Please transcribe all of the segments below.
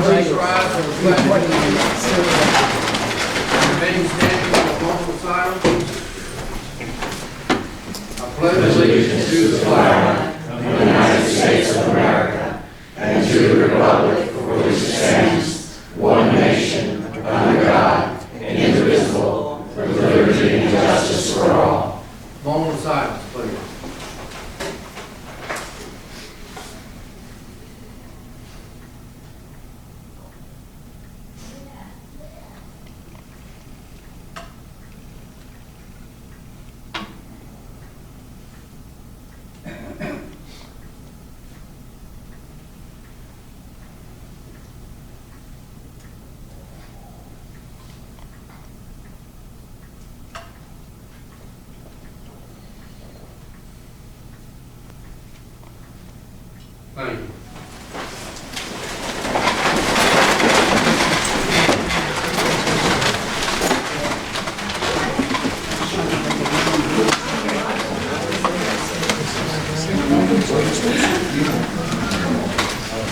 Please rise for the pledge of allegiance. Remain standing for a moment of silence. I pledge allegiance to the flag of the United States of America and to the republic for which it stands, one nation, under God, indivisible, with liberty and justice for all. Moment of silence, please. Thank you.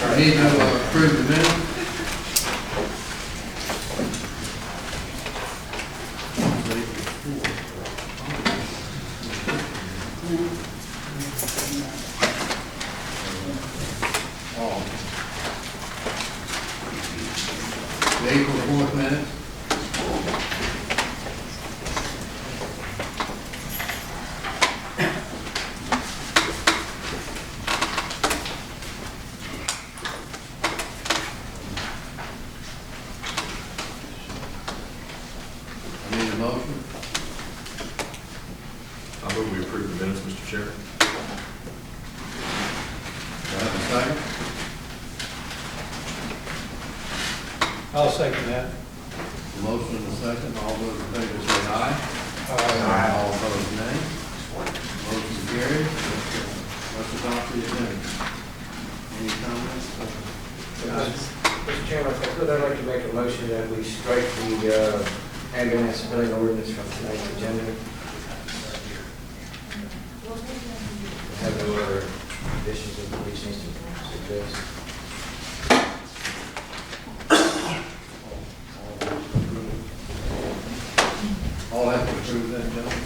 I need to approve the minutes. The April 4th minutes. I need a motion. I move we approve the minutes, Mr. Chairman. Do I have a second? I'll second that. A motion and a second. All those in favor say aye. Aye. All opposed, nay. Motion carried. Let's adopt the agenda. Any comments? Mr. Chairman, if I could, I'd like to make a motion that we strike the ambulance billing ordinance from tonight's agenda. Have no other additions or deletions to suggest. All have to approve that, gentlemen?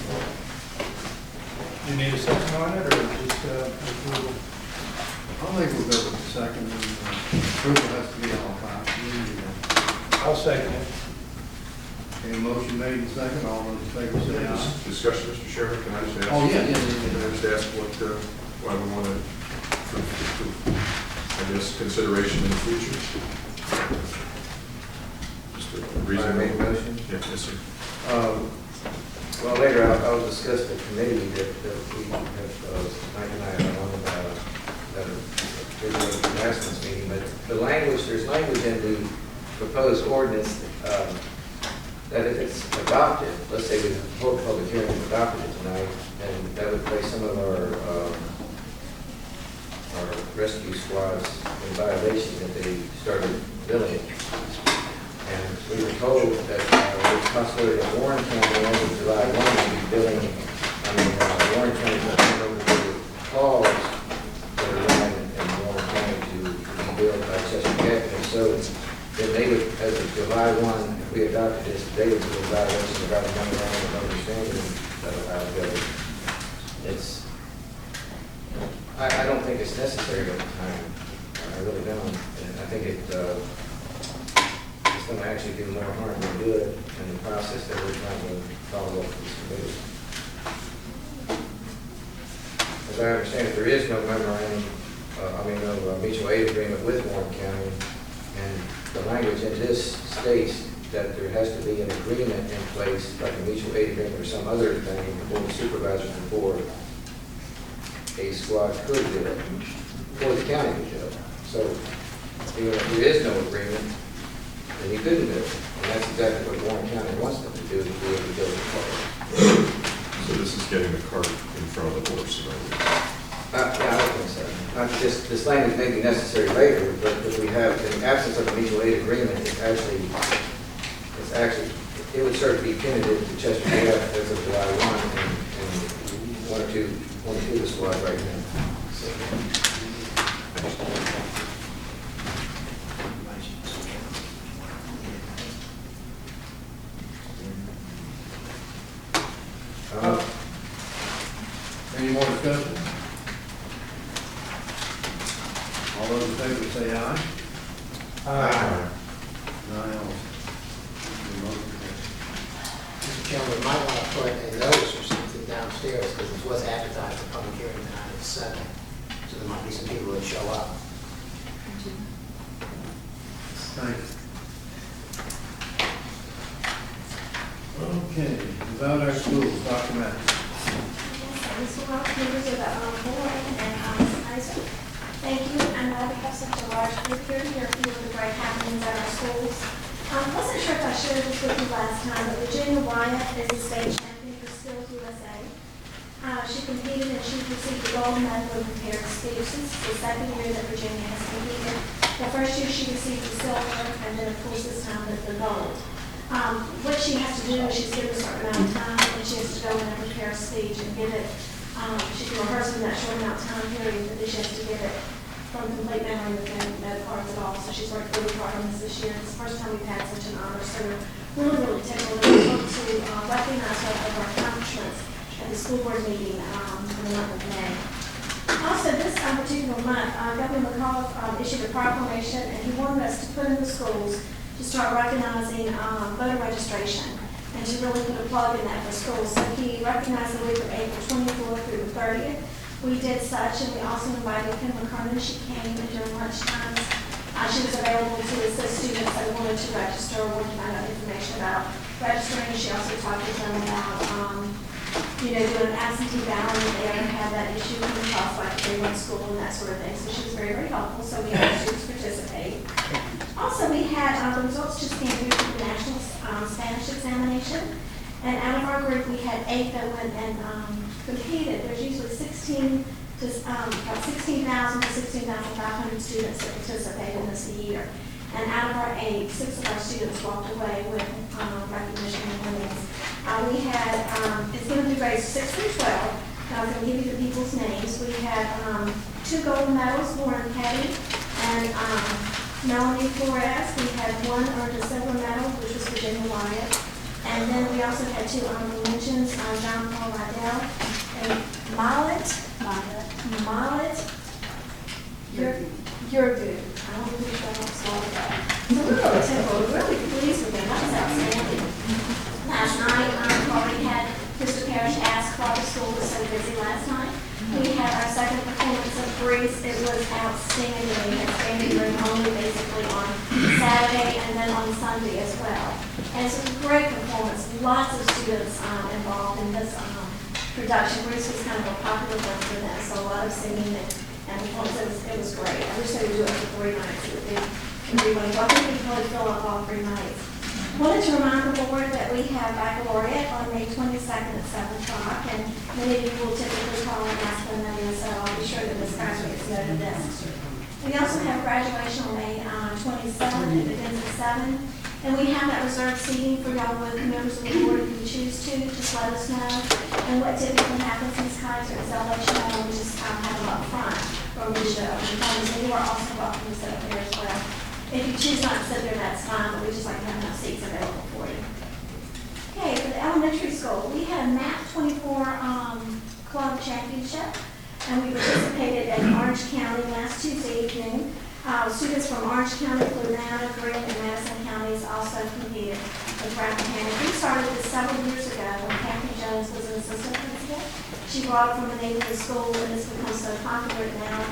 You need a second on it, or just approval? I think we'll go with the second, and approval has to be all five. I'll second it. Okay, motion made and second, all those in favor say aye. Discussion, Mr. Chairman, can I just ask? Oh, yeah. Can I just ask why we want to, I guess, consideration in the future? Just a reason. I made a motion. Yeah, yes, sir. Well, later I'll discuss the committee that we have, Mike and I are on that are last month's meeting, but the language, there's language in the proposed ordinance that if it's adopted, let's say we hold a public hearing and adopted it tonight, and that would place some of our rescue squads in violation that they started billing it. And we were told that there's a possibility that Warren County, as of July 1, will be billing, Warren County is going to hand over the clause that are running in Warren County to be billed by Chester Cabinet. So then they would, as of July 1, if we adopted this, they would be in violation of our memorandum of understanding of our billing. It's, I don't think it's necessary at the time. I really don't. And I think it's going to actually do more harm than good in the process that we're trying to follow up with this committee. As I understand it, there is no memorandum, no mutual aid agreement with Warren County, and the language in this states that there has to be an agreement in place, like a mutual aid agreement or some other thing, before the supervisors before a squad could do it, or the county could do it. So even if there is no agreement, then you couldn't do it. And that's exactly what Warren County wants them to do, to be able to build the park. So this is getting the cart in front of the horse, Yeah, I don't think so. Not just, this language may be necessary later, but if we have, in the absence of a mutual aid agreement, it's actually, it would serve to be punitive to Chester Gap as of July 1, and one or two of the squad right now. So, Aye. Mr. Chairman, we might want to put a notice or something downstairs, because it was advertised a public hearing tonight at 7, so there might be some people that show up. Okay, about our schools, Dr. Matt. This will help members of the board and Isaac. Thank you. I'm glad we have such a large group here to hear a few of the great happenings at our schools. Wasn't sure if I shared this with you last time, but Virginia Wyatt is the state champion for Skills USA. She competed and she received the gold medal in prepared speech. This is the second year that Virginia has competed. The first year she received the silver, and then of course this time the gold. What she has to do is she's given a certain amount of time, and she has to go in and prepare a speech and give it. She can rehearse in that short amount of time period, but then she has to give it from complete memory within no parts at all. So she's worked really hard on this year. It's the first time we've had such an honor, so we're really tickled. And we hope to recognize her of our accomplishments at the school board meeting in the month of May. Also, this particular month, Governor McCall issued a proclamation, and he wanted us to put in the schools to start recognizing voter registration and to really put a plug in that for schools. So he recognized the week of April 24th through the 30th. We did such, and we also invited Kim McCarnan. She came during lunch times. She was available to assist students that wanted to register or wanted to find out information about registering. She also talked to them about, doing an absentee ballot if they ever had that issue come across, like if they went to school and that sort of thing. So she was very, very helpful. So we had students participate. Also, we had the results just came through for the national Spanish examination. And out of our group, we had 8 that went and competed. There's usually 16,000 to 16,500 students that participate in this a year. And out of our 8, 6 of our students walked away with recognition and winnings. We had, it's going to be grades 6 through 12. I was going to give you the people's names. We had 2 gold medals, Lauren Petty and Melanie Flores. We had 1 earned a silver medal, which was Virginia Wyatt. And then we also had 2 honorable mentions, John Paul Liddell and Mollet. You're good. I don't know which one I'm sorry about. So we're really tickled. We're really pleased with them. That was outstanding. Last night, we already had Mr. Parrish ask why the school was so busy last night. We had our second performance of Grease. It was outstanding. We had standing room only basically on Saturday and then on Sunday as well. And it's a great performance. Lots of students involved in this production. Grease was kind of a popular one for them, so a lot of singing and performance. It was great. I wish they would do it for 3 nights. It would be really well. I think we could probably fill up all 3 nights. Wanted to remind the board that we have baccalaureate on May 22nd at 7 o'clock, and many of you will typically call and ask for money, so I'll be sure that Ms. Kaiser gets noted this. We also have graduation on May 27th. It begins at 7. And we have that reserved seating for y'all with members of the board if you choose to. Just let us know. And what typically happens, Ms. Kaiser, is they'll let you know and we just have them up front or we show. And you are also welcome to sit up there as well. If you choose not to sit there, that's fine, but we just like to have enough seats available for you. Okay, for the elementary school, we had a MAP 24 club championship, and we participated in Orange County last Tuesday evening. Students from Orange County, Fluvanna, Greene, and Madison counties also competed with Rappahannock. We started this several years ago when Kathy Jones was an assistant principal. She brought it from a neighborhood school, and it's become so popular now.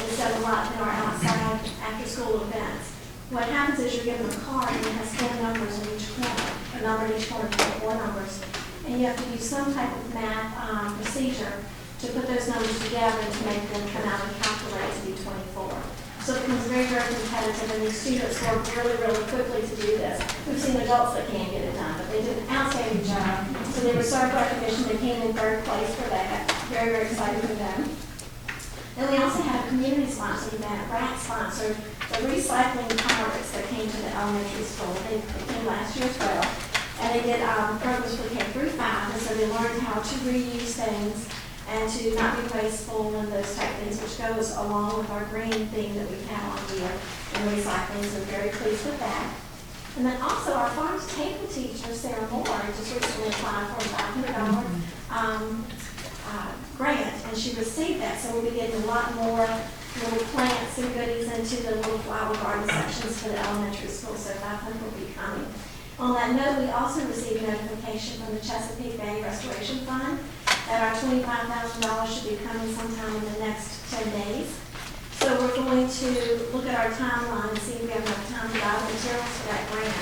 It's done a lot in our outside after-school events. What happens is you're given a card, and it has 4 numbers in each corner, a number in each corner, 4 numbers. And you have to use some type of math procedure to put those numbers together and to make them come out and calculate to be 24. So it becomes very, very competitive, and these students work really, really quickly to do this. We've seen adults that can't get it done, but they did an outstanding job. So they were served recognition. They came in 3rd place for that. Very, very excited for them. Then we also had a community-sponsored event. RAC sponsored the recycling pirates that came to the elementary school. They came last year as well. And they did programs for K through 5, and so they learned how to reuse things and to not be wasteful and those type things, which goes along with our green theme that we've had on here in recycling, so very pleased with that. And then also our farm table teacher, Sarah Moore, just recently applied for a $500 grant, and she received that, so we'll be getting a lot more little plants and goodies into the little flower garden sections for the elementary school, so 500 will be coming. On that note, we also received notification from the Chesapeake Bay Restoration Fund that our $25,000 should be coming sometime in the next 10 days. So we're going to look at our timeline and see if we have enough time to buy the materials for that grant.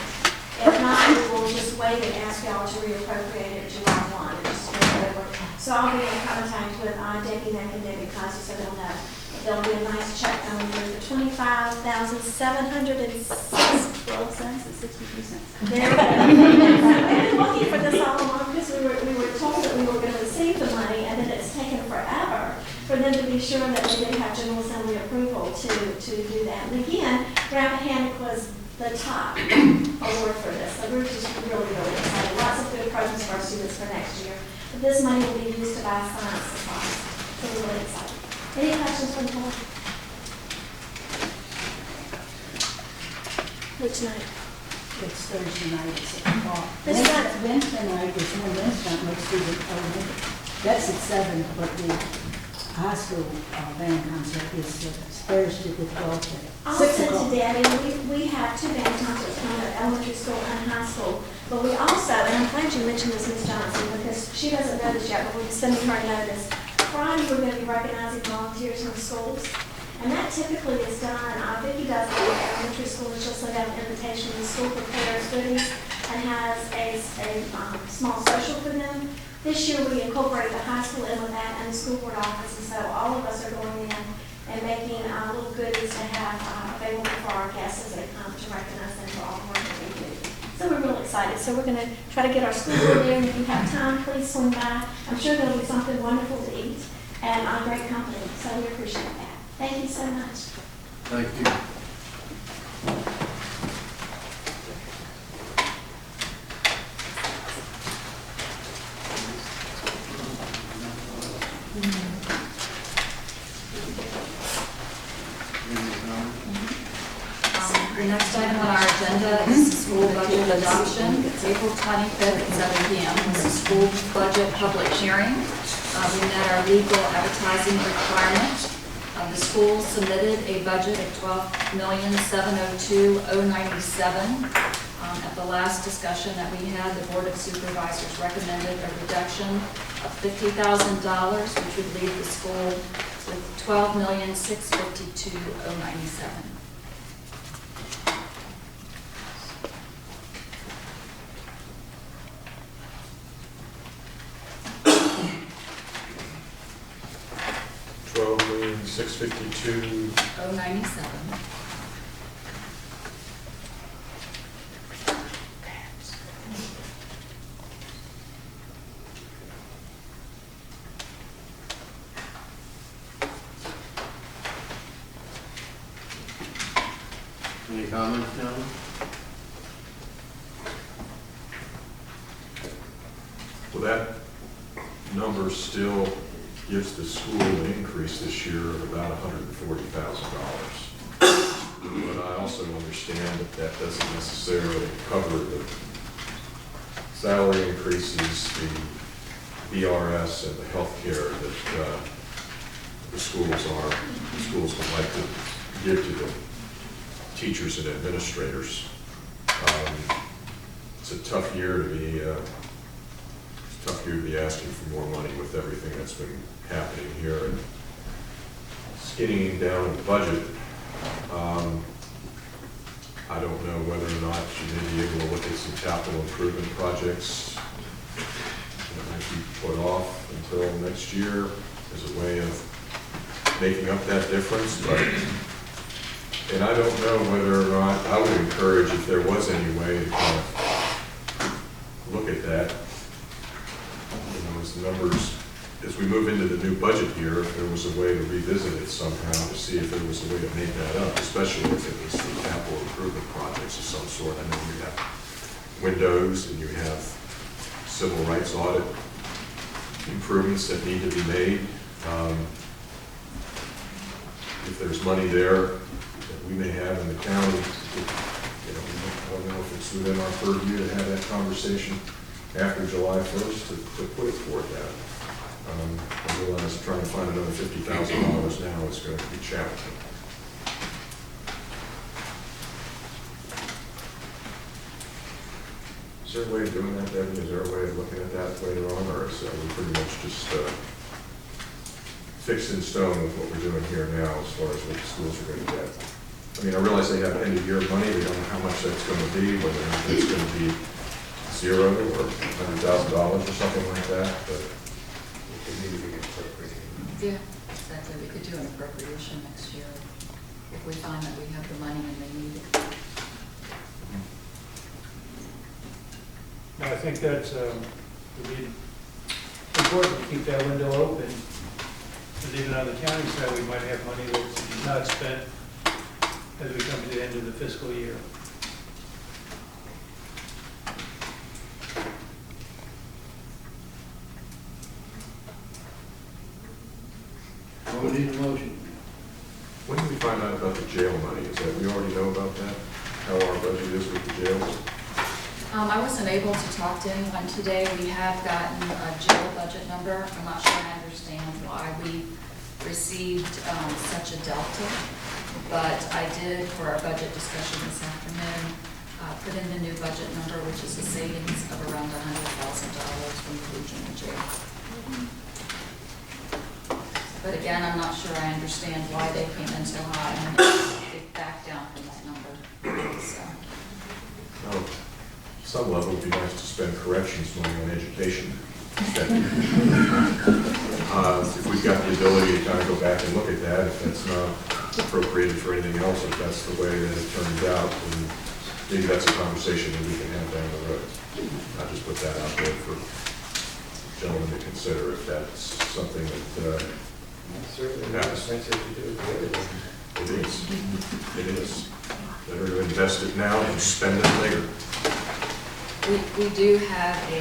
If not, we will just wait and ask y'all to reappropriate it July 1 and just move it over. So I'll be in contact with Debbie Neck and Debbie Kaiser so they'll know. There'll be a nice check coming through for $25,706.60. There we go. We've been looking for this all along because we were told that we were going to receive the money, and then it's taken forever for them to be sure that they did have General Assembly approval to do that. And again, Rappahannock was the top award for this, so we're just really, really excited. Lots of good programs for our students for next year. But this money will be used to buy science supplies, so we're really excited. Any questions from the board? Which night? It's Thursday night at 6 o'clock. This night? Wednesday night is when Wednesday night most students that's at 7, but the high school band concert is Thursday the 12th I'll at 6 send to o'clock. Debbie. We have two band concerts coming at elementary school and high school. But we also, and I'm glad you mentioned this, Ms. Johnson, because she doesn't know this yet, but we're sending her notice. Friday, we're going to be recognizing volunteers in the schools. And that typically is done, Vicki does it at elementary schools, she'll send out an invitation, the school prepares goodies and has a small social for them. This year, we incorporate the high school in with that and the school board office, and so all of us are going in and making little goodies to have available for our guests as they come to recognize them for all the work that they do. So we're really excited. So we're going to try to get our school board there, and if you have time, please swing by. I'm sure there'll be something wonderful to eat and great company, so we appreciate that. Thank you so much. Thank you. The next item on our agenda is the school budget adoption. It's April 25th at 7 p.m. It's a school budget public hearing. We met our legal advertising requirement. The school submitted a budget of $12,702,097. At the last discussion that we had, the Board of Supervisors recommended a reduction of $50,000, which would leave the school with $12,652,097. $12,652,097. 097. Any comments, gentlemen? Well, that number still gives the school an increase this year of about $140,000. But I also understand that that doesn't necessarily cover the salary increases, the BRS, and the health care that the schools would like to give to the teachers and administrators. It's a tough year to be asking for more money with everything that's been happening here and skinning down the budget. I don't know whether or not you may be able to look at some capital improvement projects that might be put off until next year as a way of making up that difference. And I don't know whether or not, I would encourage if there was any way to kind of look at that. As the numbers, as we move into the new budget year, if there was a way to revisit it somehow to see if there was a way to make that up, especially if it was for capital improvement projects of some sort. I know you have windows and you have civil rights audit improvements that need to be made. If there's money there that we may have in the county, I don't know if it's within our purview to have that conversation after July 1st to put it toward that. I realize trying to find another $50,000 now is going to be challenging. Is there a way of doing that, Debbie? Is there a way of looking at that later on, or is we pretty much just fixed in stone with what we're doing here now as far as what the schools are going to get? I mean, I realize they have end-of-year money. We don't know how much that's going to be, whether it's going to be $0 or $100,000 or something like that, but It could maybe be appropriated. Yeah, exactly. We could do an appropriation next year if we find that we have the money and they need it. No, I think that's, would be important to keep that window open. Because even on the county side, we might have money that's not spent as we come to the end of the fiscal year. Well, we need a motion. when did we find out about the jail money? Is that, we already know about that? How our budget is with the jails? I wasn't able to talk to anyone today. We have gotten a jail budget number. I'm not sure I understand why we received such a delta, but I did, for our budget discussion this afternoon, put in the new budget number, which is a savings of around $100,000 from inclusion in jail. But again, I'm not sure I understand why they came in so high and they backed down from that number. So. Oh, some level, it'd be nice to spend corrections money on education. If we've got the ability to kind of go back and look at that, if that's not appropriated for anything else, if that's the way that it turns out, then maybe that's a conversation that we can have down the road. I'll just put that out there for gentlemen to consider if that's something that Certainly not expensive to do it. it is. It is. Better to invest it now and spend it later. We do have a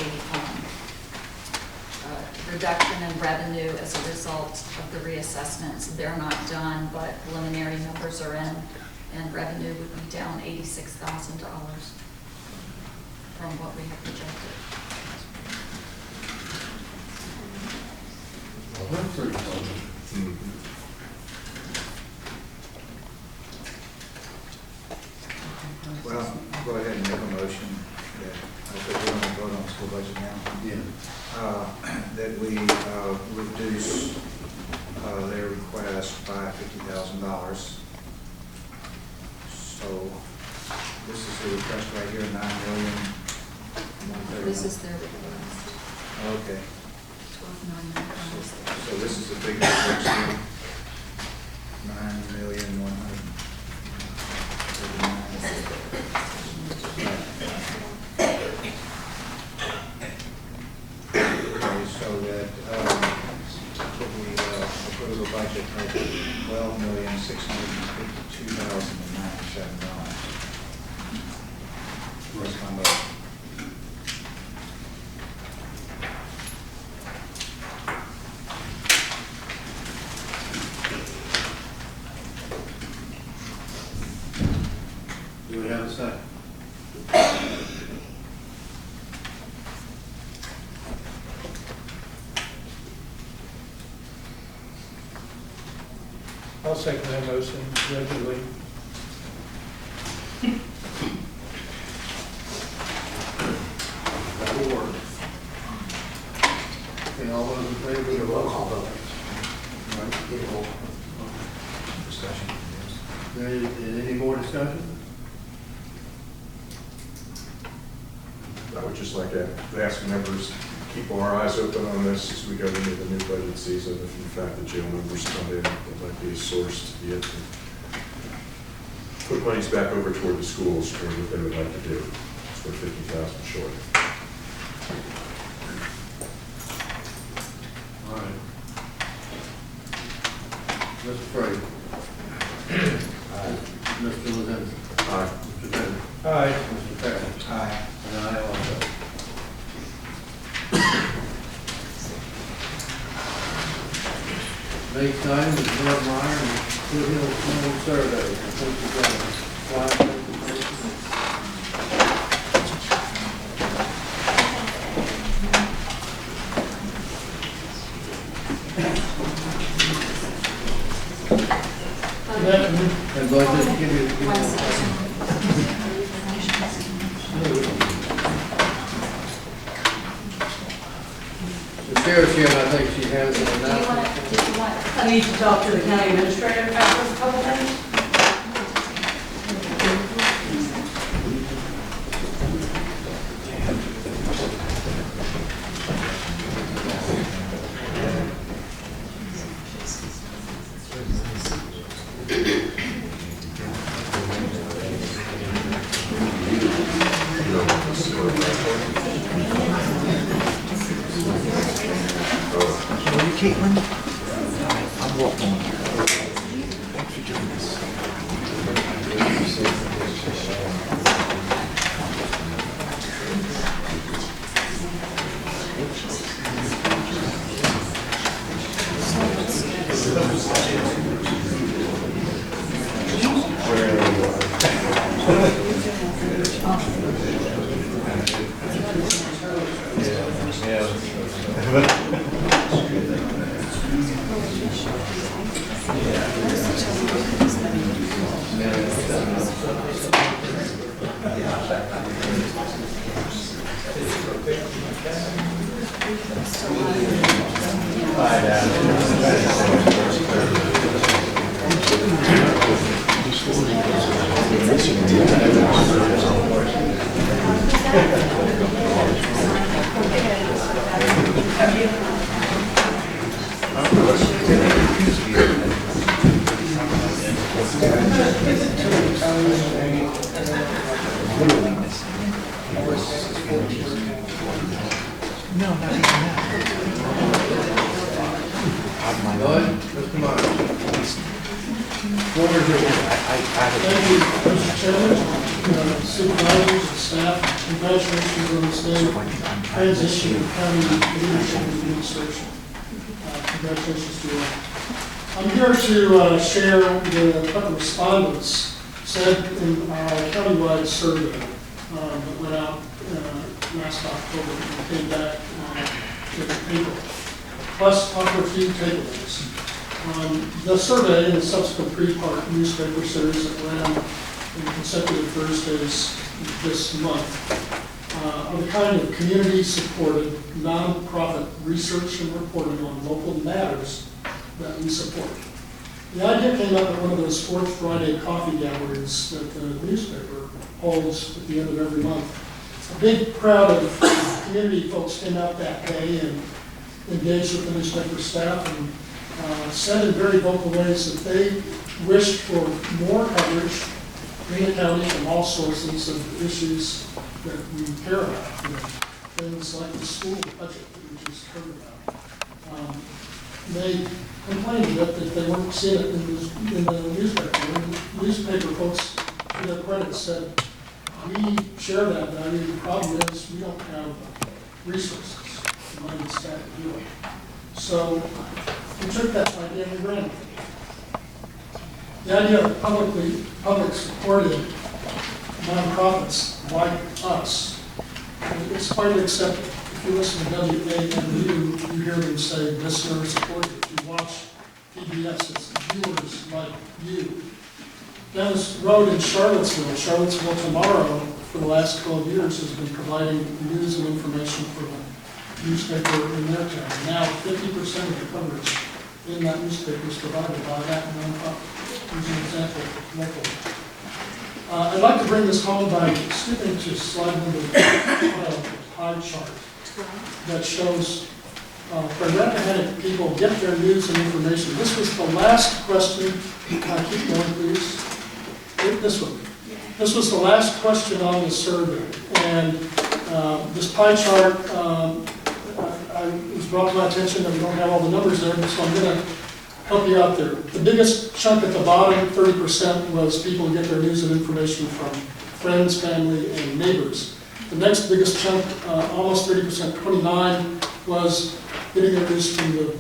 reduction in revenue as a result of the reassessments. They're not done, but preliminary numbers are in, and revenue would be down $86,000 from what we have projected. Well, that's pretty close. Well, go ahead and make a motion that, because we're going to vote on the school budget now, Yeah. that we reduce their request by $50,000. So this is the request right here, $9 million. This is their request. Okay, 12,900. so this is the big difference here. $9,139,000. Okay, so that we approve a budget of $12,652,097. That's my motion. Do we have a second? I'll second that motion, regularly. That'll work. Okay, all those in favor of Need the a roll call motion? vote. Need a roll call. Discussion. Any more discussion? I would just like to ask members to keep our eyes open on this as we go into the new budget season. If in fact the jail numbers come in, it might be a source to be able to put monies back over toward the schools for what they would like to do. It's for 50,000 short. All right. Mr. Frazier? Aye. Mr. Lorenzo? Aye. Mr. Bennett? Aye. Mr. Perry? Aye. And I also. Next item is Bud Meyer and Foothill Snow Survey. I think you've got a slide presentation. And budget, give you. One second. The sheriff's here, and I think she has an Do you announcement. want to, did you want? I need to talk to the county administrator about this a couple things. Kaitlin? I'm walking. Thanks for doing this. No, not even that. Bud, Mr. Meyer. Thank you, Mr. Chairman, supervisors, and staff. Congratulations on this day transition of county leadership and administration. Congratulations to you all. I'm here to share what the respondents said in our countywide survey that went out last October and came back to April. Plus, offer a few takeaways. The survey and the subsequent three-part newspaper series that ran in consecutive Thursdays this month are the kind of community-supported, nonprofit research and reporting on local matters that we support. The idea came up at one of those Fourth Friday coffee gatherings that the newspaper holds at the end of every month. A big crowd of community folks came out that day and engaged with the newspaper staff and said in very vocal ways that they wished for more coverage in the county from all sources of issues that we care about. Things like the school budget that we just heard about. They complained that if they weren't seeing it in the newspaper, and the newspaper folks, to their credit, said, we share that value. The problem is we don't have resources to mind the staff to do it. So we took that idea and we ran with it. The idea of public-supported nonprofits like us, it's quite accepted. If you listen to WAMU, you hear them say listener supported. If you watch PBS, it's viewers like you. Down this road in Charlottesville Tomorrow, for the last 12 years, has been providing news and information for the newspaper in their town. Now, 50% of the coverage in that newspaper is provided by that nonprofit. Here's an example locally. I'd like to bring this home by skipping to slide number 12, the pie chart that shows where Rappahannock people get their news and information. This was the last question. Keep going, please. This one. This was the last question on the survey. And this pie chart, it was brought to my attention that we don't have all the numbers there, so I'm going to help you out there. The biggest chunk at the bottom, 30%, was people who get their news and information from friends, family, and neighbors. The next biggest chunk, almost 30%, 29%, was getting their news from the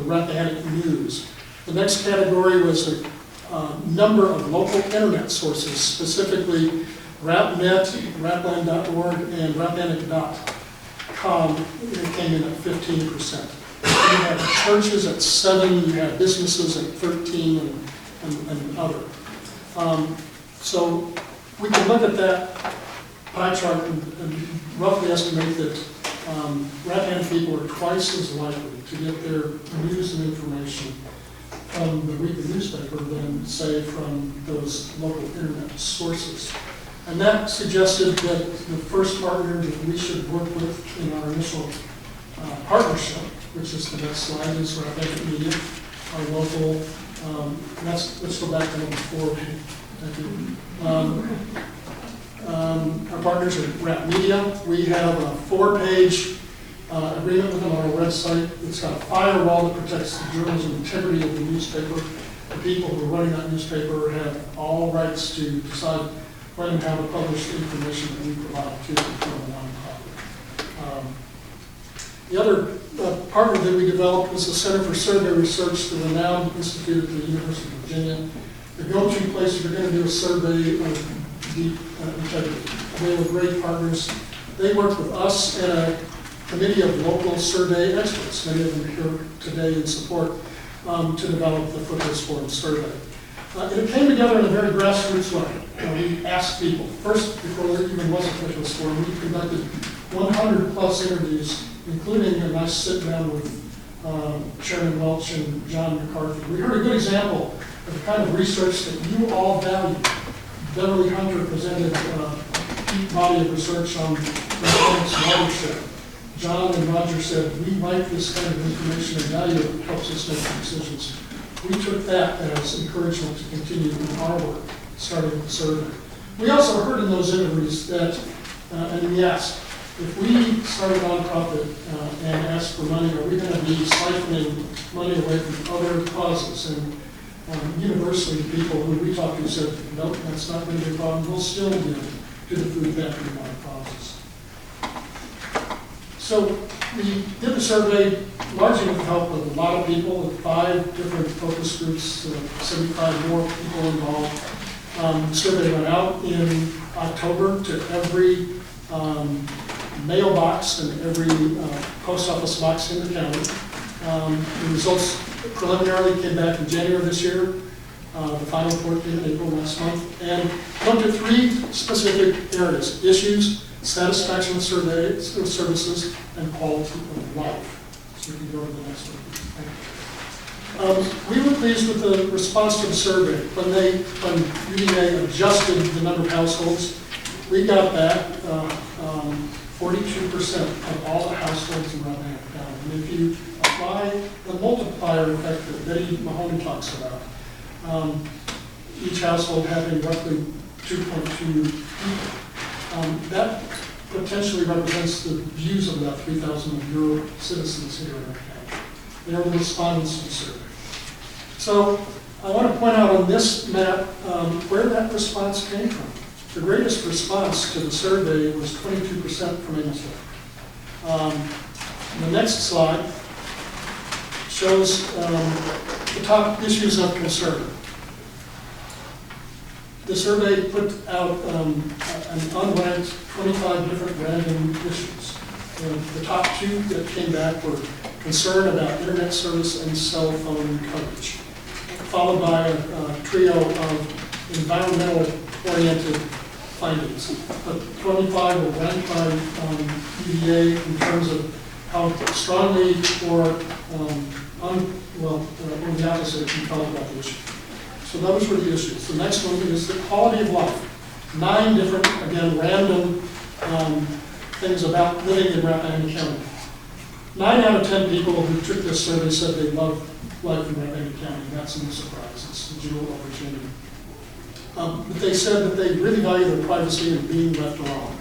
Rappahannock News. The next category was the number of local internet sources, specifically RapNet, Rapland.org, and Rappahannock.com. It came in at 15%. You had churches at 7%, you had businesses at 13%, and other. So we can look at that pie chart and roughly estimate that Rappahannock people are twice as likely to get their news and information from the weekly newspaper than, say, from those local internet sources. And that suggested that the first partner that we should work with in our initial partnership, which is the next slide, is Rappahannock Media, our local, let's go back to number 4. Thank you. Our partners are Rap Media. We have a 4-page agreement with them on our website. It's got a firewall that protects the journalism integrity of the newspaper. The people who are running that newspaper have all rights to decide when and how to publish the information that we provide to them from the nonprofit. The other partner that we developed was the Center for Survey Research, the renowned institute at the University of Virginia. The go-to place if you're going to do a survey of deep integrity. They were great partners. They worked with us and a committee of local survey experts, many of them here today in support, to develop the Foothills Forum survey. It came together in a very grassroots way. We asked people, first, before there even was a Foothills Forum, we conducted 100+ interviews, including a nice sit-down with Chairman Welch and John McCarthy. We heard a good example of the kind of research that you all value. Beverly Hunter presented a deep body of research on Rappahannock's watershed. John and Roger said, we like this kind of information and value it helps us make decisions. We took that as encouragement to continue in our work, starting with the survey. We also heard in those interviews that, and we asked, if we start a nonprofit and ask for money, are we going to be siphoning money away from other causes? And universally, people who we talked to said, nope, that's not going to be a problem. We'll still give to the food bank and nonprofits. So we did the survey largely with the help of a lot of people, with 5 different focus groups, 75 more people involved. The survey went out in October to every mailbox and every post office box in the county. The results preliminarily came back in January of this year. The final report came in April last month, and looked at 3 specific areas: issues, satisfaction with services, and quality of life. So we can go to the next one. We were pleased with the response to the survey. When UVA adjusted the number of households, we got back 42% of all the households in Rappahannock County. And if you apply the multiplier effect that Betty Mahoney talks about, each household having roughly 2.2 people, that potentially represents the views of about 3,000 of your citizens here in our county. They are the respondents to the survey. So I want to point out on this map where that response came from. The greatest response to the survey was 22% from Amesville. The next slide shows the top issues of concern. The survey put out an unranked 25 different random issues. The top 2 that came back were concern about internet service and cell phone coverage, followed by a trio of environmental-oriented findings. But 25 were ranked by UVA in terms of how strongly or the opposite you felt about the issue. So those were the issues. The next one is the quality of life. 9 different, again, random things about living in Rappahannock County. 9 out of 10 people who took this survey said they love life in Rappahannock County. That's no surprise. It's a dual opportunity. But they said that they really value their privacy and being left alone.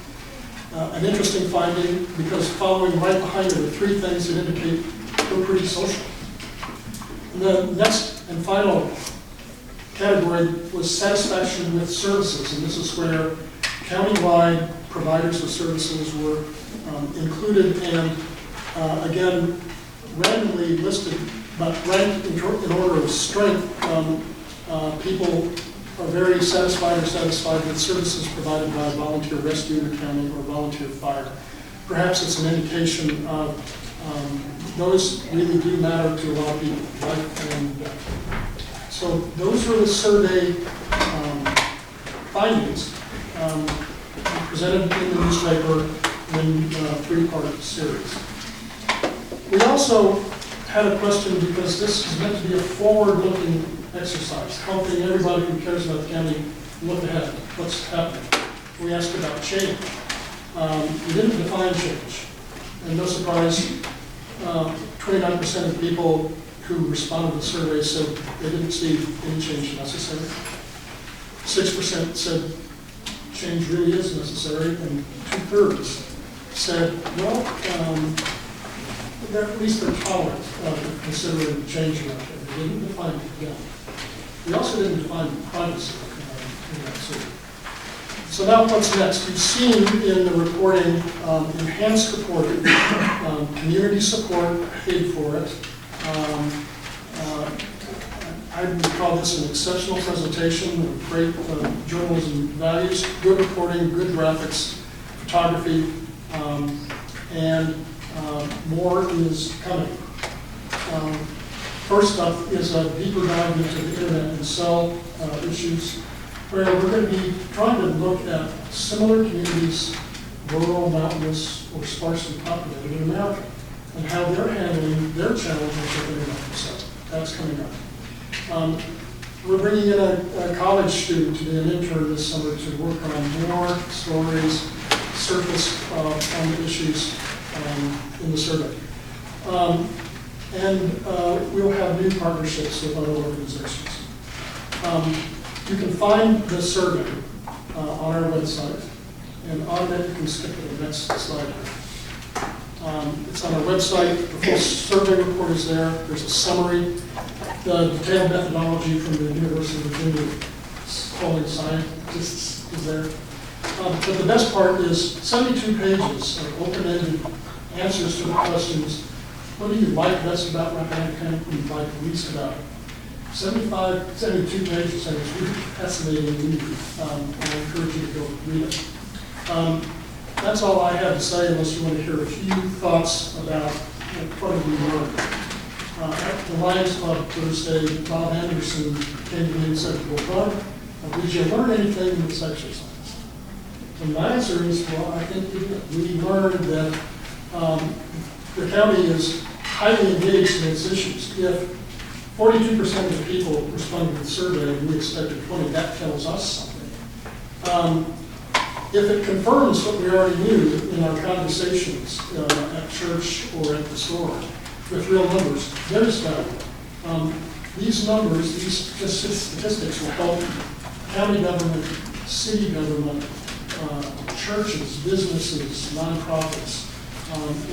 An interesting finding, because following right behind it are 3 things that indicate we're pretty social. And the next and final category was satisfaction with services, and this is where countywide providers of services were included and, again, randomly listed, but ranked in order of strength. People are very satisfied or satisfied with services provided by volunteer rescue in the county or volunteer fire. Perhaps it's an indication of those really do matter to a lot of people, life and death. So those were the survey findings presented in the newspaper in a three-part series. We also had a question because this is meant to be a forward-looking exercise, helping everybody who cares about the county look ahead, what's happening. We asked about change. We didn't define change. And no surprise, 29% of people who responded to the survey said they didn't see any change necessary. 6% said change really is necessary, and 2/3 said, well, at least they're tolerant of considering changing it. They didn't define it again. We also didn't define privacy in that survey. So now what's next? You've seen in the reporting enhanced reporting, community support paid for it. I would call this an exceptional presentation of great journalism values, good reporting, good graphics, photography, and more is coming. First up is a deeper dive into the internet and cell issues, where we're going to be trying to look at similar communities, rural, mountainous, or sparsely populated in America, and how they're handling their challenges with internet and cell. That's coming up. We're bringing in a college student to be an intern this summer to work on more stories surfaced on the issues in the survey. And we'll have new partnerships with other organizations. You can find the survey on our website, and on that you can skip to the next slide. It's on our website. The full survey report is there. There's a summary. The detailed methodology from the University of Virginia polling scientists is there. But the best part is 72 pages of open-ended answers to the questions. What do you like best about Rappahannock County? What do you like least about it? 72 pages, and it's really fascinating read. I encourage you to go read it. That's all I have to say, unless you want to hear a few thoughts about what have we learned. At the Lions Club Thursday, Bob Anderson came to me and said, well, Bud, did you learn anything in this exercise? And my answer is, well, I think we did. We learned that the county is highly engaged in its issues. If 42% of the people responded to the survey and we expected 20, that tells us something. If it confirms what we already knew in our conversations at church or at the store with real numbers, there's value. These numbers, these statistics will help county government, city government, churches, businesses, nonprofits.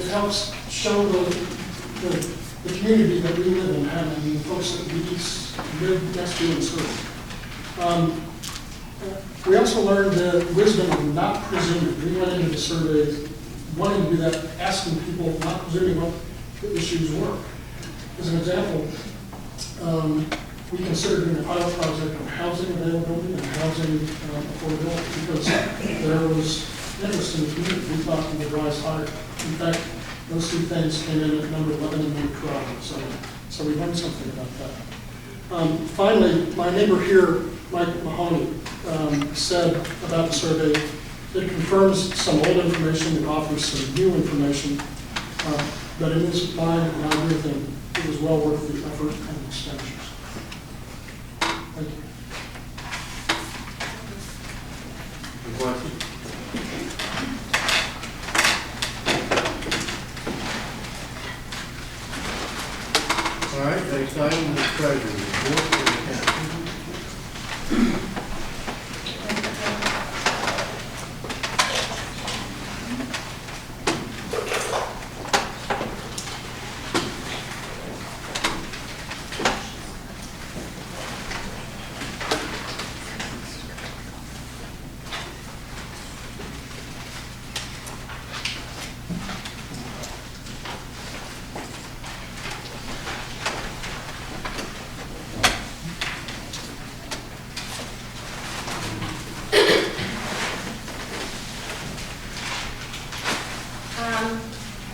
It helps show the community that we live in, and the folks that we live next to and serve. We also learned the wisdom of not presuming. We went into the survey wanting to do that, asking people, not presuming what the issues were. As an example, we considered doing a pilot project on housing availability and housing affordability because there was interest in the community. We thought it would rise higher. In fact, those two things came in at number 11 and number 12. So we learned something about that. Finally, my neighbor here, Mike Mahoney, said about the survey, it confirms some old information and offers some new information, but in his mind, and I agree with him, it was well worth the effort and expenditures. Thank you. Any questions? All right, next item is treasury report for the county.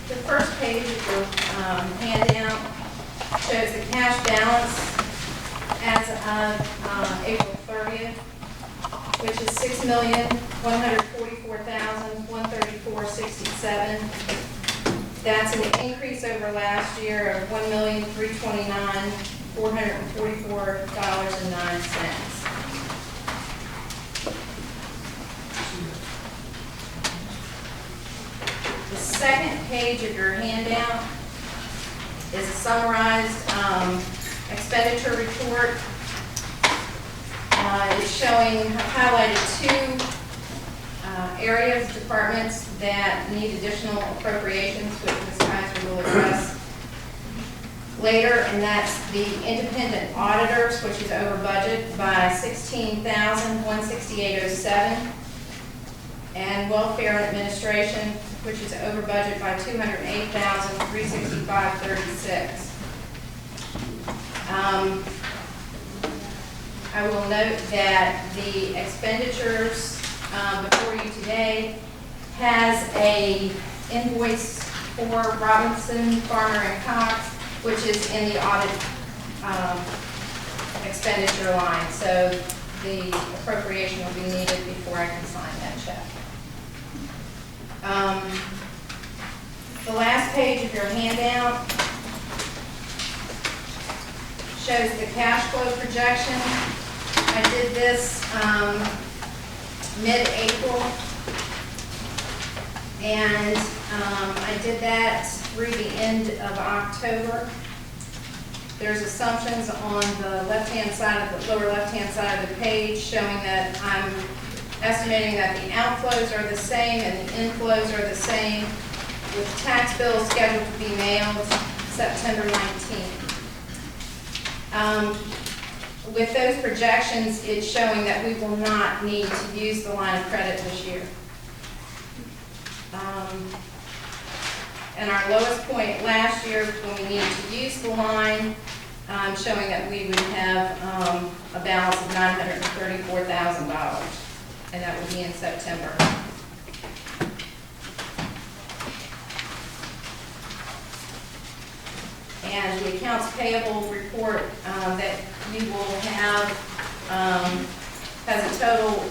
The first page of your handout shows the cash balance as of April 30th, which is $6,144,134.67. That's an increase over last year of $1,329,444.09. The second page of your handout is a summarized expenditure report. It's showing, I've highlighted two areas, departments that need additional appropriations, which Ms. Kaiser will address later, and that's the independent auditors, which is over budget by $16,168.07, and welfare and administration, which is over budget by $208,365.36. I will note that the expenditures before you today has a invoice for Robinson, Farmer, and Cox, which is in the audit expenditure line. So the appropriation will be needed before I can sign that check. The last page of your handout shows the cash flow projection. I did this mid-April, and I did that through the end of October. There's assumptions on the left-hand side of the lower left-hand side of the page showing that I'm estimating that the outflows are the same and the inflows are the same, with tax bills scheduled to be mailed September 19th. With those projections, it's showing that we will not need to use the line of credit this year. And our lowest point last year, when we needed to use the line, showing that we would have a balance of $934,000, and that would be in September. And the accounts payable report that you will have has a total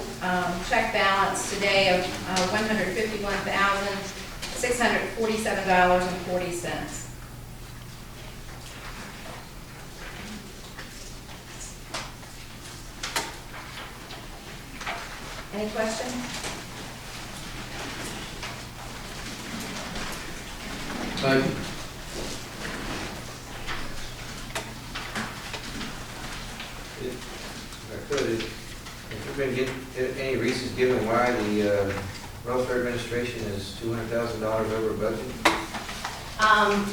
check balance today of $151,647.40. Any questions? Thank you. If I could, if we can get any reasons given why the welfare administration is $200,000 over budget?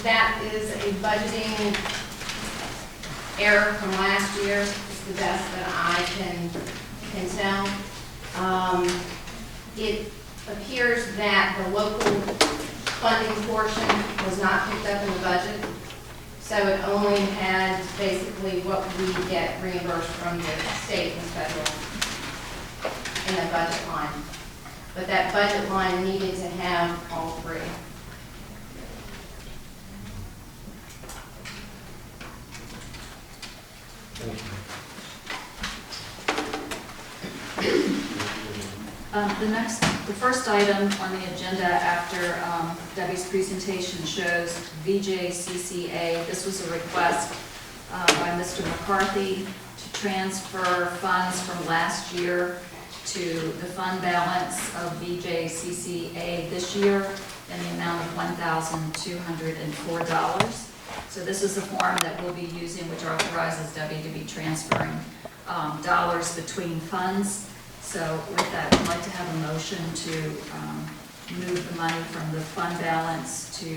That is a budgeting error from last year. It's the best that I can tell. It appears that the local funding portion was not picked up in the budget. So it only had basically what we get reimbursed from the state and federal in the budget line. But that budget line needed to have all three. The first item on the agenda after Debbie's presentation shows VJCCA. This was a request by Mr. McCarthy to transfer funds from last year to the fund balance of VJCCA this year in the amount of $1,204. So this is the form that we'll be using, which authorizes Debbie to be transferring dollars between funds. So with that, I'd like to have a motion to move the money from the fund balance to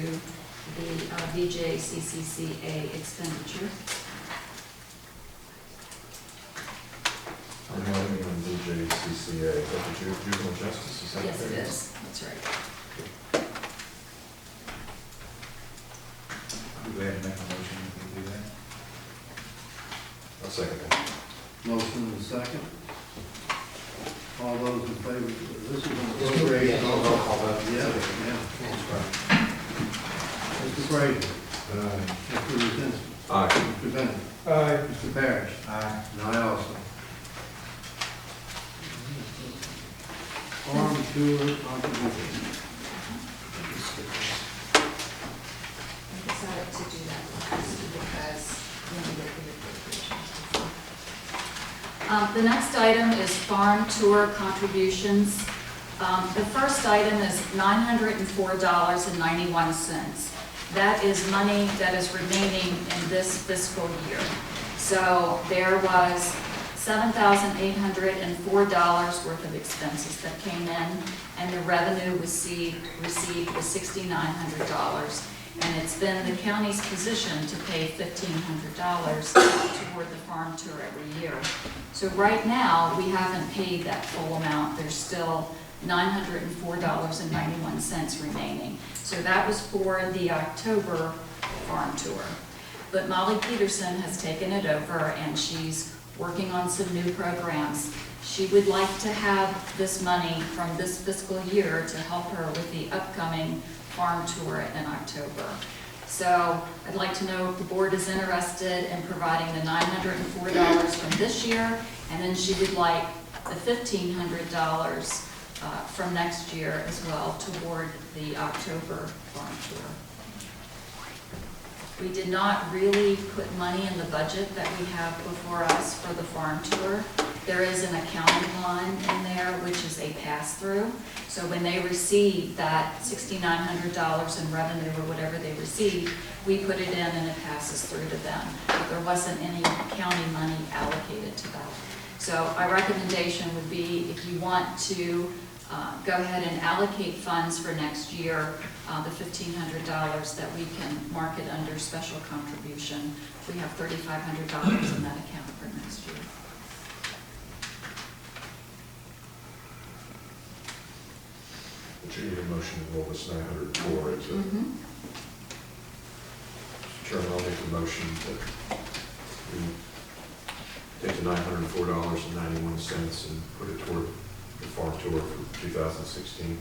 the VJCCA expenditure. I'm having on VJCCA, is that the juvenile justice? Is that Yes, what it is. That's right. Go ahead and make a motion, you can do that. I'll second that. Motion and a second. All those in favor, this is an Just appropriation. roll call vote. Yeah, yeah. Mr. Brady. Mr. Lieutenant. Aye. Mr. Bennett. Aye. Mr. Parrish. Aye. And I also. Farm tour contribution. I decided to do that last because we needed the appropriations. The next item is farm tour contributions. The first item is $904.91. That is money that is remaining in this fiscal year. So there was $7,804 worth of expenses that came in, and the revenue received was $6,900. And it's been the county's position to pay $1,500 toward the farm tour every year. So right now, we haven't paid that full amount. There's still $904.91 remaining. So that was for the October farm tour. But Molly Peterson has taken it over, and she's working on some new programs. She would like to have this money from this fiscal year to help her with the upcoming farm tour in October. So I'd like to know if the board is interested in providing the $904 from this year, and then she would like the $1,500 from next year as well toward the October farm tour. We did not really put money in the budget that we have before us for the farm tour. There is an accounting line in there which is a pass-through. So when they receive that $6,900 in revenue or whatever they receive, we put it in and it passes through to them. But there wasn't any county money allocated to that. So our recommendation would be if you want to go ahead and allocate funds for next year, the $1,500 that we can mark it under special contribution. We have $3,500 in that account for next year. But you need a motion to roll this 904 into. Mr. Chairman, I'll make the motion that we take the $904.91 and put it toward the farm tour for 2016.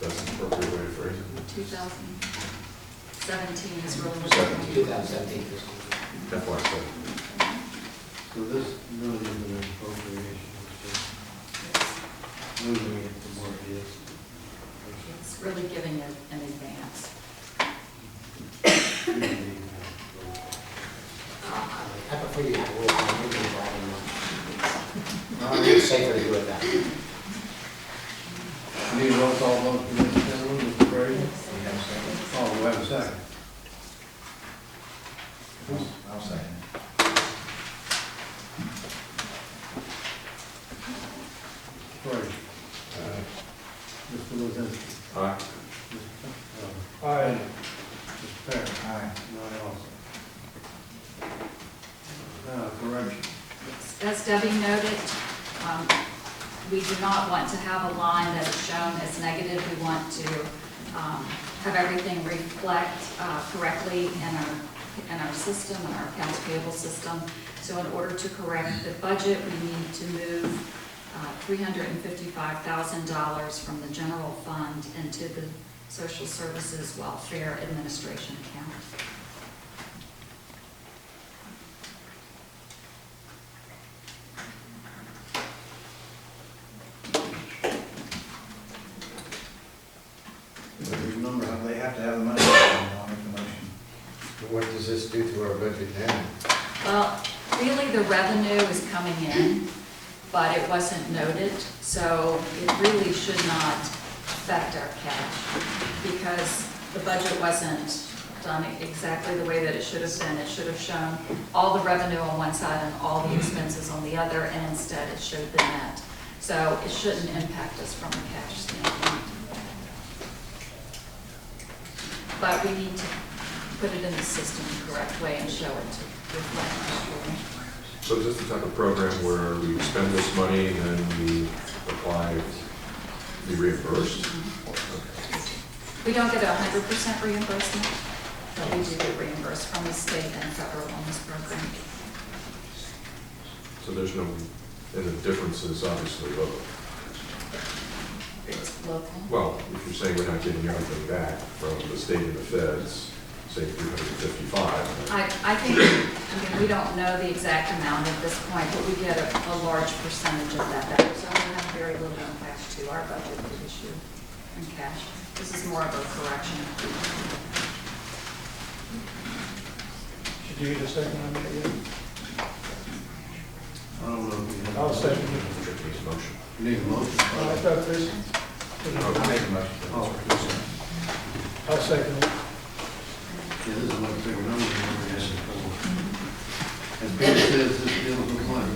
That's an appropriate way to phrase it. 2017 is really what 2017 fiscal year. That's why I said. So this really isn't an appropriation, it's just moving it from where it is. it's really giving it in advance. I prefer you to roll call, maybe it's safer to do it that way. Need a roll call vote for this gentleman, Mr. Frazier? Oh, we have a second. I'll second. Frazier. Mr. Lozinski. Aye. Aye. Mr. Parrish. Aye. And I also. Correction. As Debbie noted, we do not want to have a line that is shown as negative. We want to have everything reflect correctly in our system, in our accounts payable system. So in order to correct the budget, we need to move $355,000 from the general fund into the Social Services Welfare Administration account. Remember, they have to have the money, I'll make the motion. What does this do to our budget now? Well, really the revenue is coming in, but it wasn't noted, so it really should not affect our cash because the budget wasn't done exactly the way that it should have been. It should have shown all the revenue on one side and all the expenses on the other, and instead it showed the net. So it shouldn't impact us from a cash standpoint. But we need to put it in the system the correct way and show it to reflect our story. So is this the type of program where we spend this money and then we apply, be reimbursed? We don't get 100% reimbursement, but we do get reimbursed from the state and federal on this program. So there's no, and the difference is obviously local. It's local. Well, if you're saying we're not getting everything back from the state and the feds, say 355. I think, I mean, we don't know the exact amount at this point, but we get a large percentage of that back. So we have very little impact to our budget for this year in cash. This is more of a correction. Should you get a second on that yet? I don't know if we have. I'll second it. Motion. You need a motion? I thought Chris. I make a motion. Oh, I'll second it. yeah, this is a much bigger number than we had before. As Peter says, this deals with money.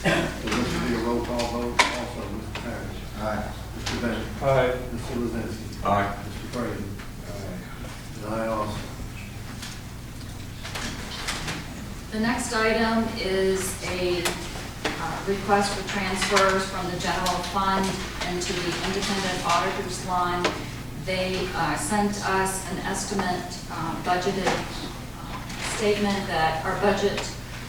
So this will be a roll call vote also, Mr. Parrish. Aye. Mr. Bennett. Aye. Mr. Lozinski. Aye. Mr. Frazier. And I also. The next item is a request for transfers from the general fund into the independent auditor's line. They sent us an estimate budgeted statement that our budget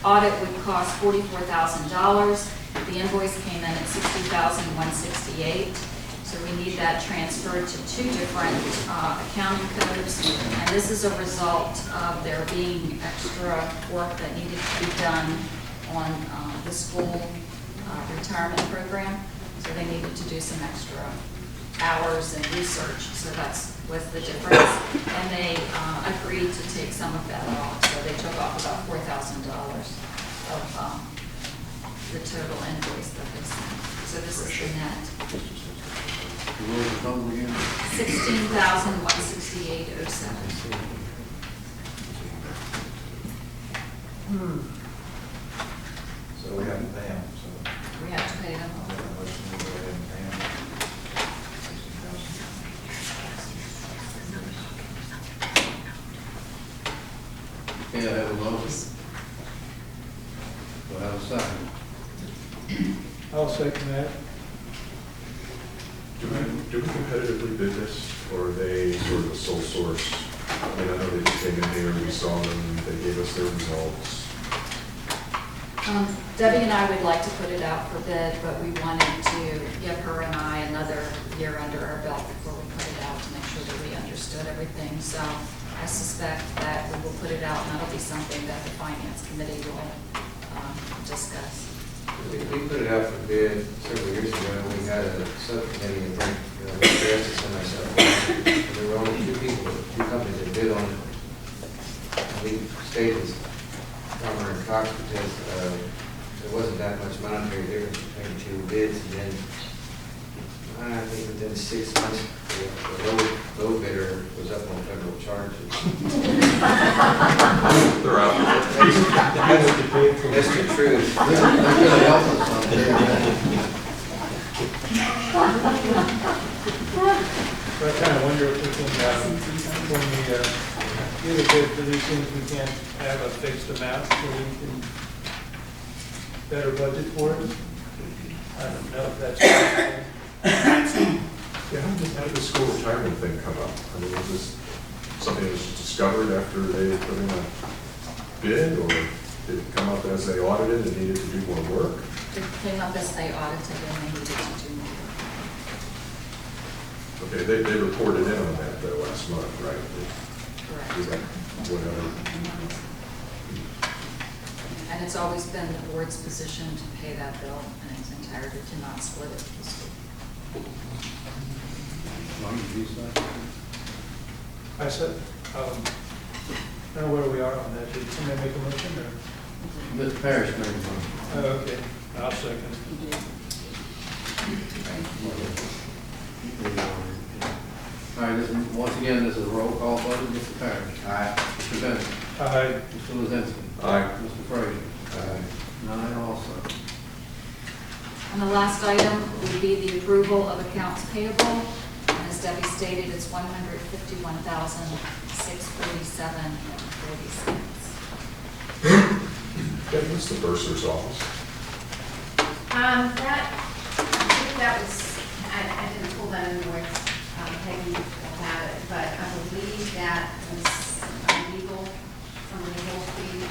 audit would cost $44,000. The invoice came in at $60,168. So we need that transferred to two different accounting codes. And this is a result of there being extra work that needed to be done on the school retirement program. So they needed to do some extra hours and research. So that's was the difference. And they agreed to take some of that off. So they took off about $4,000 of the total invoice that they sent. So this is the net. The roll call again. $16,168.07. So we have to pay them, so. We have to pay them. I'll make a motion to go ahead and pay them. Okay, I have a motion. Do I have a second? I'll second that. Do we competitively bid this, or are they sort of a sole source? I mean, I know they just came in here, we saw them, they gave us their results. Debbie and I would like to put it out for bid, but we wanted to give her and I another year under our belt before we put it out to make sure that we understood everything. So I suspect that we will put it out, and that'll be something that the finance committee will discuss. We put it out for bid several years ago. We had a subcommittee, and Mr. Estes and myself. And there were only two companies that bid on it. And we stayed with Farmer and Cox because there wasn't that much monetary difference between the two bids. And then I think within 6 months, the low bidder was up on federal charges. They're out. That's the truth. They're gonna help us on there. So I kind of wonder if we can, when we get a bid for these things, we can have a fixed amount so we can better budget for it. I don't know if that's possible. Yeah, how did the school retirement thing come up? I mean, was this something that was discovered after they put in a bid, or did it come up as they audited and needed to do more work? It came up as they audited and they needed to do more. Okay, they reported in on that though last month, right? Correct. Whatever. And it's always been the board's position to pay that bill in its entirety, to not split it with the school. I said, I don't know where we are on that. Did somebody make a motion or? Mr. Parrish made a motion. Oh, okay, I'll second. All right, once again, this is a roll call vote. Mr. Parrish. Aye. Mr. Bennett. Aye. Mr. Lozinski. Aye. Mr. Frazier. Aye. And I also. And the last item would be the approval of accounts payable. And as Debbie stated, it's $151,647.40. What's the bursar's office? That was, I didn't pull that invoice, Peggy had it, but I believe that was legal, some legal fee.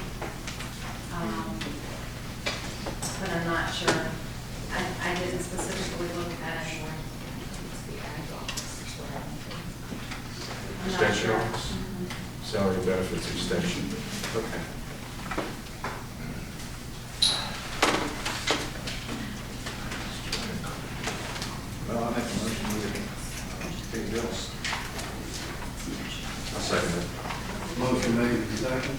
But I'm not sure. I didn't specifically look at it. It's the ag office, is what I think. I'm not Extension sure. office? salary and benefits extension. Okay. Well, I'll make a motion to pay bills. I'll second it. Motion made and second.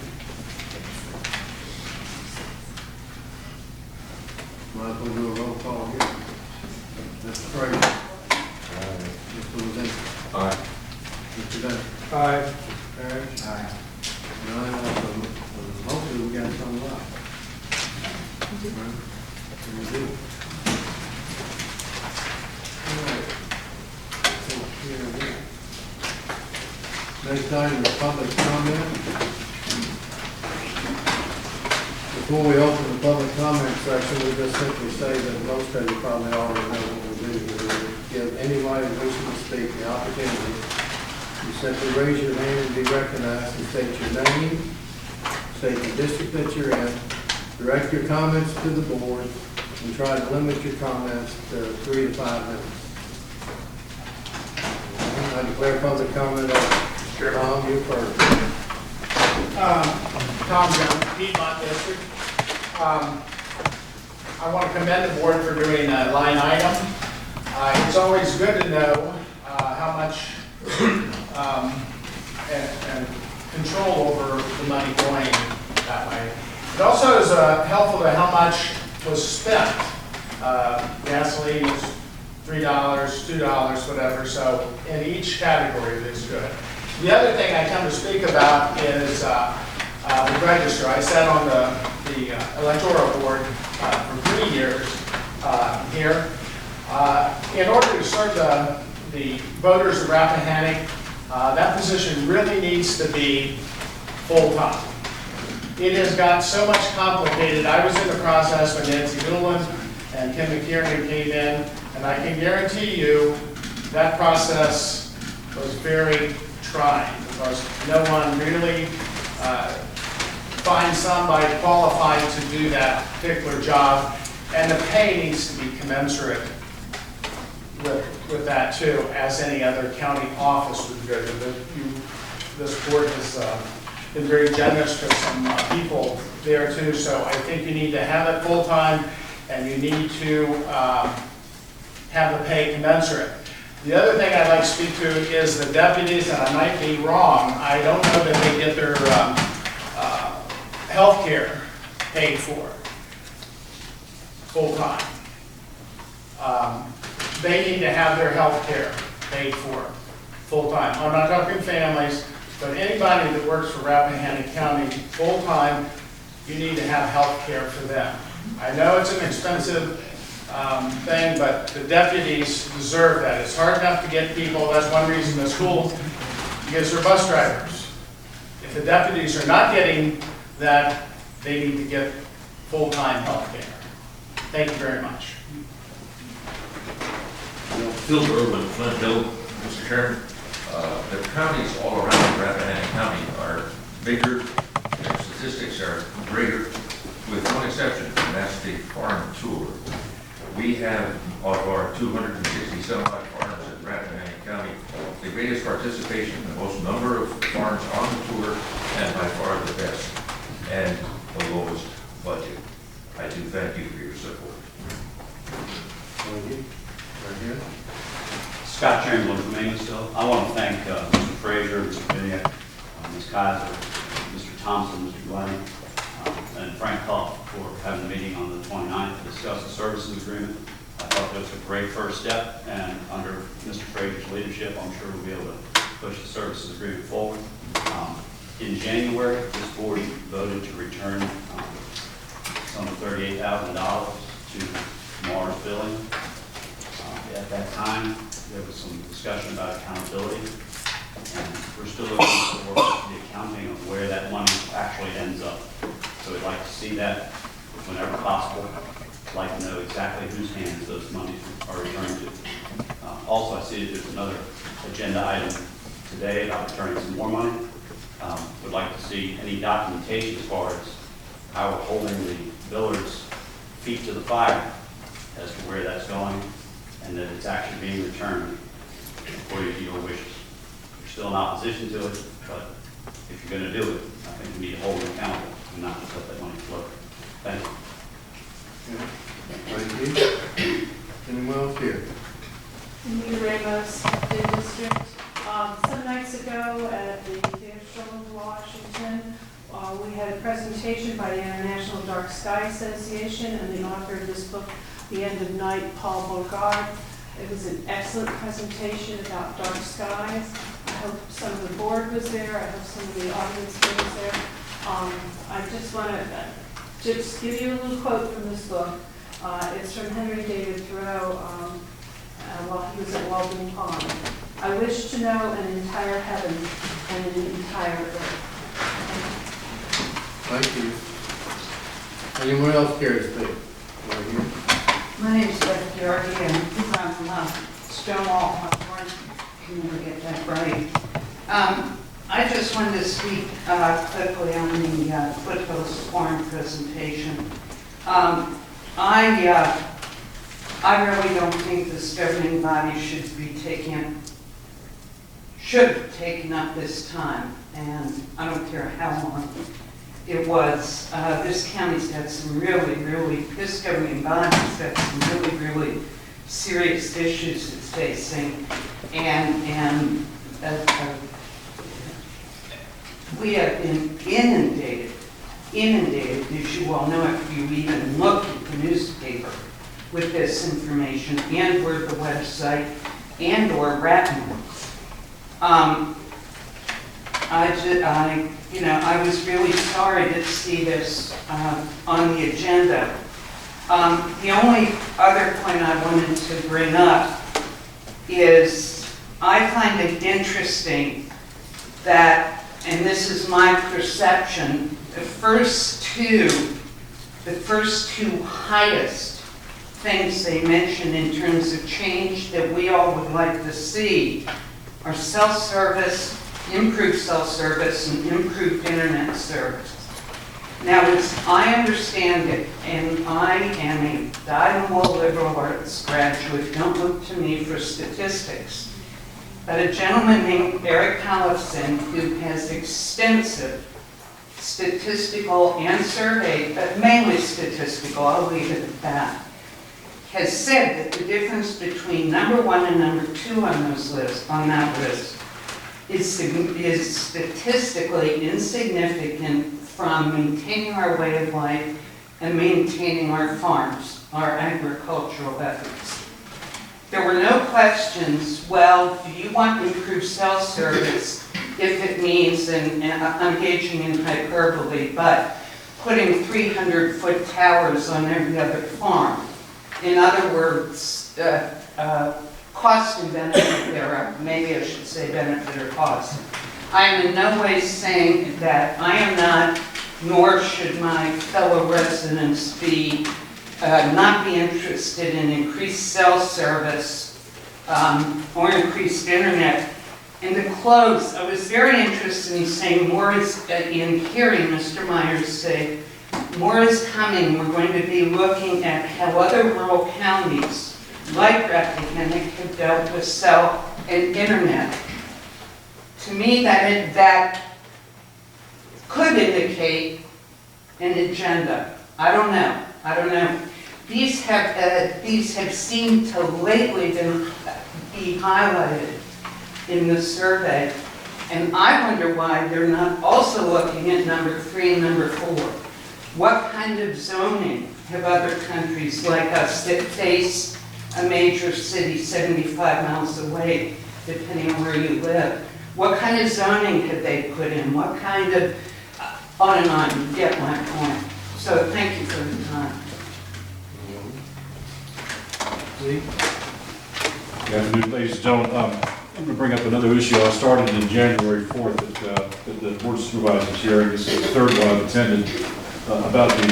Might as well do a roll call here. Mr. Frazier. Mr. Lorenzo. Aye. Mr. Dent. Aye. Parrish. Aye. And I also, hopefully we got some luck. And we do. All right. Take care of that. Next item is public comment. Before we open the public comment section, we just simply say that most of you probably already know what we'll do. We'll give anybody wishing to speak the opportunity. You simply raise your hand and be recognized and state your name, state the district that you're in, direct your comments to the board, and try to limit your comments to 3 to 5 minutes. I declare public comment open. Tom, you first. Tom Jones, Piedmont District. I want to commend the board for doing a line item. It's always good to know how much and control over the money going that way. It also is helpful to how much was spent. Gasoline is $3, $2, whatever, so in each category it is good. The other thing I come to speak about is the register. I sat on the electoral board for 3 years here. In order to serve the voters of Rappahannock, that position really needs to be full-time. It has got so much complicated. I was in the process when Nancy Newland and Kim McKiernan came in, and I can guarantee you that process was very trying because no one really finds somebody qualified to do that particular job, and the pay needs to be commensurate with that too, as any other county office would go to. This board has been very generous to some people there too, so I think you need to have it full-time and you need to have the pay commensurate. The other thing I'd like to speak to is the deputies, and I might be wrong. I don't know that they get their health care paid for full-time. They need to have their health care paid for full-time. I'm not talking families, but anybody that works for Rappahannock County full-time, you need to have health care for them. I know it's an expensive thing, but the deputies deserve that. It's hard enough to get people. That's one reason the school gives their bus drivers. If the deputies are not getting that, they need to get full-time health care. Thank you very much. Phil Irwin, Flint Hill, Mr. Chairman. The counties all around Rappahannock County are bigger, their statistics are greater, with one exception, and that's the farm tour. We have, of our 260 some odd farms in Rappahannock County, the greatest participation, the most number of farms on the tour, and by far the best, and the lowest budget. I do thank you for your support. Thank you. Right here. Scott Chamberlain from Amosville. I want to thank Mr. Frazier, Mr. Biniak, Ms. Kaiser, Mr. Thompson, Mr. Glenn, and Frank Huff for having a meeting on the 29th to discuss the services agreement. I thought that was a great first step, and under Mr. Frazier's leadership, I'm sure we'll be able to push the services agreement forward. In January, this board voted to return some $38,000 to Mars billing. At that time, there was some discussion about accountability, and we're still looking for the accounting of where that money actually ends up. So we'd like to see that whenever possible. I'd like to know exactly whose hands those monies are returned to. Also, I see that there's another agenda item today about returning some more money. Would like to see any documentation as far as how we're holding the billers' feet to the fire as to where that's going, and that it's actually being returned according to your wishes. We're still in opposition to it, but if you're gonna do it, I think we need to hold them accountable and not just let that money float. Thank you. Thank you. Anyone else here? Anita Ramos, Fifth District. Some nights ago at the Theater Show of Washington, we had a presentation by the International Dark Sky Association and the author of this book, The End of Night, Paul Bogart. It was an excellent presentation about dark skies. I hope some of the board was there. I hope some of the audience was there. I just want to just give you a little quote from this book. It's from Henry David Thoreau while he was at Walden Pond. I wish to know an entire heaven and an entire earth. Thank you. Anyone else care to speak? Right here. My name is Beth Georgie, and I'm from Stonewall, California. I can never get that right. I just wanted to speak quickly on the Foothills Forum presentation. I really don't think this governing body should have taken up this time, and I don't care how long it was. This county's got some this governing body's got some really serious issues it's facing, and we have been inundated, as you all know if you even look at the newspaper, with this information, and or the website, and or Rappahannock. I was really sorry to see this on the agenda. The only other point I wanted to bring up is I find it interesting that, and this is my perception, the first two highest things they mention in terms of change that we all would like to see are self-service, improved self-service, and improved internet service. Now, as I understand it, and I am a dyed-in-the-wool liberal arts graduate, don't look to me for statistics, but a gentleman named Eric Collison, who has extensive statistical and survey, but mainly statistical, I'll leave it at that, has said that the difference between number 1 and number 2 on that list is statistically insignificant from maintaining our way of life and maintaining our farms, our agricultural efforts. There were no questions, well, do you want improved cell service if it means, and I'm engaging in hyperbole, but putting 300-foot towers on every other farm? In other words, cost and benefit thereof. Maybe I should say benefit or cost. I am in no way saying that I am not, nor should my fellow residents be, not be interested in increased cell service or increased internet. And to close, I was very interested in saying more is, in hearing Mr. Myers say, more is coming. We're going to be looking at how other rural counties, like Rappahannock, have dealt with cell and internet. To me, that could indicate an agenda. I don't know. These have seemed to lately be highlighted in the survey, and I wonder why they're not also looking at number 3 and number 4. What kind of zoning have other countries like us that face a major city 75 miles away, depending on where you live? What kind of zoning have they put in? What kind of, on and on, you get my point. So thank you for the time. Good afternoon, ladies and gentlemen. I'm going to bring up another issue I started in January 4th at the Board of Supervisors hearing. This is the third one I've attended about the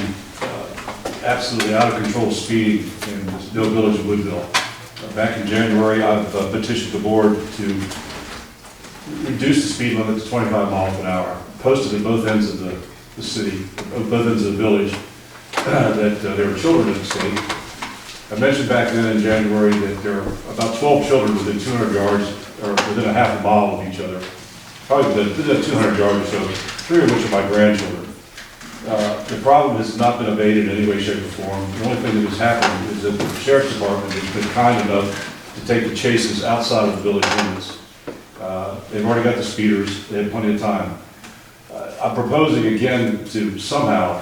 absolutely out of control speeding in the village of Woodville. Back in January, I've petitioned the board to reduce the speed limit to 25 miles an hour. Posted at both ends of the city, both ends of the village, that there were children in the city. I mentioned back then in January that there are about 12 children within 200 yards or within a half a mile of each other. probably within 200 yards or so, 3 of which are my grandchildren. The problem has not been abated in any way, shape, or form. The only thing that has happened is that the sheriff's department has been kind enough to take the chases outside of the village limits. They've already got the speeders, they have plenty of time. I'm proposing again to somehow,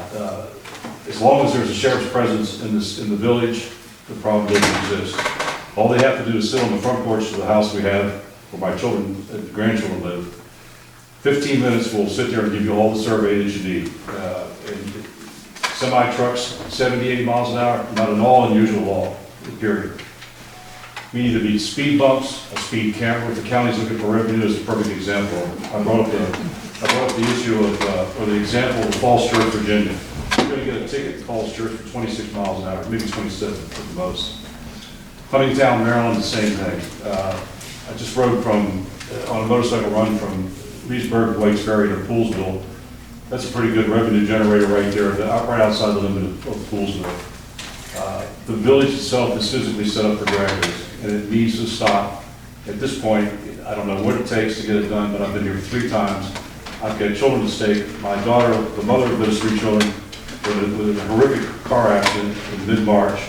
as long as there's a sheriff's presence in the village, the problem doesn't exist. All they have to do is sit on the front porch of the house we have, where my children and grandchildren live. 15 minutes, we'll sit there and give you all the survey that you need. Semi-trucks, 70, 80 miles an hour, not at all unusual law, period. We need to meet speed bumps, a speed camera. If the county's looking for revenue, is a perfect example. I brought up the issue of, or the example of Falls Church, Virginia. You're going to get a ticket to Falls Church for 26 miles an hour, maybe 27 at the most. Huntingtown, Maryland, the same thing. I just rode on a motorcycle run from Leesburg to Wakes Ferry to Poolsville. That's a pretty good revenue generator right there, right outside the limit of Poolsville. The village itself is physically set up for drag racing, and it needs to stop. At this point, I don't know what it takes to get it done, but I've been here 3 times. I've got children at stake. My daughter, the mother of those 3 children, with a horrific car accident in mid-March.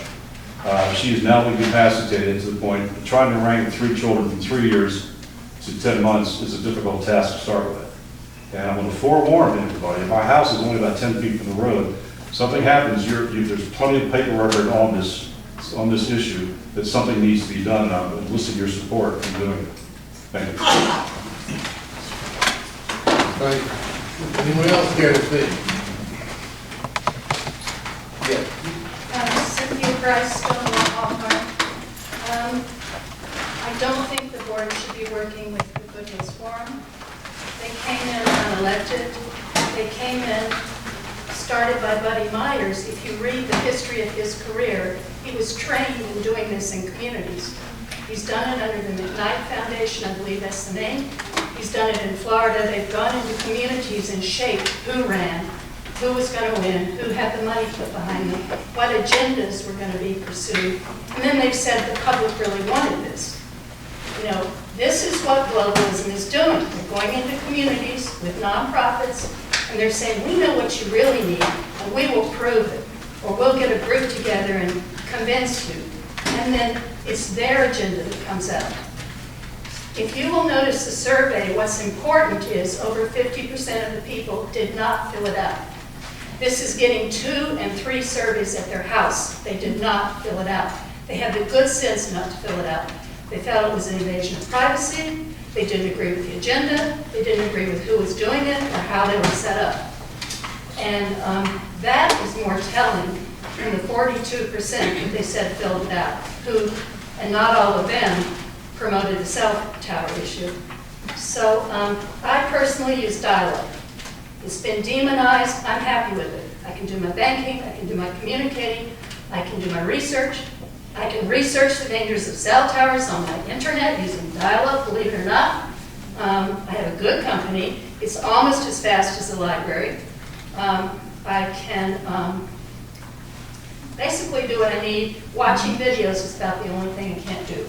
She is now incapacitated to the point of trying to rank 3 children from 3 years to 10 months is a difficult task to start with. And I'm going to forewarn everybody, my house is only about 10 feet from the road. Something happens, there's plenty of paperwork on this issue that something needs to be done, and I'm enlisting your support in doing it. Thank you. Thank you. Anyone else care to speak? Yes. Cynthia Price, Stonewall Hawthorne. I don't think the board should be working with the Goodness Forum. They came in unelected. They came in started by Buddy Myers. If you read the history of his career, he was trained in doing this in communities. He's done it under the McKnight Foundation, I believe that's the name. He's done it in Florida. They've gone into communities and shaped who ran, who was going to win, who had the money put behind them, what agendas were going to be pursued. And then they've said the public really wanted this. You know, this is what globalism is doing. They're going into communities with nonprofits, and they're saying, we know what you really need, and we will prove it. Or we'll get a group together and convince you. And then it's their agenda that comes out. If you will notice the survey, what's important is over 50% of the people did not fill it out. This is getting 2 and 3 surveys at their house. They did not fill it out. They had the good sense not to fill it out. They felt it was an invasion of privacy. They didn't agree with the agenda. They didn't agree with who was doing it or how they were set up. And that is more telling than the 42% that they said filled it out, who, and not all of them, promoted the cell tower issue. So I personally use dial-up. It's been demonized. I'm happy with it. I can do my banking. I can do my communicating. I can do my research. I can research the dangers of cell towers on my internet using dial-up, believe it or not. I have a good company. It's almost as fast as the library. I can basically do what I need. Watching videos is about the only thing I can't do.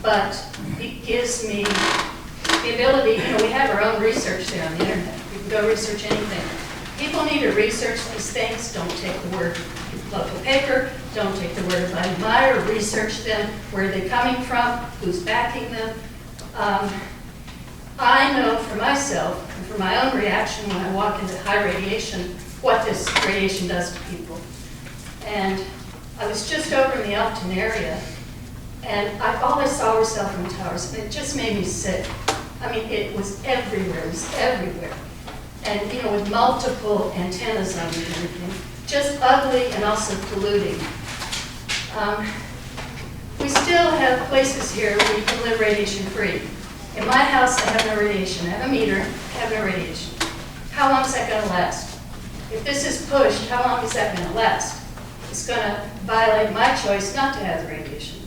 But it gives me the ability, you know, we have our own research there on the internet. We can go research anything. People need to research these things. Don't take the word local paper. Don't take the word of Buddy Meyer. Research them. Where are they coming from? Who's backing them? I know for myself and for my own reaction when I walk into high radiation, what this radiation does to people. And I was just over in the Elkton area, and all I saw were cell phone towers, and it just made me sick. I mean, it was everywhere. It was everywhere. And, you know, with multiple antennas on it and everything. Just ugly and also polluting. We still have places here where you can live radiation-free. In my house, I have no radiation. I have a meter, I have no radiation. How long is that going to last? If this is pushed, how long is that going to last? It's going to violate my choice not to have the radiation.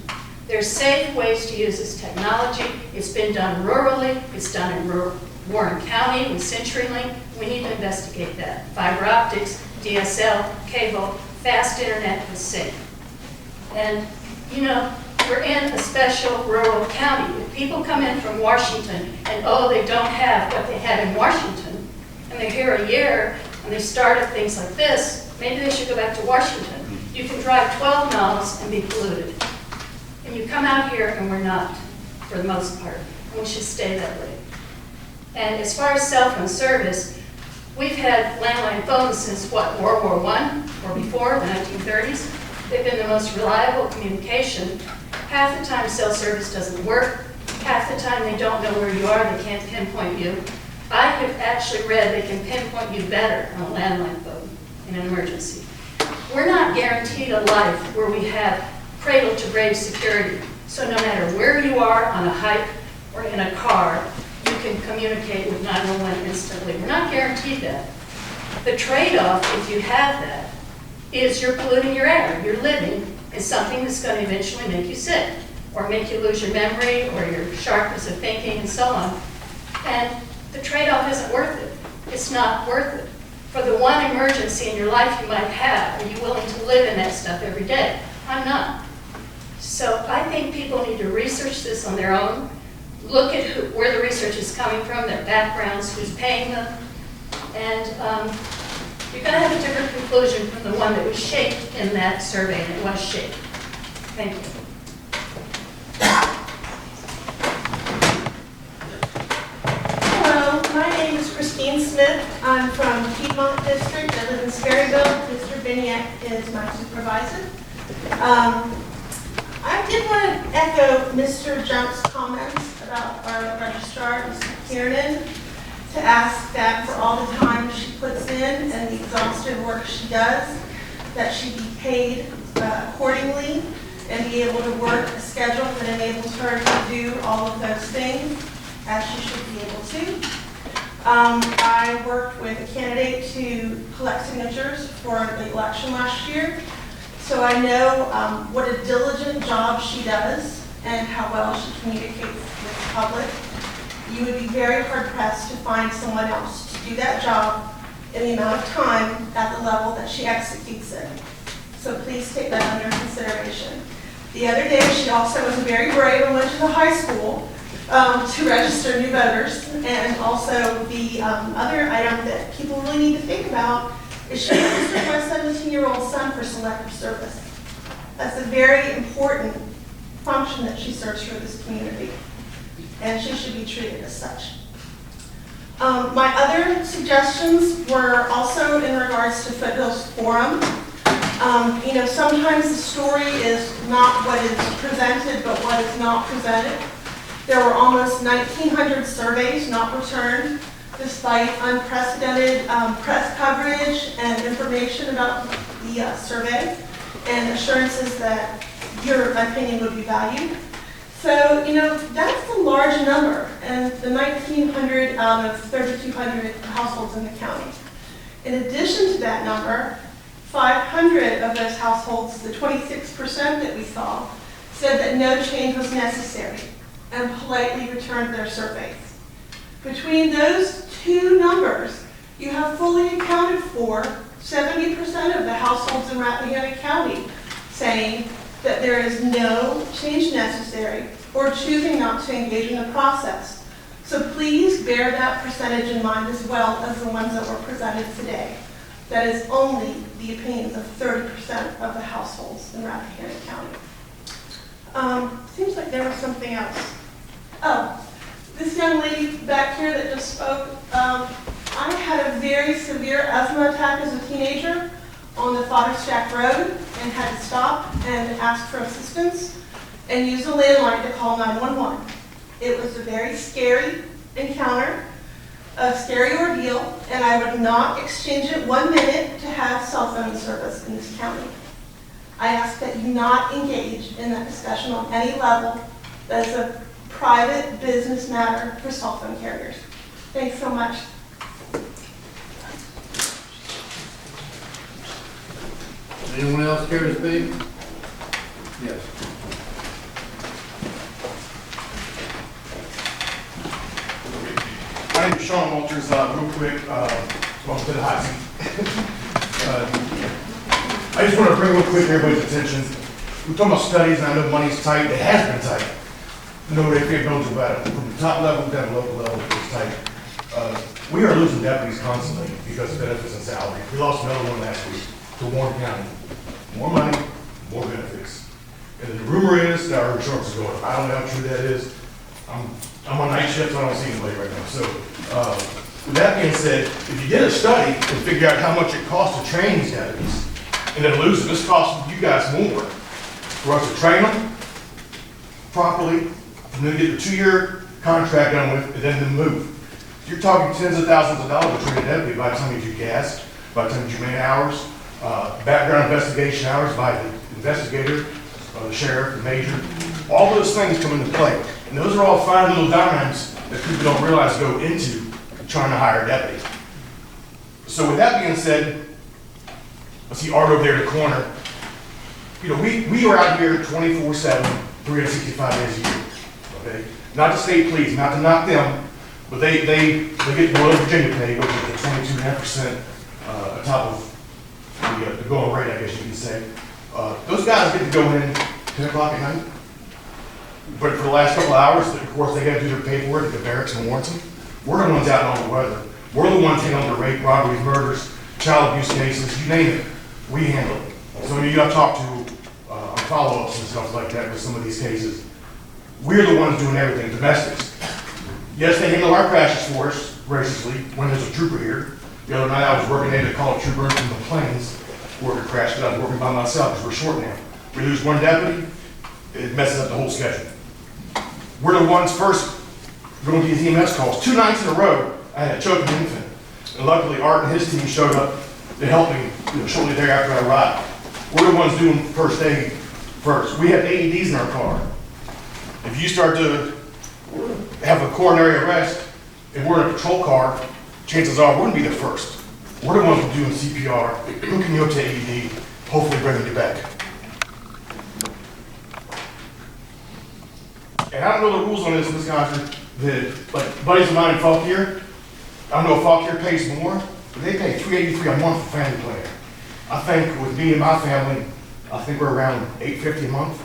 There's safe ways to use this technology. It's been done rurally. It's done in Warren County with CenturyLink. We need to investigate that. Fiber optics, DSL, cable, fast internet is safe. And, you know, we're in a special rural county. If people come in from Washington and, oh, they don't have what they had in Washington, and they're here a year, and they started things like this, maybe they should go back to Washington. You can drive 12 miles and be polluted. And you come out here and we're not, for the most part. And we should stay that way. And as far as cell phone service, we've had landline phones since, what, World War I or before, the 1930s. They've been the most reliable communication. Half the time cell service doesn't work. Half the time they don't know where you are, they can't pinpoint you. I have actually read they can pinpoint you better on a landline phone in an emergency. We're not guaranteed a life where we have cradle to grave security. So no matter where you are on a hike or in a car, you can communicate with 911 instantly. We're not guaranteed that. The trade-off, if you have that, is you're polluting your air. You're living in something that's going to eventually make you sick, or make you lose your memory, or your sharpness of thinking, and so on. And the trade-off isn't worth it. It's not worth it. For the one emergency in your life you might have, are you willing to live in that stuff every day? I'm not. So I think people need to research this on their own, look at where the research is coming from, their backgrounds, who's paying them, and you're going to have a different conclusion from the one that was shaped in that survey, and it was shaped. Thank you. Hello, my name is Christine Smith. I'm from Piedmont District. I live in Sperryville. Mr. Biniak is my supervisor. I did want to echo Mr. Jump's comments about our registrar, Mr. Kiernan, to ask that for all the time she puts in and the exhaustive work she does, that she be paid accordingly and be able to work a schedule that enables her to do all of those things as she should be able to. I worked with a candidate to collect signatures for the election last year, so I know what a diligent job she does and how well she communicates with the public. You would be very hard-pressed to find someone else to do that job in the amount of time at the level that she executes it. So please take that under consideration. The other day, she also was very brave and went to the high school to register new voters. And also the other item that people really need to think about is she registered my 17-year-old son for selective service. That's a very important function that she serves for this community, and she should be treated as such. My other suggestions were also in regards to Foothills Forum. Sometimes the story is not what is presented, but what is not presented. There were almost 1,900 surveys not returned, despite unprecedented press coverage and information about the survey, and assurances that your opinion would be valued. So, that's a large number, and the 1,900 out of 3,200 households in the county. In addition to that number, 500 of those households, the 26% that we saw, said that no change was necessary and politely returned their surveys. Between those two numbers, you have fully accounted for 70% of the households in Rappahannock County saying that there is no change necessary or choosing not to engage in the process. So please bear that percentage in mind as well as the ones that were presented today. That is only the opinions of 30% of the households in Rappahannock County. Seems like there was something else. Oh, this young lady back here that just spoke, I had a very severe asthma attack as a teenager on the Fatherstack Road and had to stop and ask for assistance and use a landline to call 911. It was a very scary encounter, a scary ordeal, and I would not exchange it 1 minute to have cell phone service in this county. I ask that you not engage in that discussion on any level. That is a private business matter for cell phone carriers. Thanks so much. Anyone else care to speak? Yes. My name is Sean Walters. Real quick, welcome to the hot seat. I just want to bring real quick everybody's attention. we're talking about studies, and I know money's tight, it has been tight. Nobody knows about it, from the top level down to local level, it's tight. We are losing deputies constantly because of benefits and salary. We lost another one last week to Warren County. More money, more benefits. And the rumor is that our insurance is going up. I don't know how true that is. I'm on night shift, so I don't see anybody right now. So, with that being said, if you did a study and figure out how much it costs to train these deputies, and then lose them, this costs you guys more for us to train them properly, and then get the 2-year contract done with, and then move. You're talking tens of thousands of dollars to train a deputy by the time you do gas, by the time you do man hours, background investigation hours by the investigator, the sheriff, the major. All those things come into play. And those are all fine little dimes that people don't realize go into trying to hire a deputy. So with that being said, I see Art over there in the corner. You know, we are out here 24/7, 365 days a year. Okay? Not to state police, not to knock them, but they get Royal Virginia pay, which is the 22.5% atop of the going rate, I guess you can say. Those guys get to go in 10 o'clock at night. But for the last couple of hours, of course, they got to do their paperwork at the barracks in Warrenton. We're the ones out in all the weather. We're the ones handling the rape, robberies, murders, child abuse cases, you name it. We handle it. So you I've talked to on follow-ups and stuff like that with some of these cases. We're the ones doing everything, domestics. Yes, they handle our crashes for us, graciously, when there's a trooper here. The other night I was working, they had to call a trooper from the planes, worker crashed, because I was working by myself, because we're short now. We lose one deputy, it messes up the whole schedule. We're the ones first going to these EMS calls. 2 nights in a row, I had a choking infant. And luckily, Art and his team showed up to help me shortly thereafter I arrived. We're the ones doing first aid first. We have AEDs in our car. If you start to have a coronary arrest and we're in a patrol car, chances are we're going to be the first. We're the ones doing CPR, hooking you up to AED, hopefully bringing you back. And I don't know the rules on this in Wisconsin, that, like, buddies of mine in Fauquier, I don't know if Fauquier pays more, but they pay $383 a month for family plan. I think with me and my family, I think we're around $850 a month.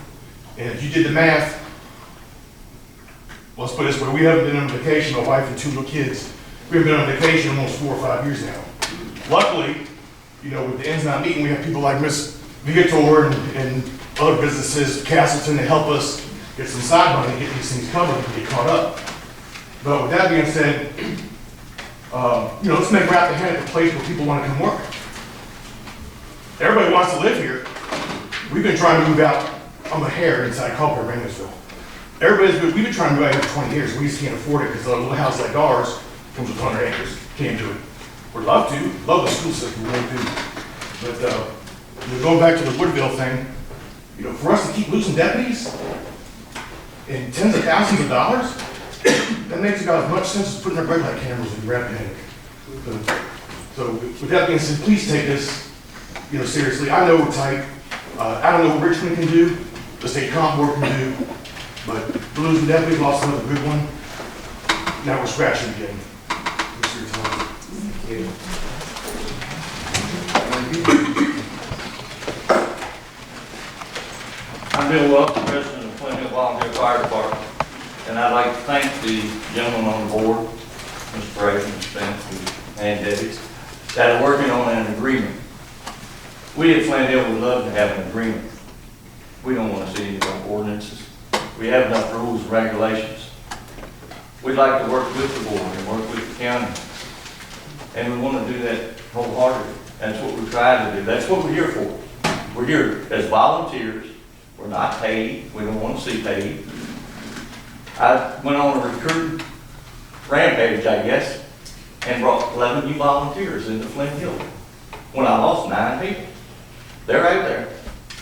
And if you did the math, let's put it this way, we haven't been on vacation, my wife and 2 little kids, we haven't been on vacation almost 4 or 5 years now. Luckily, you know, with the ends not meeting, we have people like Miss Viator and other businesses, Castleton, that help us get some side money and get these things covered and get caught up. But with that being said, you know, let's make Rappahannock a place where people want to come work. Everybody wants to live here. We've been trying to move out. I'm a hair inside Culper, Rangelsville. We've been trying to move out here for 20 years. We just can't afford it because a little house like ours comes with 100 acres. Can't do it. We'd love to. Love the school system, we really do. But you know, going back to the Woodville thing, you know, for us to keep losing deputies in tens of thousands of dollars, that makes about as much sense as putting up red light cameras in Rappahannock. So with that being said, please take this, you know, seriously. I know we're tight. I don't know what Richmond can do, the state comp board can do, but we're losing deputies, lost another good one. Now we're scratching again. Thanks for your time. I'm Bill Welch, President of Flint Volunteer Fire Department, and I'd like to thank the gentlemen on the board, Mr. Frazier, Mr. Spence, and Debbie, that are working on an agreement. We at Flint Hill would love to have an agreement. We don't want to see any ordinances. We have enough rules and regulations. We'd like to work with the board and work with the county, and we want to do that wholeheartedly. That's what we try to do. That's what we're here for. We're here as volunteers. We're not paid. We don't want to see paid. I went on a recruiting rampage, I guess, and brought 11 new volunteers into Flint Hill when I lost 9 people. They're out there.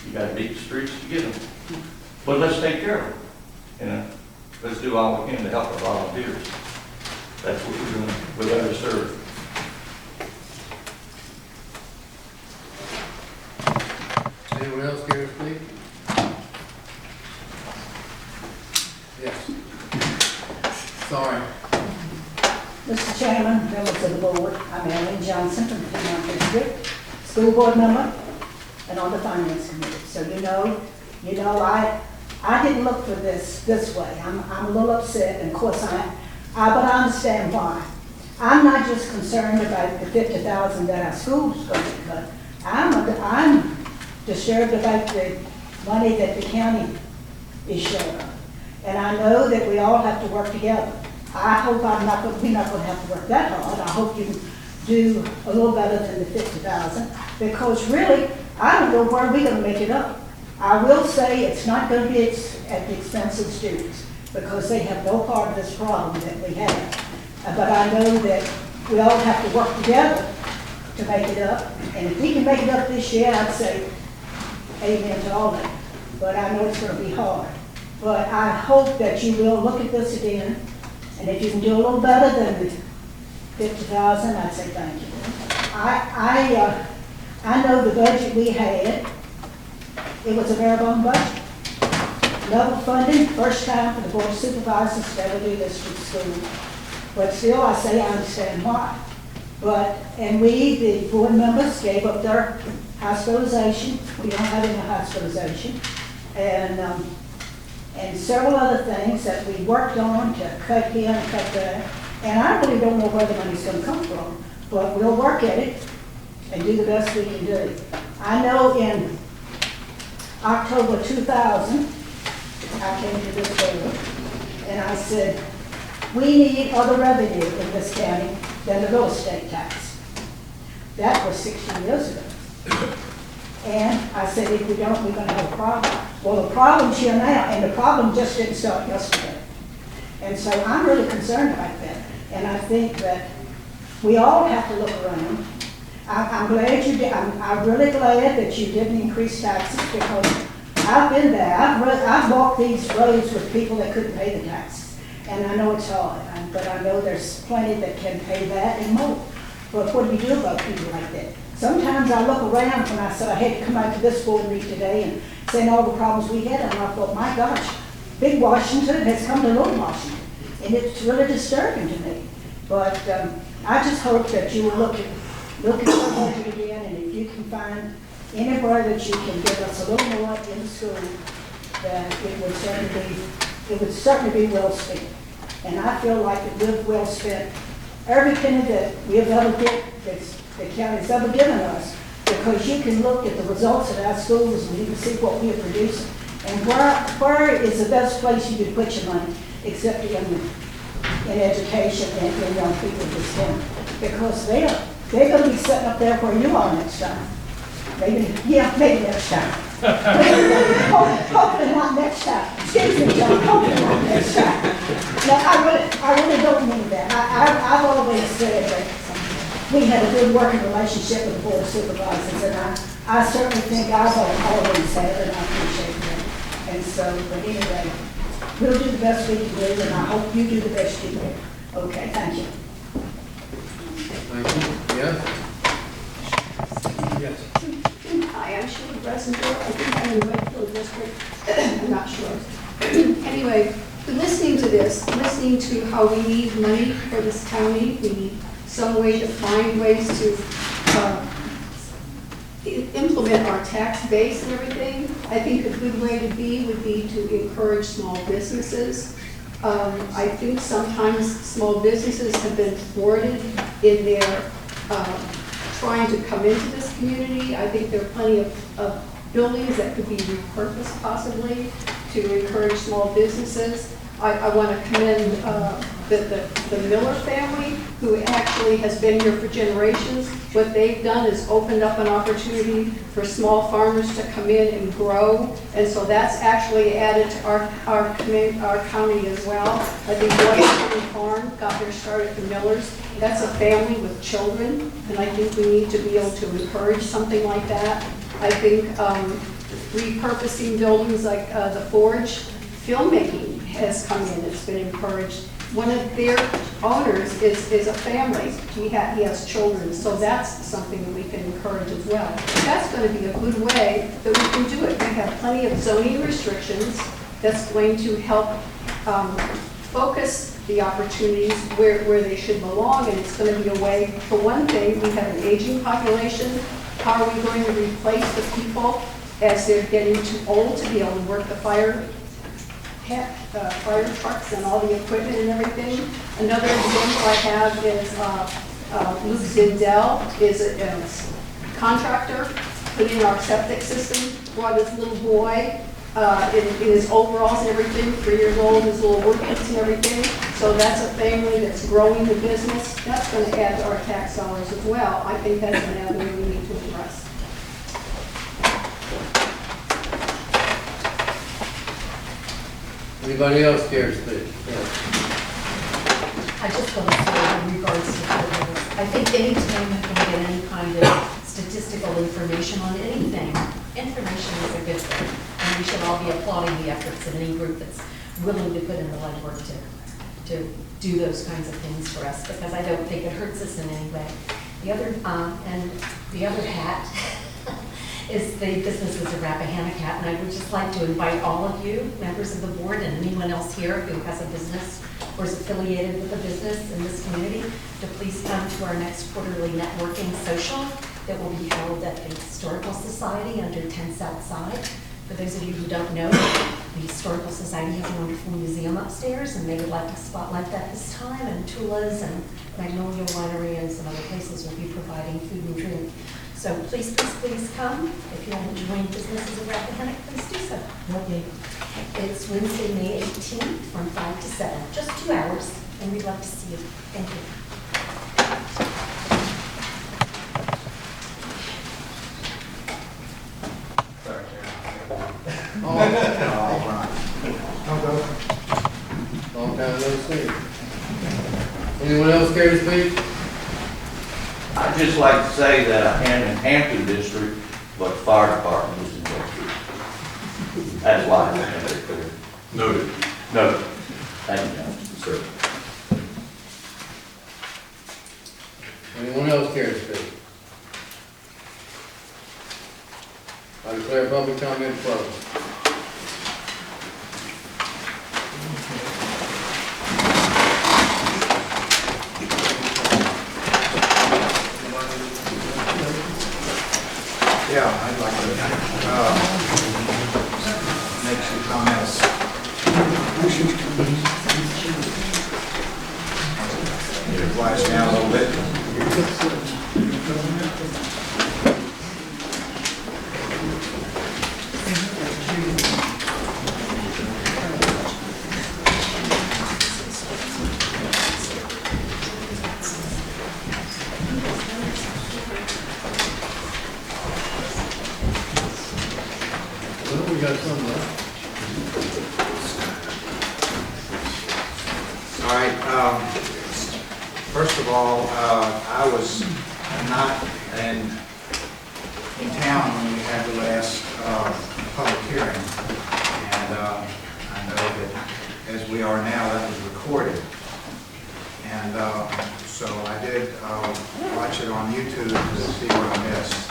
You got to beat the streets to get them. But let's take care of them. You know, let's do all we can to help our volunteers. That's what we're doing. We're there to serve. Anyone else care to speak? Yes. Sorry. Mr. Chairman, members of the board, I'm Ellen Johnson from the Piedmont District, school board member, and on the finance committee. So you know You know, I didn't look for this way. I'm a little upset, and of course but I understand why. I'm not just concerned about the 50,000 that our school's going to cut. I'm disturbed about the money that the county is showing. And I know that we all have to work together. I hope we're not going to have to work that hard. I hope you do a little better than the 50,000, because really, I don't know where we're going to make it up. I will say it's not going to be at the expense of students, because they have no part of this problem that we have. But I know that we all have to work together to make it up. And if we can make it up this year, I'd say amen to all that. But I know it's going to be hard. But I hope that you will look at this again, and if you can do a little better than the 50,000, I'd say thank you. I know the budget we had, it was a bare bone budget. Level funding, first time for the Board of Supervisors to ever do this for the school. But still, I say I understand why. And we, the board members, gave up their hospitalization. We don't have any hospitalization. And several other things that we worked on to cut here and cut there. And I really don't know where the money's going to come from, but we'll work at it and do the best we can do. I know in October 2000, I came to this board and I said, we need other revenue in this county than the real estate tax. That was 16 years ago. And I said, if we don't, we're going to have a problem. Well, the problem's here now, and the problem just didn't start yesterday. And so I'm really concerned about that. And I think that we all have to look around. I'm glad you did. I'm really glad that you didn't increase taxes, because I've been there. I've walked these roads with people that couldn't pay the taxes. And I know it's hard, but I know there's plenty that can pay that and more. But what do you do about people like that? Sometimes I look around when I said I had to come out to this board meeting today and saying all the problems we had, and I thought, my gosh, big Washington has come to little Washington. And it's really disturbing to me. But I just hope that you will look at the budget again, and if you can find anywhere that you can give us a little more in the school, that it would certainly be well spent. And I feel like we've well spent every penny that we've ever get, that the county's ever given us, because you can look at the results of our schools and you can see what we are producing. And where is the best place you could put your money except in education and in young people in this county? Because they're going to be sitting up there where you are next time. Maybe next time. Hopefully not next time. Excuse me, John, hopefully not next time. No, I really don't mean that. I've always said that we had a good working relationship with the Board of Supervisors, and I certainly think I've always had, and I appreciate that. And so, but anyway, we'll do the best we can do, and I hope you do the best you can. Okay, thank you. Thank you. Yes? Yes. Hi, I'm Sheila Bresendor. I think I'm in the Whitefield District. I'm not sure. Anyway, listening to this, listening to how we need money for this county, we need some way to find ways to implement our tax base and everything. I think a good way to be would be to encourage small businesses. I think sometimes small businesses have been thwarted in their trying to come into this community. I think there are plenty of buildings that could be repurposed possibly to encourage small businesses. I want to commend the Miller family, who actually has been here for generations. What they've done is opened up an opportunity for small farmers to come in and grow, and so that's actually added to our county as well. I think White Farm got their start at the Millers. That's a family with children, and I think we need to be able to encourage something like that. I think repurposing buildings like the Forge, filmmaking has come in, it's been encouraged. One of their owners is a family. He has children, so that's something that we can encourage as well. That's going to be a good way that we can do it. We have plenty of zoning restrictions that's going to help focus the opportunities where they should belong, and it's going to be a way, for one thing, we have an aging population. How are we going to replace the people as they're getting too old to be able to work the fire trucks and all the equipment and everything. Another example I have is Luke Zindel is a contractor, put in our septic system, brought his little boy in his overalls and everything, 3 years old, his little work boots and everything. So that's a family that's growing the business. That's going to add to our tax dollars as well. I think that's an avenue we need to address. Anybody else care to speak? I just want to say in regards to football, I think anytime you can get any kind of statistical information on anything, information is a good thing. And we should all be applauding the efforts of any group that's willing to put in the legwork to do those kinds of things for us, because I don't think it hurts us in any way. The other hat is the Businesses of Rappahannock hat, and I would just like to invite all of you, members of the board, and anyone else here who has a business or is affiliated with a business in this community, to please come to our next quarterly networking social that will be held at the Historical Society under 10 South Side. For those of you who don't know, the Historical Society has a wonderful museum upstairs, and they would like to spotlight that this time, and Tula's and Magnolia Winery and some other places will be providing food and drink. So please, please, please come. If you want to join Businesses of Rappahannock, please do so. Okay. It's Wednesday, May 18th from 5 to 7, just 2 hours, and we'd love to see you. Thank you. Long time no see. Anyone else care to speak? I'd just like to say that I am in Hampton District, but the fire department is in Westwood. That's why I make it clear. Noted. Noted. Thank you, John. Sir. Anyone else care to speak? I declare public comment closed. Yeah, I'd like to make some comments. Quiet down a little bit. Well, we got some left. All right, first of all, I was not in town when we had the last public hearing, and I know that as we are now, that was recorded. And so I did watch it on YouTube to see what I missed.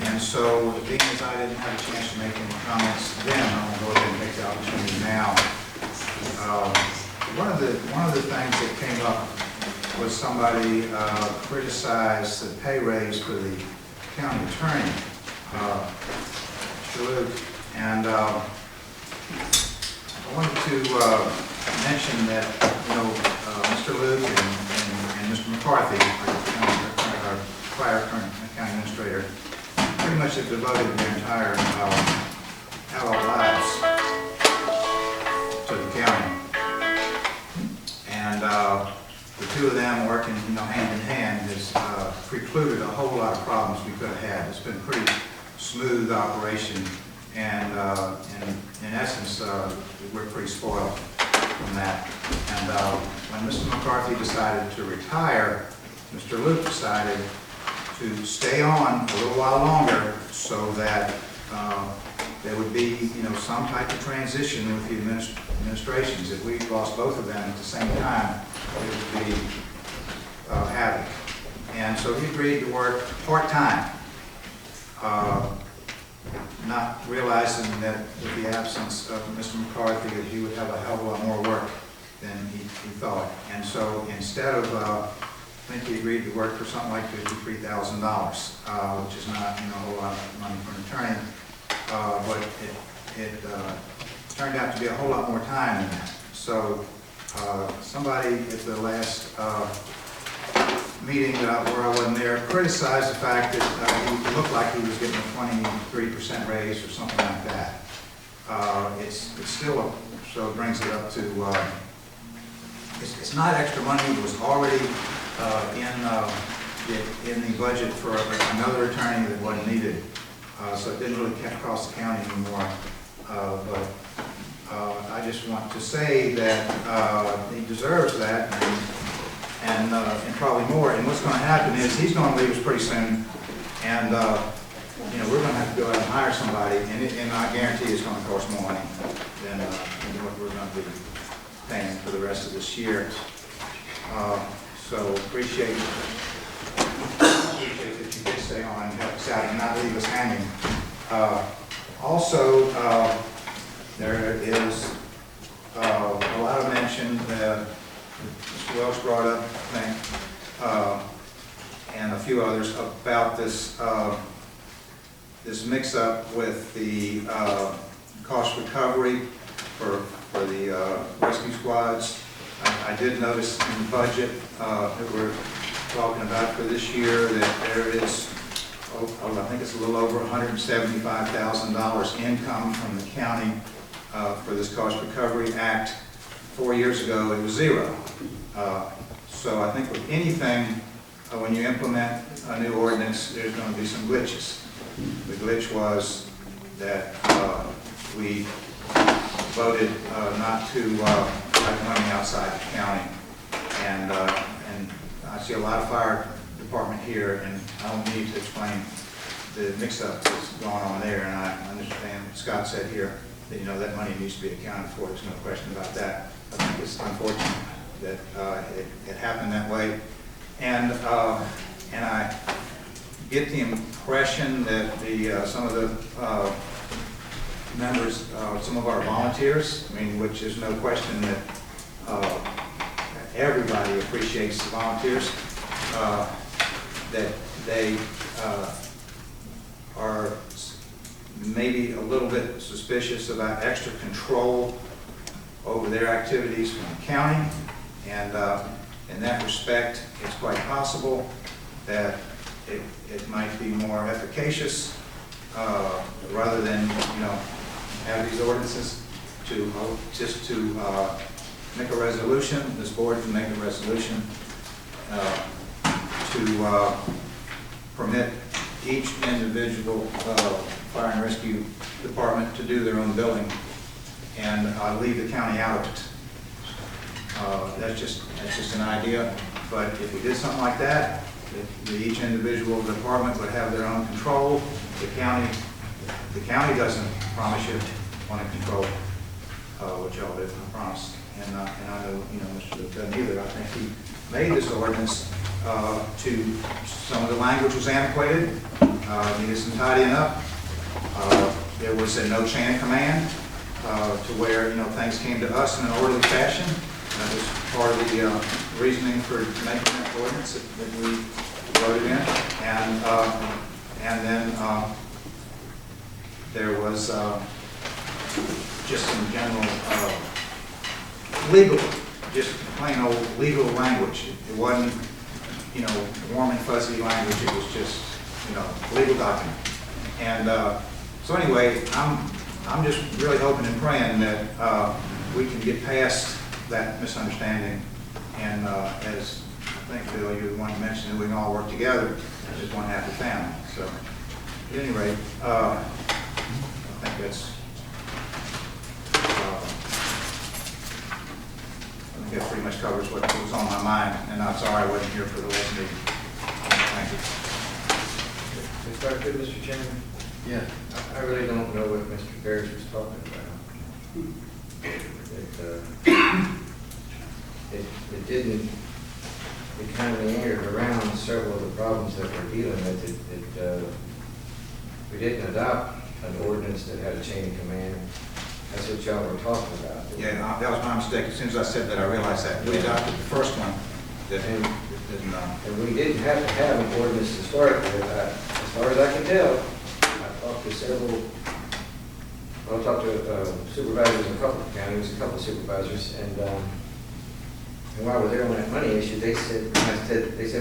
And so, being as I didn't have a chance to make any comments then, I'm going to go ahead and take the opportunity now. One of the things that came up was somebody criticized the pay raise for the county attorney, Mr. Luke, and I wanted to mention that, you know, Mr. Luke and Mr. McCarthy, our prior current county administrator, pretty much have devoted their entire adult lives to the county. And the two of them working, you know, hand in hand has precluded a whole lot of problems we could have had. It's been a pretty smooth operation, and in essence, we're pretty spoiled from that. And when Mr. McCarthy decided to retire, Mr. Luke decided to stay on a little while longer so that there would be, you know, some type of transition with the administrations. If we lost both of them at the same time, it would be havoc. And so he agreed to work part-time, not realizing that with the absence of Mr. McCarthy, that he would have a hell of a lot more work than he thought. And so instead of think he agreed to work for something like $53,000, which is not, a whole lot of money for an attorney. But it turned out to be a whole lot more time than that. So somebody at the last meeting where I wasn't there criticized the fact that he looked like he was getting a 23% raise or something like that. It's still, so it brings it up to, it's not extra money. It was already in the budget for another attorney that wasn't needed. So it didn't really cost the county anymore. But I just want to say that he deserves that and probably more. And what's going to happen is he's going to leave us pretty soon, and we're going to have to go out and hire somebody, and I guarantee it's going to cost more money than what we're going to be paying for the rest of this year. So appreciate that you did stay on and help us out and not leave us hanging. Also, there is a lot of mention that Mr. Welch brought up, I think, and a few others about this this mix-up with the cost recovery for the rescue squads. I did notice in the budget that we're talking about for this year that there is, I think it's a little over $175,000 income from the county for this Cost Recovery Act. 4 years ago, it was zero. So I think with anything, when you implement a new ordinance, there's going to be some glitches. The glitch was that we voted not to collect money outside the county. And I see a lot of fire department here, and I don't need to explain the mix-up that's going on there. And I understand what Scott said here, that that money needs to be accounted for. There's no question about that. I think it's unfortunate that it happened that way. And I get the impression that some of the members, some of our volunteers, which is no question that everybody appreciates the volunteers, that they are maybe a little bit suspicious about extra control over their activities from the county, and in that respect, it's quite possible that it might be more efficacious rather than have these ordinances to just to make a resolution. This board can make a resolution to permit each individual fire and rescue department to do their own billing, and leave the county out of it. That's just an idea. But if we did something like that, each individual department would have their own control. The county doesn't promise you want to control what y'all do, I promise. And I know Mr. Luke doesn't either. I think he made this ordinance to some of the language was antiquated, needed some tidying up. There was no chain of command to where things came to us in an orderly fashion. That was part of the reasoning for making that ordinance that we voted in. And then there was just some general legal, just plain old legal language. It wasn't, warm and fuzzy language. It was just, legal document. And so anyway, I'm just really hoping and praying that we can get past that misunderstanding. And as I think, Bill, you're the one who mentioned that we can all work together as just one happy family. So at any rate, I think that pretty much covers what was on my mind, and I'm sorry I wasn't here for the last meeting. Thank you. We start good, Mr. Chairman? Yeah. I really don't know what Mr. Parrish was talking about. It kind of meandered around several of the problems that we're dealing with. We didn't adopt an ordinance that had a chain of command. That's what y'all were talking about. Yeah, that was my mistake. As soon as I said that, I realized that. We adopted the first one, And we didn't have to have an ordinance to start with. As far as I can tell, I talked to supervisors in a couple of counties, a couple of supervisors, and while we're there on that money issue, they said,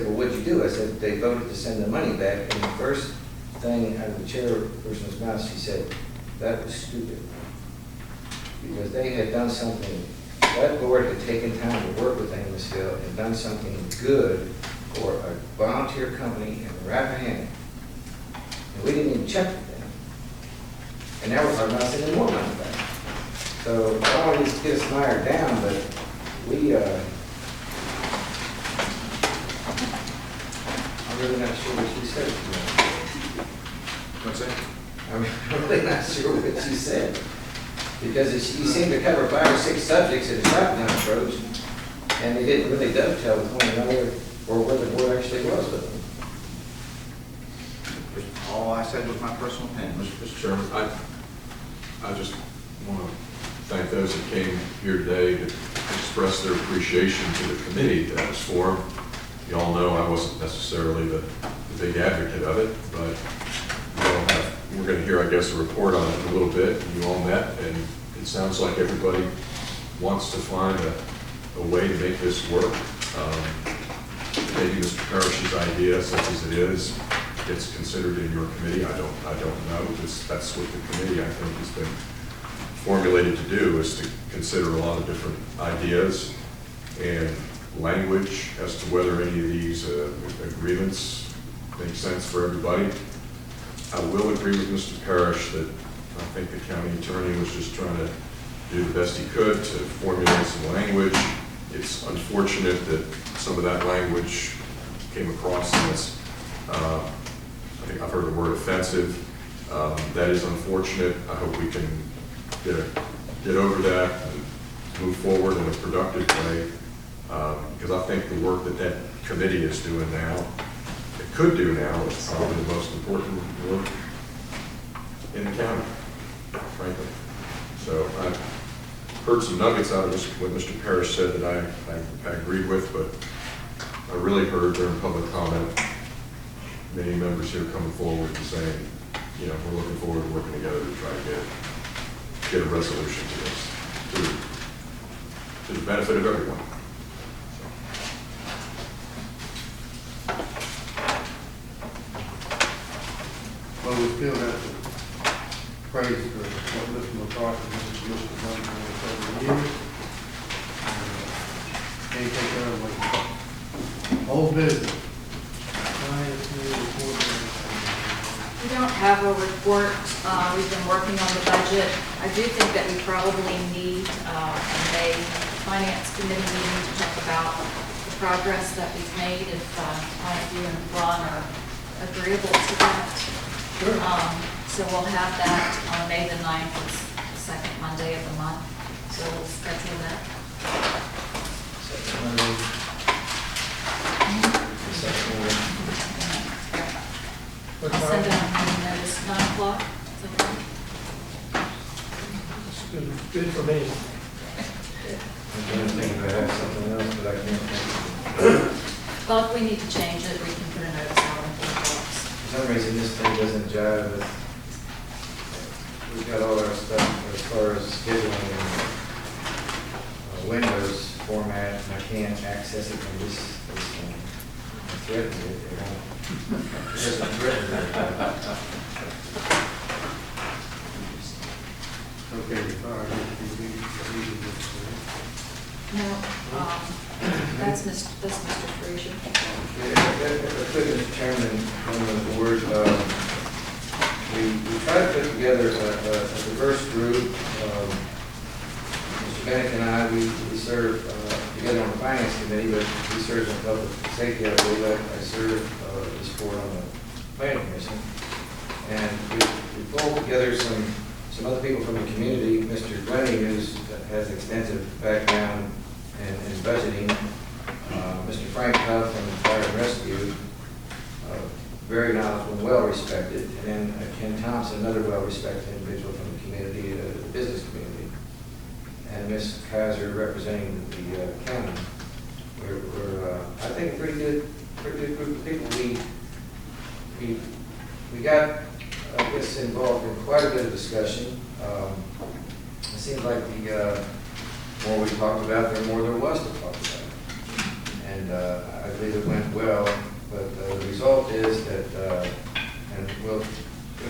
well, what'd you do? I said, they voted to send the money back, and the first thing out of the chairperson's mouth, she said, that was stupid. Because they had done something, that board had taken time to work with Amosville and done something good for a volunteer company in Rappahannock. And we didn't even check with them. And now we're talking about sending more money back. So I don't want to get us mired down, but we, I'm really not sure what she said. What's that? I'm really not sure what she said. Because you seem to cover 5 or 6 subjects in a shotgun approach, and they didn't really dovetail with one another or where the board actually was with them. All I said was my personal opinion. Mr. Chairman, I just want to thank those that came here today to express their appreciation to the committee that was formed. You all know I wasn't necessarily the big advocate of it, but we're going to hear, I guess, a report on it in a little bit. You all met, and it sounds like everybody wants to find a way to make this work. Maybe Mr. Parrish's idea, such as it is, gets considered in your committee. I don't know. That's what the committee, I think, has been formulated to do, is to consider a lot of different ideas and language as to whether any of these agreements make sense for everybody. I will agree with Mr. Parrish that I think the county attorney was just trying to do the best he could to formulate some language. It's unfortunate that some of that language came across as, I think I've heard the word offensive. That is unfortunate. I hope we can get over that and move forward in a productive way. Because I think the work that committee is doing now, could do now, is probably the most important work in the county, frankly. So I've heard some nuggets out of what Mr. Parrish said that I agreed with, but I really heard during public comment many members here coming forward and saying, you know, we're looking forward to working together to try to get a resolution to this, to the benefit of everyone. Well, we still have to praise for what Mr. McCarthy and Mr. Dunn for years. Can't take that away. Old business. We don't have a report. We've been working on the budget. I do think that we probably need a May Finance Committee meeting to talk about the progress that we've made, if all of you and Ron are agreeable to that. Sure. So we'll have that on May the 9th, it's the second Monday of the month. So we'll schedule that. I'll send out a meeting notice, 9 o'clock. Is that okay? It's good for me. I'm trying to think if I have something else, but I can't think. Well, if we need to change it, we can put a notice out in the box. For some reason, this thing doesn't jive with, we've got all our stuff as far as scheduling and Windows format, and I can't access it from this thing. I threatened it, it doesn't threaten it. Okay, all right. No, that's Mr. Frazier. Mr. Chairman, on the board, we tried to put together a diverse group. Mr. Bennett and I, we serve together on the Finance Committee, but he serves on Public Safety, I believe. I serve this board on the Planning Commission. And we pulled together some other people from the community. Mr. Glennie, who has extensive background in budgeting, Mr. Frank Huff from Fire and Rescue, very knowledgeable and well-respected, and then Ken Thompson, another well-respected individual from the community, the business community, and Ms. Kaiser representing the county. We're think a pretty good group of people. We got, I guess, involved in quite a bit of discussion. It seems like the more we talked about, the more there was to talk about. And I believe it went well, but the result is that, and we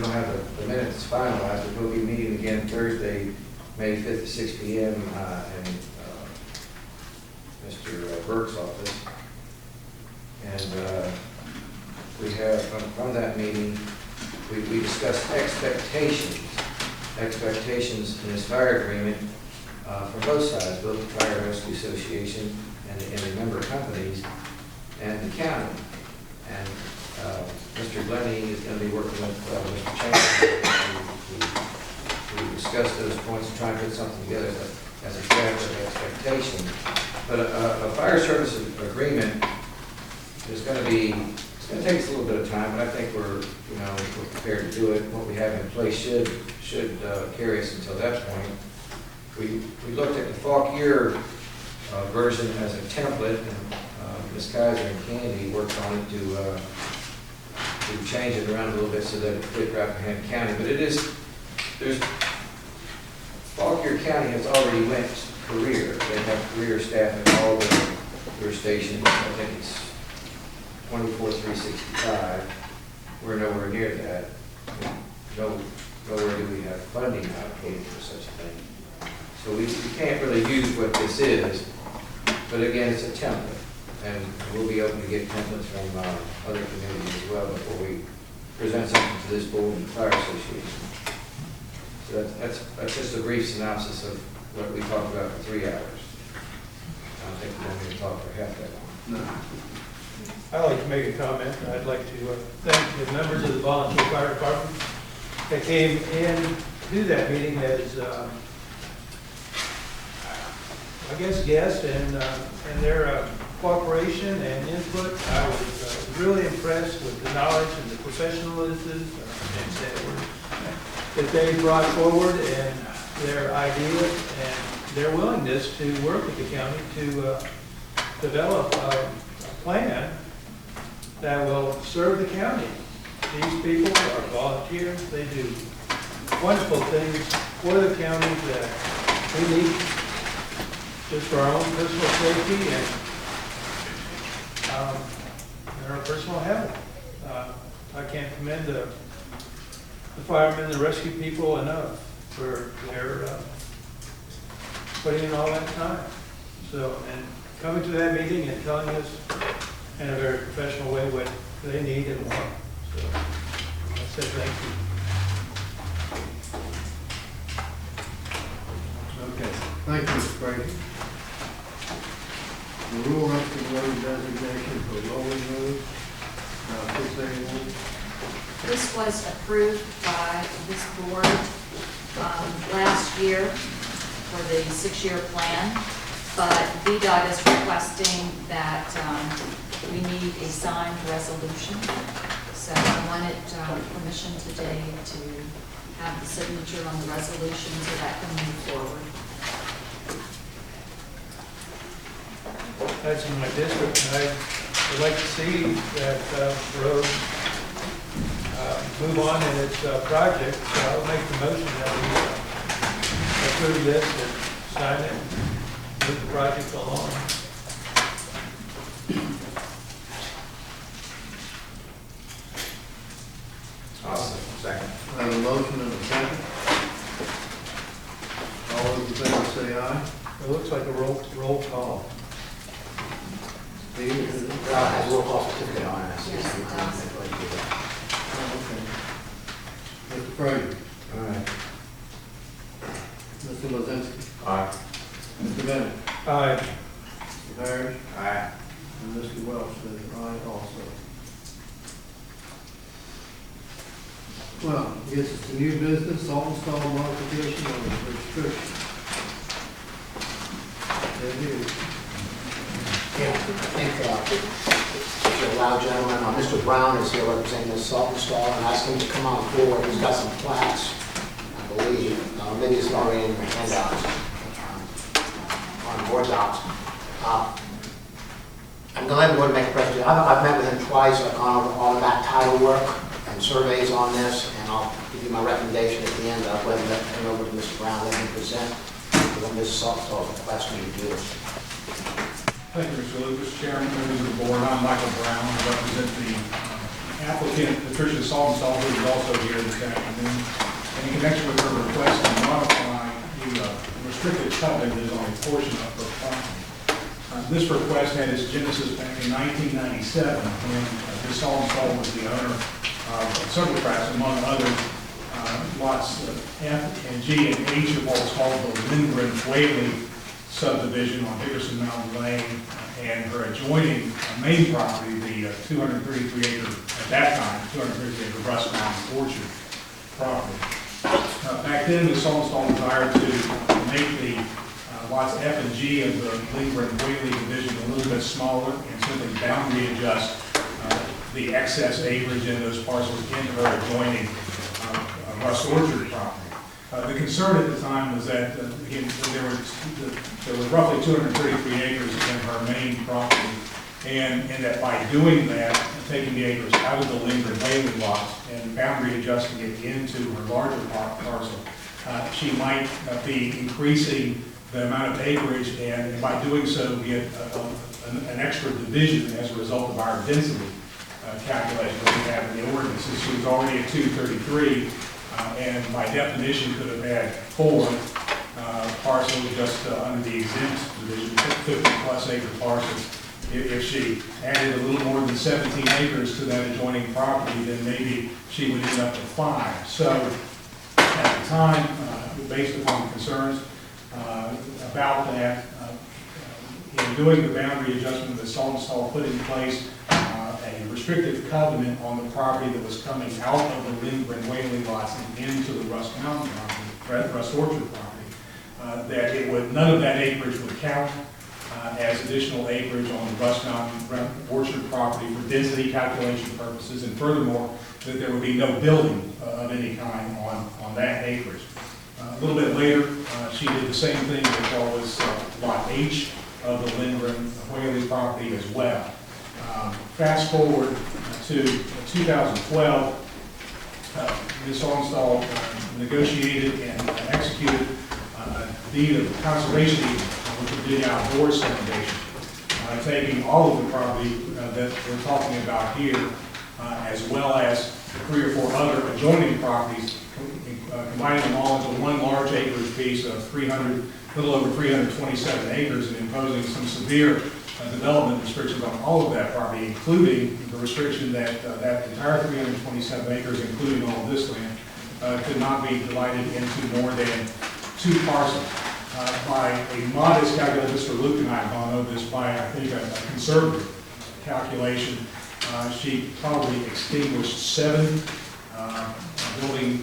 don't have the minutes finalized, but we'll be meeting again Thursday, May 5th at 6 p.m. In Mr. Burke's office. And we have, from that meeting, we discussed expectations in this fire agreement from both sides, both the Fire Rescue Association and the member companies and the county. And Mr. Glenny is going to be working with Mr. Chamberlain to discuss those points and try and put something together as a draft of expectation. But a fire service agreement is going to be, it's going to take us a little bit of time, but I think we're prepared to do it. What we have in place should carry us until that point. We looked at the Fauquier version as a template, and Ms. Kaiser and Candy worked on it to change it around a little bit so that it fit Rappahannock County. But Fauquier County has already went career. They have career staff at all their stations. I think it's 24,365. We're nowhere near that. Nowhere do we have funding allocated for such a thing. So we can't really use what this is, but again, it's a template. And we'll be open to get templates from other communities as well before we present something to this board and Fire Association. So that's just a brief synopsis of what we talked about for 3 hours. I don't think we want to talk for half that long. No. I'd like to make a comment. I'd like to thank the members of the volunteer fire department that came in to that meeting as, I guess, guests, and their cooperation and input. I was really impressed with the knowledge and the professionalism that they brought forward and their ideas and their willingness to work with the county to develop a plan that will serve the county. These people are volunteers. They do wonderful things for the county that we need just for our own personal safety and our personal health. I can't commend the firemen, the rescue people enough for their putting in all that time. So, and coming to that meeting and telling us in a very professional way what they need and want. So I said thank you. Okay, thank you, Mr. Brady. The rural rescue road designation for Rolling Road, 681. This was approved by this board last year for the 6-year plan, but VDOT is requesting that we need a signed resolution. So I wanted permission today to have the signature on the resolution so that can move forward. That's in my district, and I would like to see that road move on in its project. So I'll make the motion that we approve this and sign it and move the project along. Awesome. Second. I have a motion and a second. All those in favor say aye. It looks like a roll call. Steve, is it? Has a roll call certificate on it. Yes, it does. Oh, okay. Mr. Frazier. All right. Mr. Lozinski. Aye. Mr. Bennett. Aye. Mr. Parrish. Aye. And Mr. Welch says aye also. Well, gets us to new business, salt install modification on the restriction. There it is. Yeah, I think, if you allow, gentlemen, Mr. Brown is here representing the salt install, and ask him to come on forward. He's got some plaques, I believe. Maybe it's already in your handout on board docs. I I'm glad we want to make a presentation. I've met with him twice, I've gone over all of that title work and surveys on this, and I'll give you my recommendation at the end of whether to turn over to Mr. Brown, let him present what Ms. Saltz's requesting to do. Thank you, Mr. Lucas. Chairman, members of the board, I'm Michael Brown. I represent the applicant, Patricia Saltzstall, who is also here this afternoon. In connection with her request to modify the restricted covenant that is on a portion of her property. This request had its genesis back in 1997 when Ms. Saltzstall was the owner of several tracts, among other lots F and G and H of what's called the Lindgren-Whaley subdivision on Dickerson Mountain Lane, and her adjoining main property, the 233-acre, at that time, 233-acre Russ Mountain Orchard property. Back then, Ms. Saltzstall desired to make the lots F and G of the Lindgren-Whaley division a little bit smaller and simply boundary adjust the excess acreage in those parcels into her adjoining Russ Orchard property. The concern at the time was that again, there were roughly 233 acres in her main property, and that by doing that, taking the acres out of the Lindgren-Whaley lots and boundary adjusting it into her larger parcel, she might be increasing the amount of acreage, and by doing so get an extra division as a result of our density calculation that we have in the ordinances. She was already at 233, and by definition could have had 4 parcels just under the exempt division, 50-plus acre parcels. If she added a little more than 17 acres to that adjoining property, then maybe she would end up with 5. So at the time, based upon concerns about that, in doing the boundary adjustment that Saltzstall put in place, a restrictive covenant on the property that was coming out of the Lindgren-Whaley lots and into the Russ Mountain property, Russ Orchard property, that it would, none of that acreage would count as additional acreage on the Russ Mountain Orchard property for density calculation purposes, and furthermore, that there would be no building of any kind on that acreage. A little bit later, she did the same thing with what was Lot H of the Lindgren-Whaley property as well. Fast forward to 2012, Ms. Saltzstall negotiated and executed a deed of conservation with the Big Outdoors Foundation, taking all of the property that we're talking about here, as well as 3 or 4 other adjoining properties, combining them all into one large acreage piece of a little over 327 acres, and imposing some severe development restrictions on all of that property, including the restriction that that entire 327 acres, including all of this land, could not be divided into more than 2 parcels. By a modest calculation, Mr. Luke and I have gone over this by, I think, a conservative calculation, she probably extinguished 7 building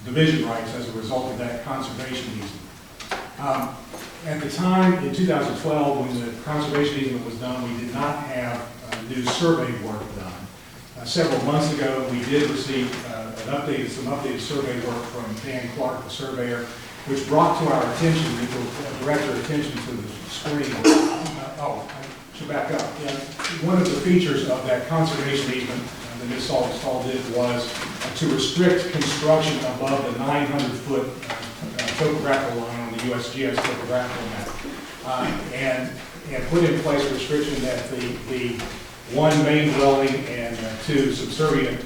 division rights as a result of that conservation easement. At the time, in 2012, when the conservation easement was done, we did not have new survey work done. Several months ago, we did receive some updated survey work from Dan Clark, the surveyor, which brought to our attention, direct our attention to the screen. I should back up. Yeah, one of the features of that conservation easement that Ms. Saltzstall did was to restrict construction above the 900-foot topographical line on the USGS topographical map, and put in place a restriction that the 1 main dwelling and 2 subservient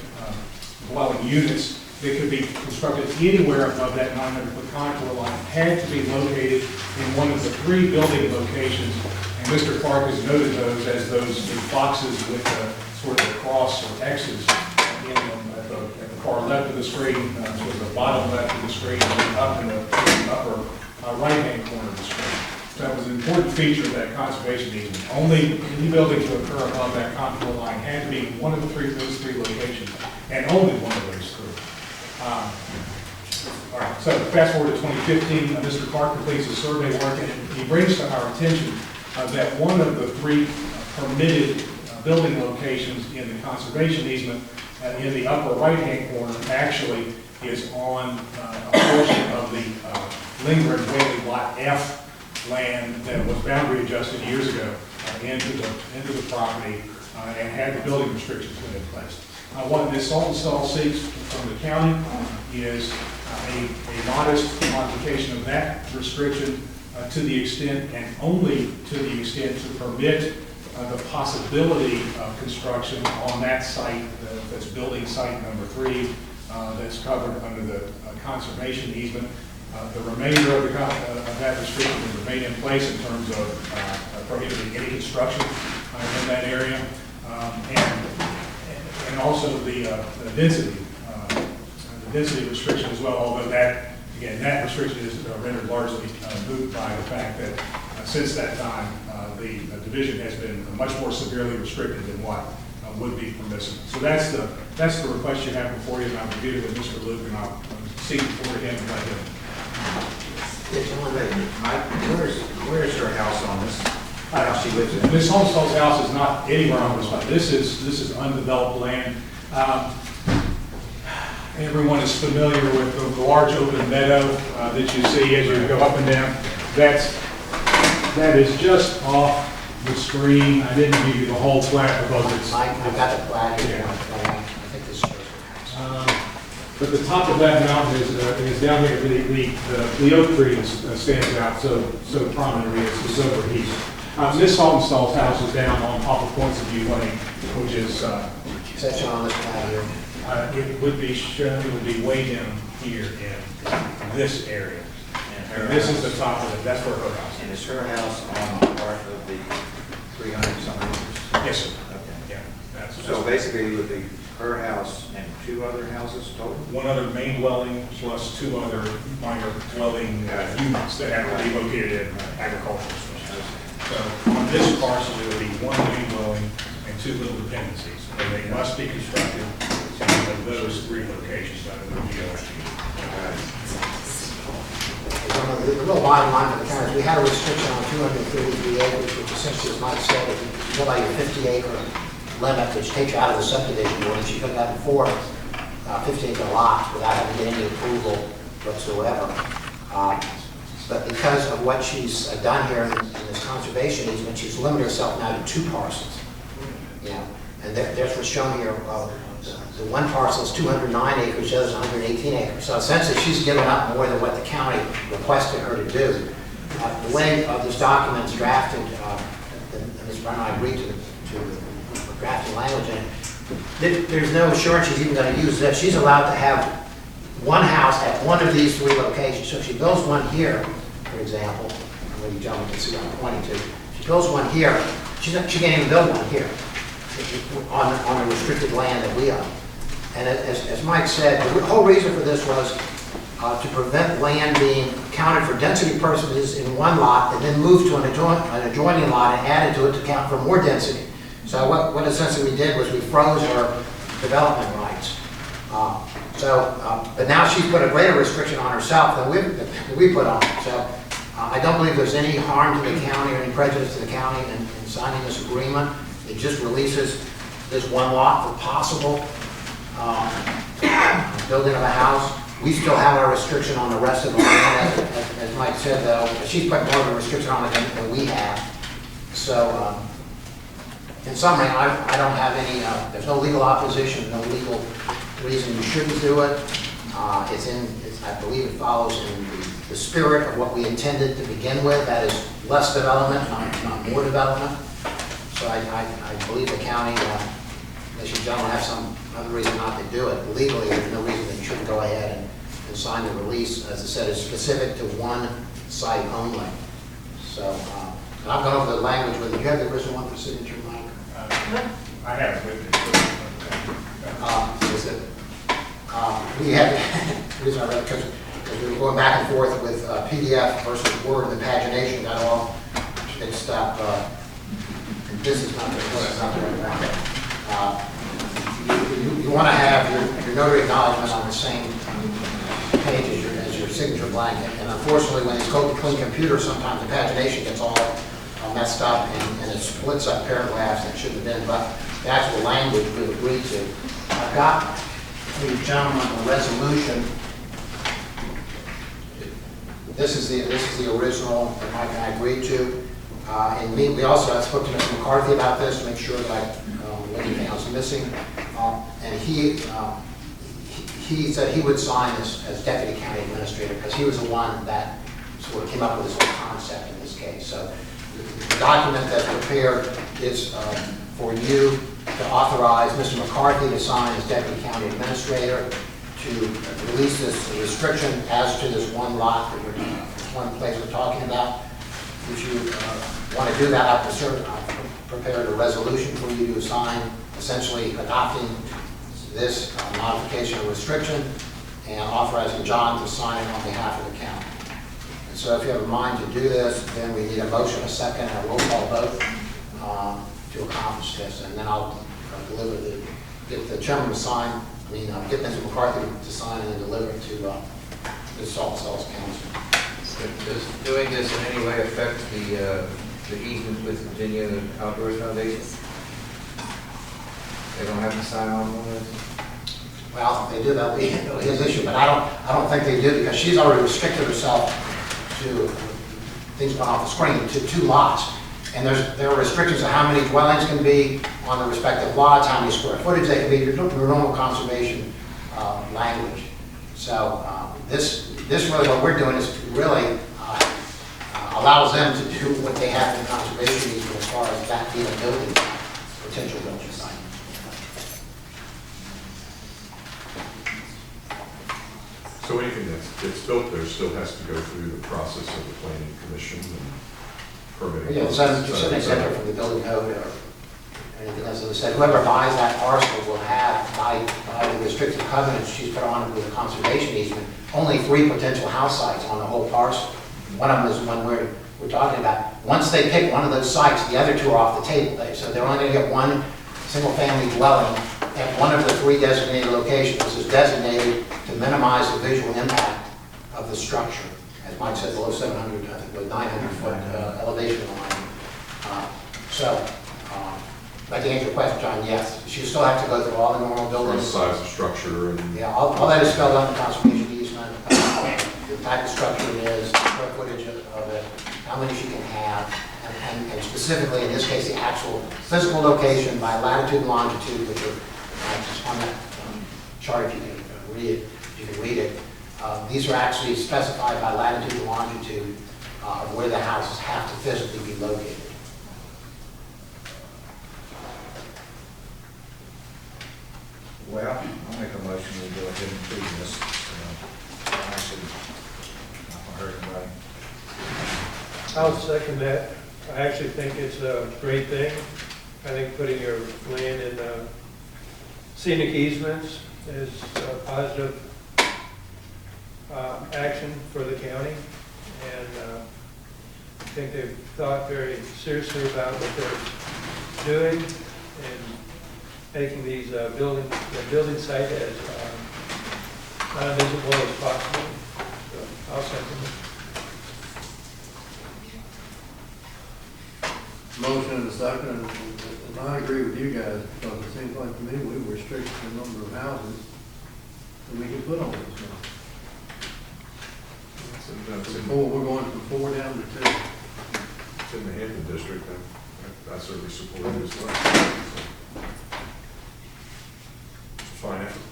dwelling units that could be constructed anywhere above that 900-foot contour line had to be located in one of the 3 building locations, and Mr. Clark has noted those as those boxes with sort of a cross or X's in them at the far left of the screen, sort of the bottom left of the screen, and then up in the upper right-hand corner of the screen. So that was an important feature of that conservation easement. Only any building to occur above that contour line had to be in one of those 3 locations, and only one of those 3. All right, so fast forward to 2015, Mr. Clark completes his survey work, and he brings to our attention that one of the 3 permitted building locations in the conservation easement in the upper right-hand corner actually is on a portion of the Lindgren-Whaley Lot F land that was boundary adjusted years ago into the property and had the building restrictions put in place. What this salt install seeks from the county is a modest modification of that restriction to the extent and only to the extent to permit the possibility of construction on that site, that's building site number 3, that's covered under the conservation easement. The remainder of that restriction will remain in place in terms of prohibiting any construction in that area, and also the density restriction as well, although that, again, that restriction is rendered largely moot by the fact that since that time, the division has been much more severely restricted than what would be permissible. So that's the request you have before you, and I'll review it with Mr. Luke, and I'll cede before him and let him. Where's her house on this? House she lives in? Ms. Holmstall's house is not anywhere on this land. This is undeveloped land. Everyone is familiar with the large open meadow that you see as you go up and down. That is just off the screen. I didn't give you the whole plat because it's... I got the plat here. Yeah. I think this shows the house. But the top of that mountain is down here. The oak tree stands out so prominently. It's over here. Miss Holmstall's house is down on top of Points of View Lane, which is... Is that shown on this plat here? It would be shown, it would be way down here in this area. And this is the top of it. That's where her house is. And is her house on part of the 300-some acres? Yes, sir. Okay. Yeah. So basically, it would be her house and 2 other houses total? One other main dwelling plus 2 other minor dwelling units that have to be located in agricultural structures. So on this parcel, it would be 1 main dwelling and 2 little dependencies. And they must be constructed in those 3 locations under the DOT. The real bottom line for the county is we had a restriction on 233 acres, which essentially, as Mike said, if you go by your 50-acre limit, which takes you out of the subdivision ordinance, you could have 4 50-acre lots without having to get any approval whatsoever. But because of what she's done here in this conservation easement, she's limited herself now to 2 parcels. You know, and there's what's shown here. The one parcel is 209 acres, the other is 118 acres. So essentially, she's given up more than what the county requested her to do. The way this document is drafted, and Ms. Brown and I agreed to the drafting language in it, there's no assurance she's even going to use this. She's allowed to have one house at one of these 3 locations. So if she builds one here, for example, where you gentlemen can see what I'm pointing to, if she builds one here, she can't even build one here on the restricted land that we own. And as Mike said, the whole reason for this was to prevent land being counted for density purposes in one lot and then moved to an adjoining lot and added to it to count for more density. So what essentially we did was we froze her development rights. But now she's put a greater restriction on herself than we put on her. So I don't believe there's any harm to the county or any prejudice to the county in signing this agreement. It just releases this one lot for possible building of a house. We still have our restriction on the rest of the land, as Mike said, though. She's put more of a restriction on it than we have. So, in summary, I don't have any, there's no legal opposition, no legal reason you shouldn't do it. I believe it follows in the spirit of what we intended to begin with, that is less development, not more development. So I believe the county, unless you gentlemen have some other reason not to do it, legally there's no reason that you shouldn't go ahead and sign the release. As I said, it's specific to one site only. So, and I've gone over the language with you. Do you have the original one for signature, Mike? I have it with me. We had, the reason I read it, because we were going back and forth with PDF versus Word, and the pagination got all mixed up. This is not the right one. You want to have your notary acknowledgement on the same page as your signature blanket. And unfortunately, when it's code to clean computer, sometimes the pagination gets all messed up and it splits up paragraphs that shouldn't have been. But the actual language we agreed to. I've got for you gentlemen a resolution. This is the original that Mike and I agreed to. And we also, I spoke to Mr. McCarthy about this to make sure that anything else missing. And he said he would sign as deputy county administrator because he was the one that sort of came up with this whole concept in this case. So the document that's prepared is for you to authorize Mr. McCarthy to sign as deputy county administrator to release this restriction as to this one lot, one place we're talking about. If you want to do that, I've prepared a resolution for you to sign, essentially adopting this modification or restriction and authorizing John to sign it on behalf of the county. And so if you have a mind to do this, then we need a motion, a second, and a roll call vote to accomplish this. And then I'll get the chairman to sign, get Mr. McCarthy to sign and then deliver it to the Salt Cells Council. Does doing this in any way affect the easement with Virginia Outdoors Foundation? They don't have to sign on this? Well, if they do, that'll be his issue, but I don't think they do because she's already restricted herself to, things went off the screen, to 2 lots. And there are restrictions on how many dwellings can be on the respective lots, how many square footage they can be, your normal conservation language. So this really, what we're doing is really allows them to do what they have in conservation easement as far as that being a building, potential building site. So anything that gets built there still has to go through the process of the planning commission and permitting. Yeah, it's an exemption from the building code or anything else. As I said, whoever buys that parcel will have, by the restrictive covenants she's put on with the conservation easement, only 3 potential house sites on the whole parcel. One of them is one we're talking about. Once they pick one of those sites, the other 2 are off the table. So they're only going to get one single-family dwelling at one of the 3 designated locations. This is designated to minimize the visual impact of the structure. As Mike said, below 700, I think, with 900-foot elevation line. But to answer your question, John, yes, you still have to go through all the normal buildings. Size of structure and... Yeah, all that is spelled out in the conservation easement, the type of structure it is, square footage of it, how many you can have, and specifically, in this case, the actual physical location by latitude and longitude, which are just on that chart, if you can read it, these are actually specified by latitude and longitude of where the houses have to physically be located. Well, I'll make a motion to go ahead and approve this. Actually, I heard anybody. I'll second that. I actually think it's a great thing. I think putting your land in scenic easements is a positive action for the county. And I think they've thought very seriously about what they're doing and making these building site as non-visible as possible. So I'll second it. Motion and a second, and I agree with you guys, because it seems like to me we restrict the number of houses that we can put on this one. We're going from 4 down to 2. It's in the Hampton district, I certainly support it as well. Fine effort.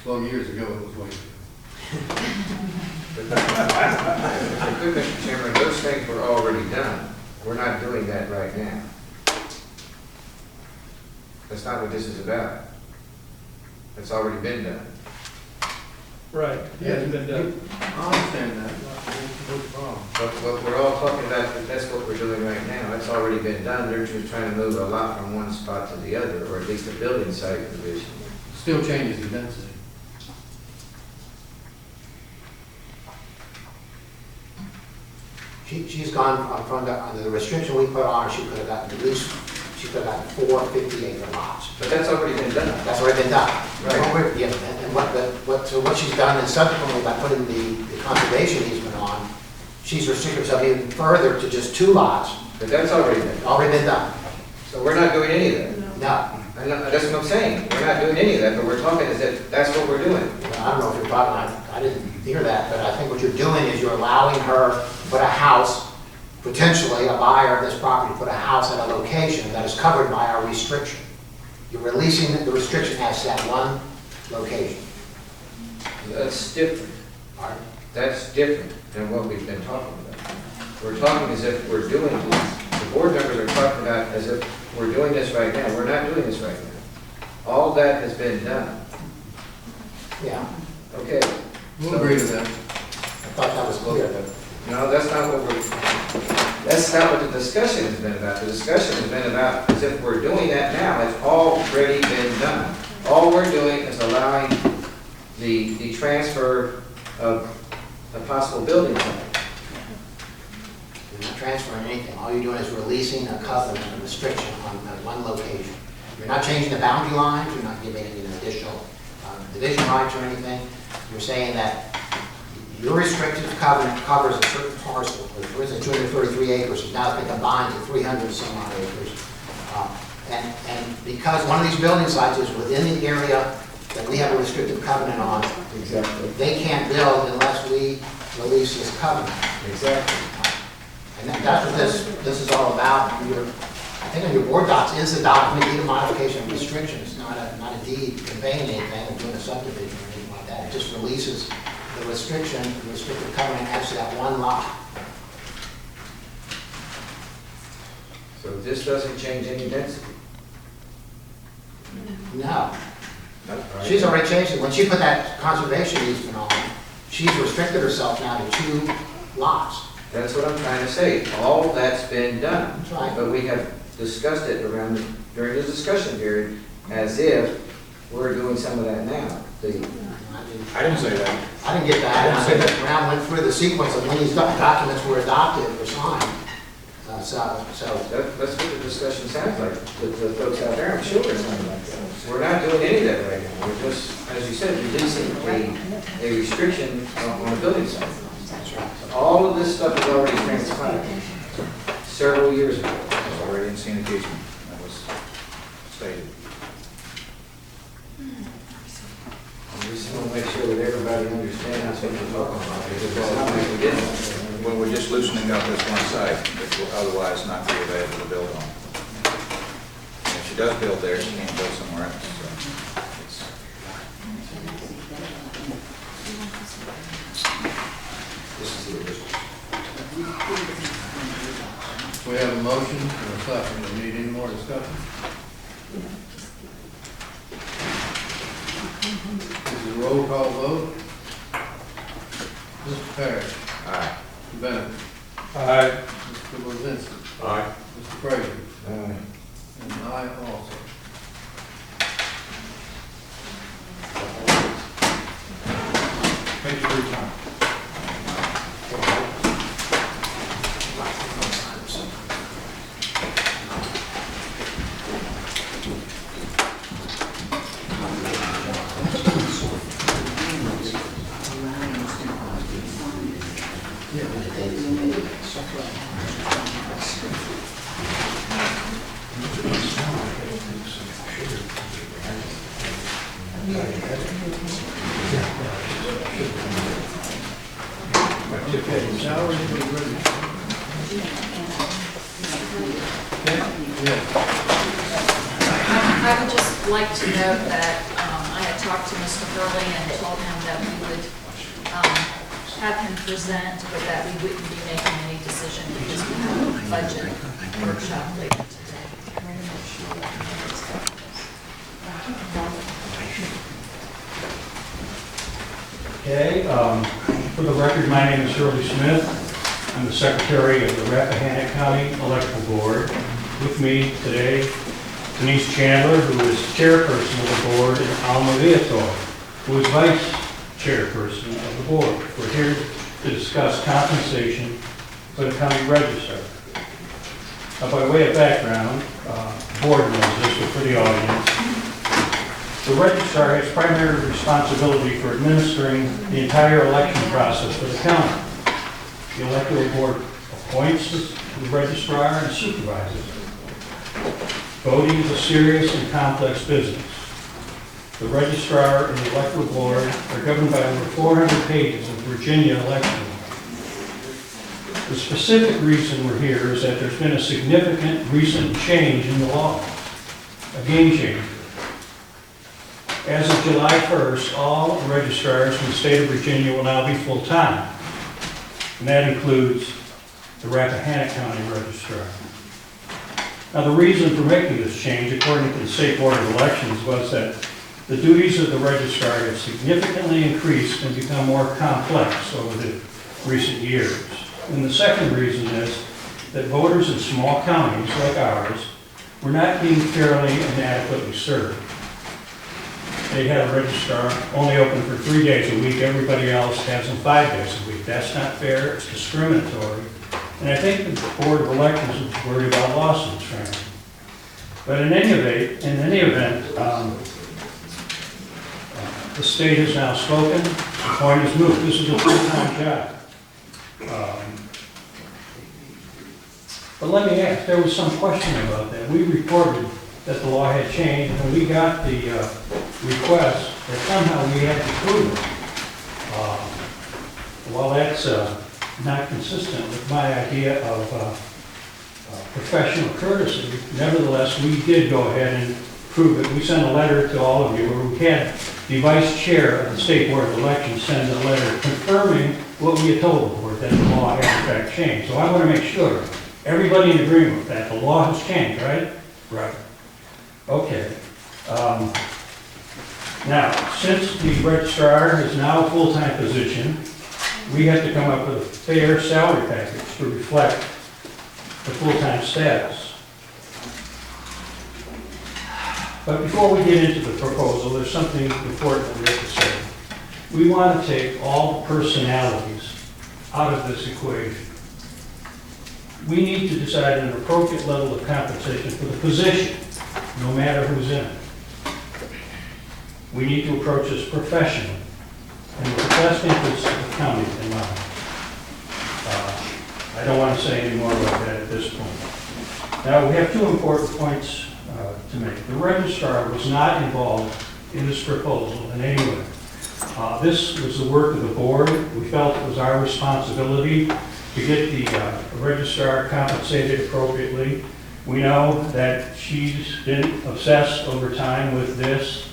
Well, years ago it was way Mr. Chairman, those things were already done. We're not doing that right now. That's not what this is about. It's already been done. Right, it hasn't been done. I understand that. What's the problem? But what we're all talking about, that's what we're doing right now. It's already been done. They're just trying to move a lot from one spot to the other, or at least a building site division. Still changes the density. She's gone from the restriction we put on her, she could have gotten at least, she could have gotten 4 50-acre lots. But that's already been done. That's already been done. Right. Yeah, and what she's done, and subsequently by putting the conservation easement on, she's restricted herself even further to just 2 lots. But that's already been done. So we're not doing any of that. No. That's what I'm saying. We're not doing any of that, but we're talking is that that's what we're doing. I don't know if you're talking, I didn't hear that, but I think what you're doing is you're allowing her to put a house potentially a buyer of this property put a house at a location that is covered by our restriction. You're releasing the restriction as to that one location. That's different. Pardon? That's different than what we've been talking about. We're talking as if we're doing this. The board members are talking about as if we're doing this right now. We're not doing this right now. All that has been done. Yeah. Okay. We'll agree to that. I thought that was clear, but No, that's not what the discussion has been about. The discussion has been about as if we're doing that now. It's already been done. All we're doing is allowing the transfer of a possible building site. you're not transferring anything. All you're doing is releasing a covenant, a restriction on that one location. You're not changing the boundary lines, you're not giving any additional division rights or anything. You're saying that your restrictive covenant covers a certain parcel. For instance, 233 acres is now been combined to 300 some odd acres. And because one of these building sites is within the area that we have a restrictive covenant on, Exactly. they can't build unless we release this covenant. Exactly. And that's what this is all about. I think on your board docs is the document, deed of modification and restrictions, not a deed conveying anything or doing a subdivision or anything like that. It just releases the restriction, the restrictive covenant as to that one lot. So this doesn't change any density. No. She's already changed it. When she put that conservation easement on, she's restricted herself now to 2 lots. That's what I'm trying to say. All that's been done. That's right. But we have discussed it during the discussion period as if we're doing some of that now. I didn't say that. I didn't get that. I said that Brown went through the sequence of when these documents were adopted or signed. That's what the discussion sounds like, with the folks out there, I'm sure it's something like that. We're not doing any of that right now. We're just, as you said, releasing a restriction on a building site. All of this stuff has already transpired several years ago. It's already in syndication. That was stated. We just want to make sure that everybody understands what we're talking about, because it's not like we didn't. Well, we're just loosening up this one site, which will otherwise not be available to build on. And if she does build there, she can't build somewhere else. So We have a motion and a second. Do we need any more discussion? This is a roll call vote. Mr. Parrish. Aye. Mr. Bennett. Aye. Mr. Lozinski. Aye. Mr. Frazier. Aye. And I also. Thank you for your time. Okay, salary for the registrar. I would just like to note that I had talked to Mr. Hurley and told him that we would have him present, but that we wouldn't be making any decision because we have a budget workshop later today. Okay, for the record, my name is Shirley Smith. I'm the secretary of the Rappahannock County Electrical Board. With me today, Denise Chandler, who is chairperson of the board, and Alma Viator, who is vice chairperson of the board. We're here to discuss compensation for the county registrar. By way of background, the board knows this, but for the audience, the registrar has primary responsibility for administering the entire election process for the county. The electoral board appoints the registrar and supervises it. Voting is a serious and complex business. The registrar and the electoral board are governed by over 400 pages of Virginia election law. The specific reason we're here is that there's been a significant recent change in the law, a game changer. As of July 1st, all registrars in the state of Virginia will now be full-time. And that includes the Rappahannock County Registrar. Now, the reason for making this change, according to the State Board of Elections, was that the duties of the registrar have significantly increased and become more complex over the recent years. And the second reason is that voters in small counties like ours were not being fairly and adequately served. They had a registrar only open for 3 days a week. Everybody else has them 5 days a week. That's not fair. It's discriminatory. And I think the Board of Elections is worried about lawsuits, frankly. But in any event, the state has now spoken. The point is moved. This is a full-time job. But let me ask, there was some question about that. We reported that the law had changed, and we got the request that somehow we had to prove it. While that's not consistent with my idea of professional courtesy, nevertheless, we did go ahead and prove it. We sent a letter to all of you, where we had the vice chair of the State Board of Elections send a letter confirming what we had told the board, that the law had in fact changed. So I want to make sure everybody in agreement with that. The law has changed, right? Right. Okay. Now, since the registrar is now a full-time position, we have to come up with a fair salary package to reflect the full-time status. But before we get into the proposal, there's something important that we have to say. We want to take all the personalities out of this equation. We need to decide an appropriate level of compensation for the position, no matter who's in it. We need to approach this professionally and with the best interests of the county in mind. I don't want to say any more about that at this point. Now, we have two important points to make. The registrar was not involved in this proposal in any way. This was the work of the board. We felt it was our responsibility to get the registrar compensated appropriately. We know that she's been obsessed over time with this.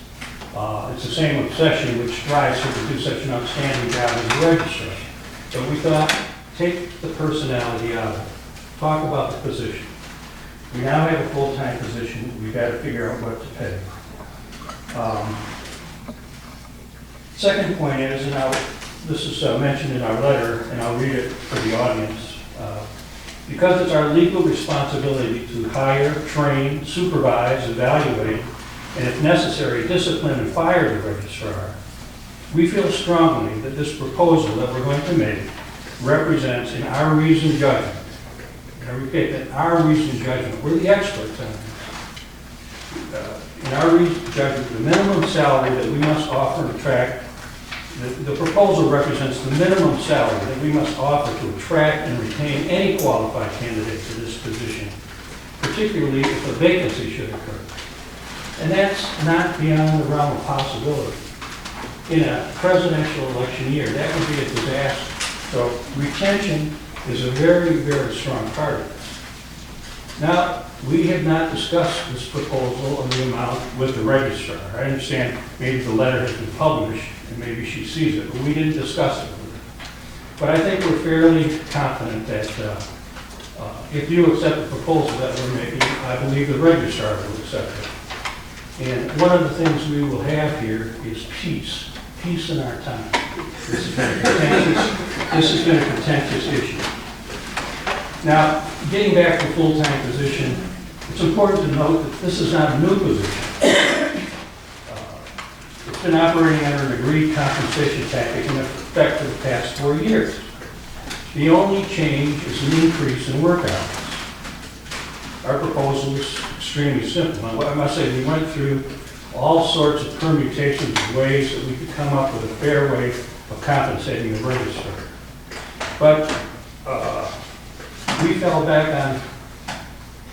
It's the same obsession which drives her to do such an outstanding job as a registrar. So we thought, take the personality out of it. Talk about the position. We now have a full-time position. We've got to figure out what to pay. Second point is, and this is mentioned in our letter, and I'll read it for the audience. Because it's our legal responsibility to hire, train, supervise, evaluate, and if necessary, discipline and fire the registrar, we feel strongly that this proposal that we're going to make represents, in our reasoned judgment, and I repeat that, our reasoned judgment, we're the experts on this. In our reasoned judgment, the minimum salary that we must offer and attract, the proposal represents the minimum salary that we must offer to attract and retain any qualified candidate for this position, particularly if a vacancy should occur. And that's not beyond the realm of possibility. In a presidential election year, that would be a disaster. So retention is a very, very strong part of this. Now, we have not discussed this proposal of the amount with the registrar. I understand maybe the letter has been published and maybe she sees it, but we didn't discuss it with her. But I think we're fairly confident that if you accept the proposal that we're making, I believe the registrar will accept it. And one of the things we will have here is peace. Peace in our time. This has been a contentious issue. Now, getting back to full-time position, it's important to note that this is not a new position. It's been operating under an agreed compensation package in effect for the past 4 years. The only change is an increase in work hours. Our proposal is extremely simple. I must say, we went through all sorts of permutations of ways that we could come up with a fair way of compensating the registrar. But we fell back on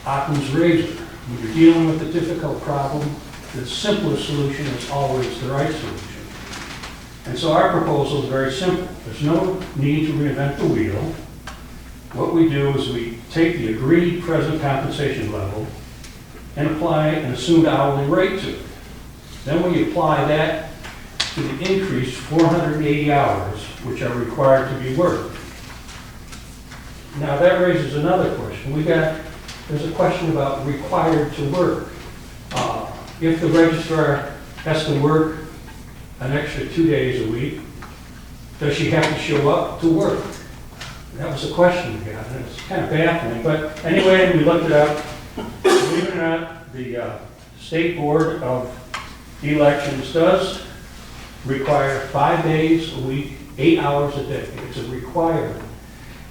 Occam's razor. When you're dealing with a difficult problem, the simplest solution is always the right solution. And so our proposal is very simple. There's no need to reinvent the wheel. what we do is we take the agreed present compensation level and apply an assumed hourly rate to it. Then we apply that to the increased 480 hours, which are required to be worked. Now, that raises another question. There's a question about required to work. If the registrar has to work an extra 2 days a week, does she have to show up to work? That was a question we got, and it's kind of baffling. But anyway, we looked it up. Believe it or not, the State Board of Elections does require 5 days a week, 8 hours a day. It's a requirement.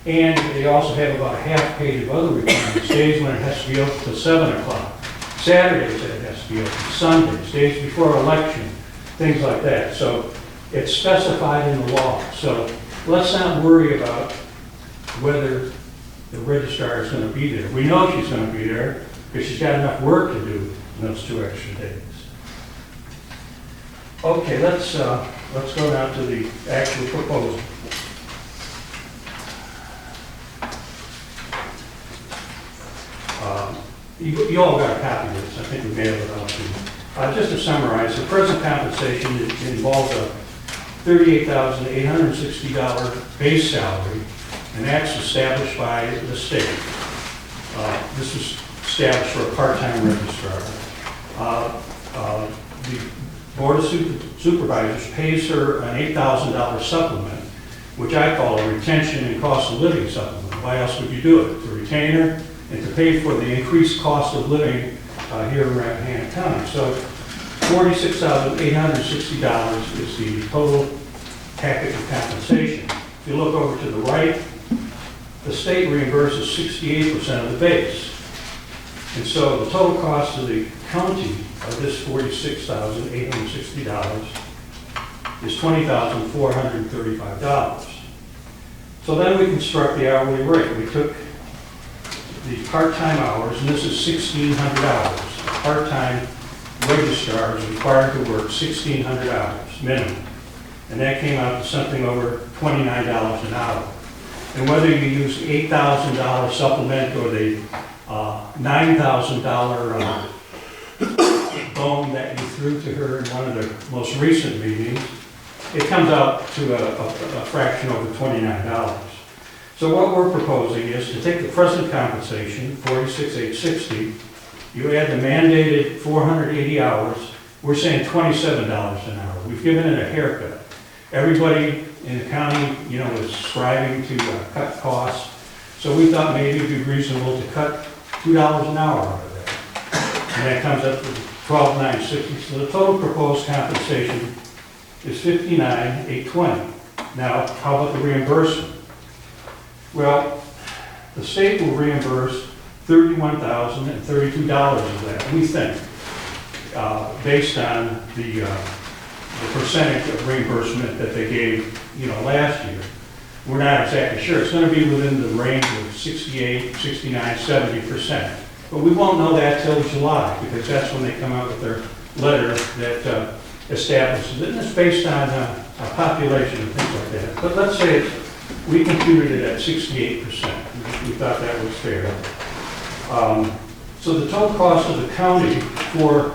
And they also have about a half page of other requirements. Days when it has to be open till 7 o'clock. Saturdays that it has to be open. Sundays, days before election, things like that. So it's specified in the law. So let's not worry about whether the registrar is going to be there. We know she's going to be there because she's got enough work to do in those 2 extra days. Okay, let's go down to the actual proposal. You all got a copy of this. I think we mailed it out to you. Just to summarize, the present compensation involves a $38,860 base salary, and that's established by the state. This was established for a part-time registrar. The Board of Supervisors pays her an $8,000 supplement, which I call a retention and cost of living supplement. Why else would you do it? To retain her and to pay for the increased cost of living here in Rappahannock County. So $46,860 is the total package of compensation. If you look over to the right, the state reimburses 68% of the base. And so the total cost of the county of this $46,860 is $20,435. So then we construct the hourly rate. We took the part-time hours, and this is 1,600 hours. A part-time registrar is required to work 1,600 hours minimum. And that came out to something over $29 an hour. And whether you use the $8,000 supplement or the $9,000 bone that you threw to her in one of the most recent meetings, it comes out to a fraction over $29. So what we're proposing is to take the present compensation, $46,860, you add the mandated 480 hours, we're saying $27 an hour. We've given it a haircut. Everybody in the county, is striving to cut costs. So we thought maybe it'd be reasonable to cut $2 an hour out of that. And that comes up to $12,960. So the total proposed compensation is $59,820. Now, how about the reimbursement? Well, the state will reimburse $31,032 of that, we think, based on the percentage of reimbursement that they gave, last year. We're not exactly sure. It's going to be within the range of 68, 69, 70%. But we won't know that till July, because that's when they come out with their letter that establishes it. And it's based on a population and things like that. But let's say we computed it at 68%. We thought that was fair. So the total cost of the county for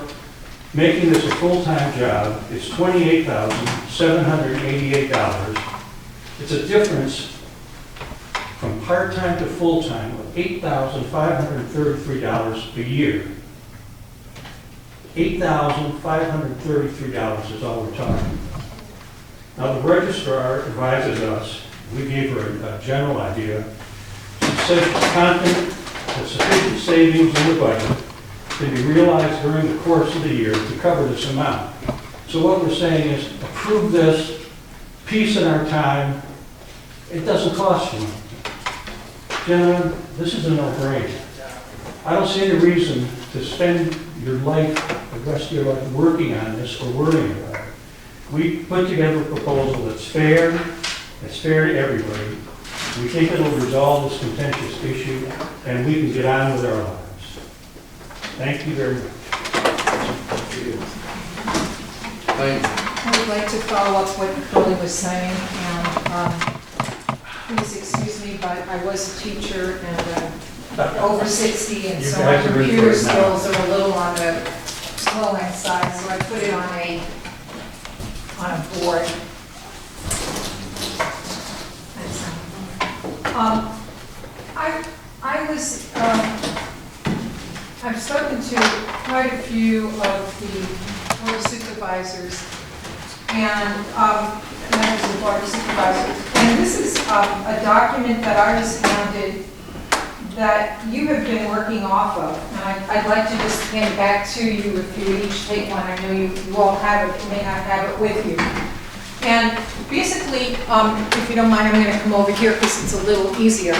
making this a full-time job is $28,788. It's a difference from part-time to full-time of $8,533 a year. $8,533 is all we're talking about. Now, the registrar advises us, we gave her a general idea. She says she's confident that sufficient savings in the budget can be realized during the course of the year to cover this amount. So what we're saying is approve this, peace in our time. It doesn't cost you anything. Gentlemen, this is a no-brainer. I don't see any reason to spend your life, the rest of your life, working on this or worrying about it. We put together a proposal that's fair to everybody. We think it'll resolve this contentious issue, and we can get on with our lives. Thank you very much. Thank you. I would like to follow up what Curly was saying, and please excuse me, but I was a teacher and over 60, and You so my guys are in for computer it now. skills are a little on the slow end side, so I put it on a board. I've spoken to quite a few of the board of supervisors and members of the board of supervisors, and this is a document that I was handed that you have been working off of, and I'd like to just hand it back to you if you each take one. I know you all have it, you may not have it with you. And basically, if you don't mind, I'm going to come over here because it's a little easier.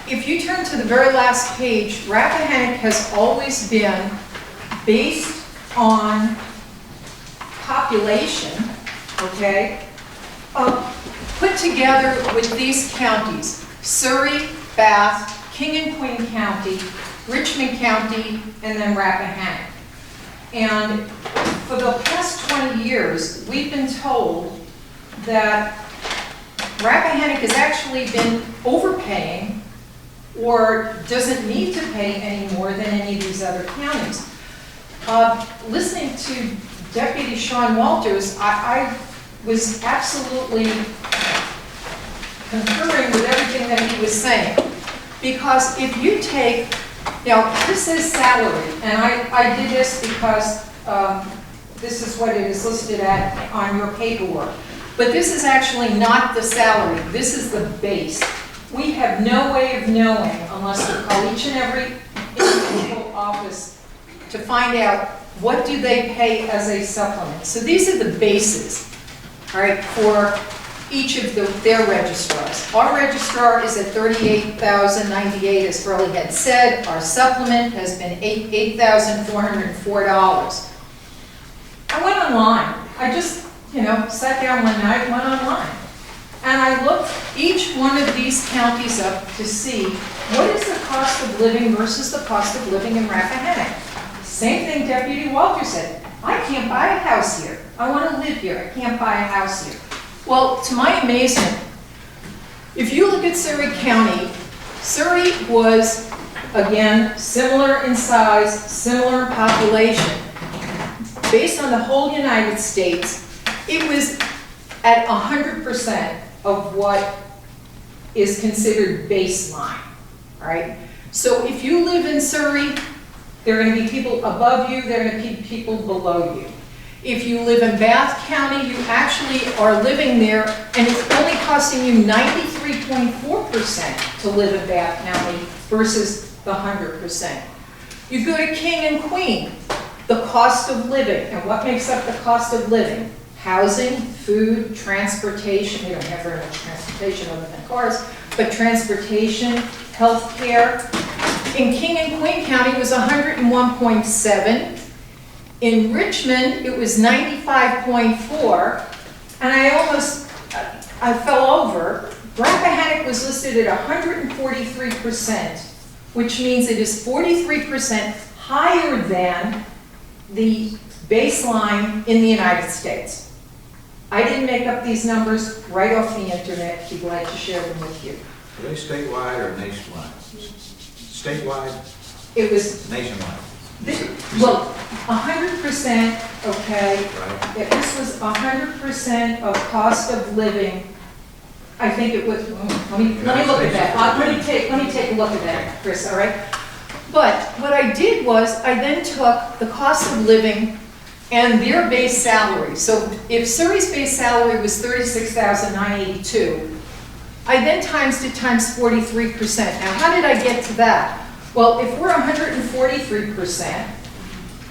If you turn to the very last page, Rappahannock has always been based on population, okay, put together with these counties: Surrey, Bath, King and Queen County, Richmond County, and then Rappahannock. And for the past 20 years, we've been told that Rappahannock has actually been overpaying or doesn't need to pay any more than any of these other counties. Listening to Deputy Sean Walters, I was absolutely concurring with everything that he was saying. Because if you take, now this is salary, and I did this because this is what it is listed at on your paperwork. But this is actually not the salary, this is the base. We have no way of knowing, unless we call each and every individual office to find out what do they pay as a supplement. So these are the bases, all right, for each of their registrars. Our registrar is at $38,098, as Burley had said. Our supplement has been $8,404. I went online. I just, sat down one night, went online. And I looked each one of these counties up to see what is the cost of living versus the cost of living in Rappahannock. Same thing Deputy Walter said. I can't buy a house here. I want to live here. I can't buy a house here. Well, to my amazement, if you look at Surrey County, Surrey was, again, similar in size, similar in population. Based on the whole United States, it was at 100% of what is considered baseline, all right? So if you live in Surrey, there are going to be people above you, there are going to be people below you. If you live in Bath County, you actually are living there, and it's only costing you 93.4% to live in Bath County versus the 100%. You go to King and Queen, the cost of living, and what makes up the cost of living? Housing, food, transportation. We don't have very much transportation other than cars, but transportation, health care. In King and Queen County, it was 101.7. In Richmond, it was 95.4, and I fell over. Rappahannock was listed at 143%, which means it is 43% higher than the baseline in the United States. I didn't make up these numbers, right off the internet. Be glad to share them with you. Are they statewide or nationwide? Statewide? It was Nationwide? well, 100%, okay. Right. If this was 100% of cost of living, I think it was, let me look at that. Let me take a look at that, Chris, all right? But what I did was, I then took the cost of living and their base salary. So if Surrey's base salary was $36,982, I then times it times 43%. Now, how did I get to that? Well, if we're 143%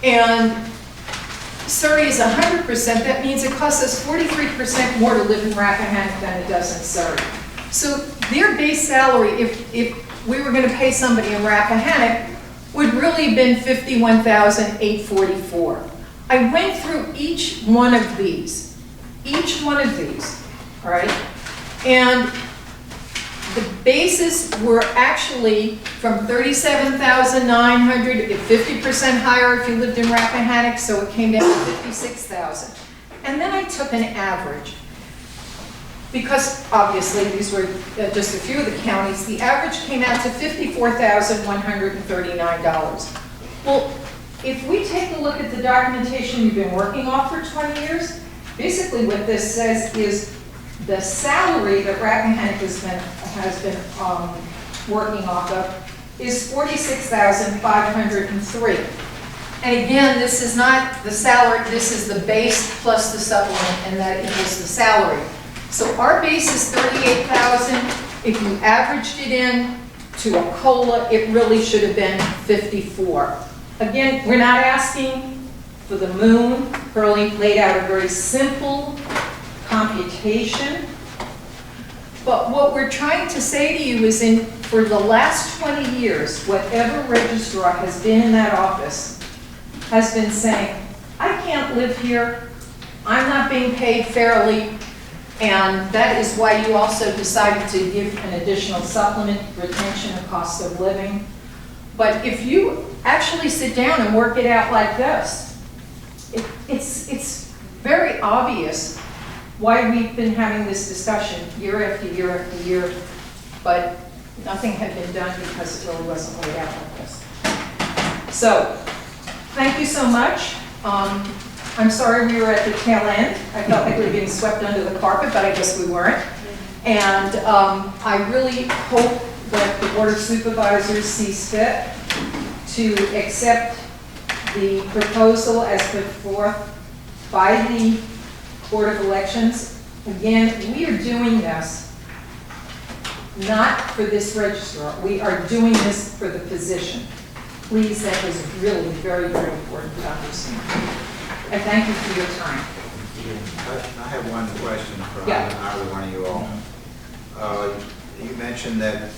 and Surrey is 100%, that means it costs us 43% more to live in Rappahannock than it does in Surrey. So their base salary, if we were going to pay somebody in Rappahannock, would really have been $51,844. I went through each one of these, all right? And the bases were actually from $37,900, 50% higher if you lived in Rappahannock, so it came down to $56,000. And then I took an average. because obviously these were just a few of the counties, the average came out to $54,139. Well, if we take a look at the documentation you've been working off for 20 years, basically what this says is the salary that Rappahannock has been working off of is $46,503. And again, this is not the salary, this is the base plus the supplement, and that equals the salary. So our base is $38,000. If you averaged it in to a COLA, it really should have been $54,000. Again, we're not asking for the moon. Hurley laid out a very simple computation. But what we're trying to say to you is for the last 20 years, whatever registrar has been in that office has been saying, I can't live here, I'm not being paid fairly, and that is why you also decided to give an additional supplement, retention and cost of living. But if you actually sit down and work it out like this, it's very obvious why we've been having this discussion year after year after year, but nothing had been done because it really wasn't laid out like this. So, thank you so much. I'm sorry we were at the tail end. I felt like we were being swept under the carpet, but I guess we weren't. And I really hope that the Board of Supervisors sees fit to accept the proposal as put forth by the Board of Elections. Again, we are doing this not for this registrar. We are doing this for the position. Please, that is really very, very important to understand. And thank you for your time. I have one question for Yeah. either one of you all. You mentioned that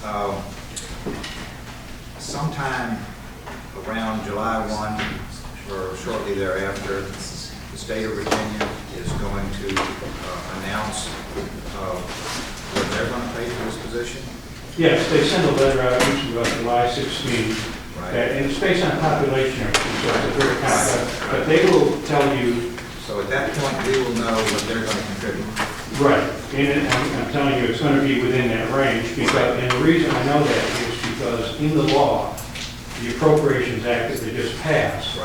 sometime around July 1 or shortly thereafter, the state of Virginia is going to announce what they're going to pay for this position? Yes, they send a letter out each of July 16, and it's based on population, so it's a very complex, but they will tell you. So at that point, we will know what they're going to contribute. Right, and I'm telling you, it's going to be within that range, because, and the reason I know that is because in the law, the Appropriations Act that they just passed,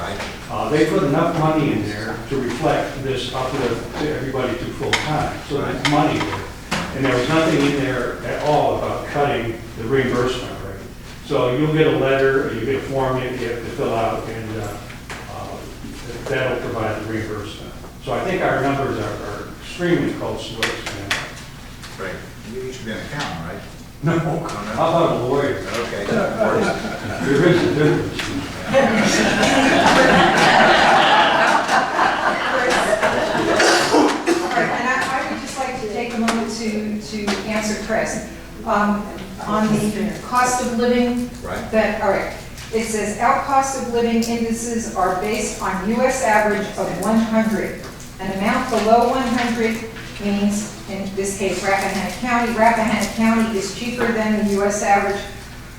they put enough money in there to reflect this uplift to everybody to full time. So there's money there. And there was nothing in there at all about cutting the reimbursement rate. So you'll get a letter, you get a form you have to fill out, and that'll provide the reimbursement. So I think our numbers are extremely close to what it's going to be. Right. You should be an accountant, right? No. How about a lawyer? Okay. There is a difference. I would just like to take a moment to answer Chris. On the cost of living, all right, it says our cost of living indices are based on U.S. average of 100. An amount below 100 means, in this case, Rappahannock County. Rappahannock County is cheaper than the U.S. average.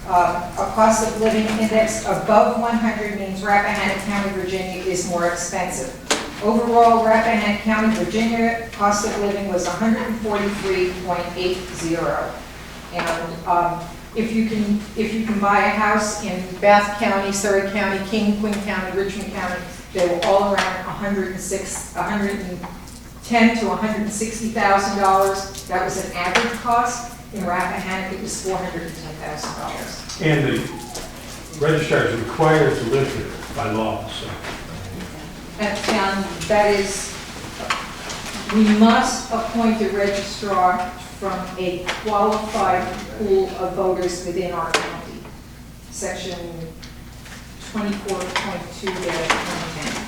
A cost of living index above 100 means Rappahannock County, Virginia is more expensive. Overall, Rappahannock County, Virginia, cost of living was 143.80. And if you can buy a house in Bath County, Surrey County, King, Queen County, Richmond County, they were all around $110,000 to $160,000. That was an average cost. In Rappahannock, it was $410,000. And the registrar is required to live here by law. So. And that is, we must appoint a registrar from a qualified pool of voters within our county. Section 24.2-2010.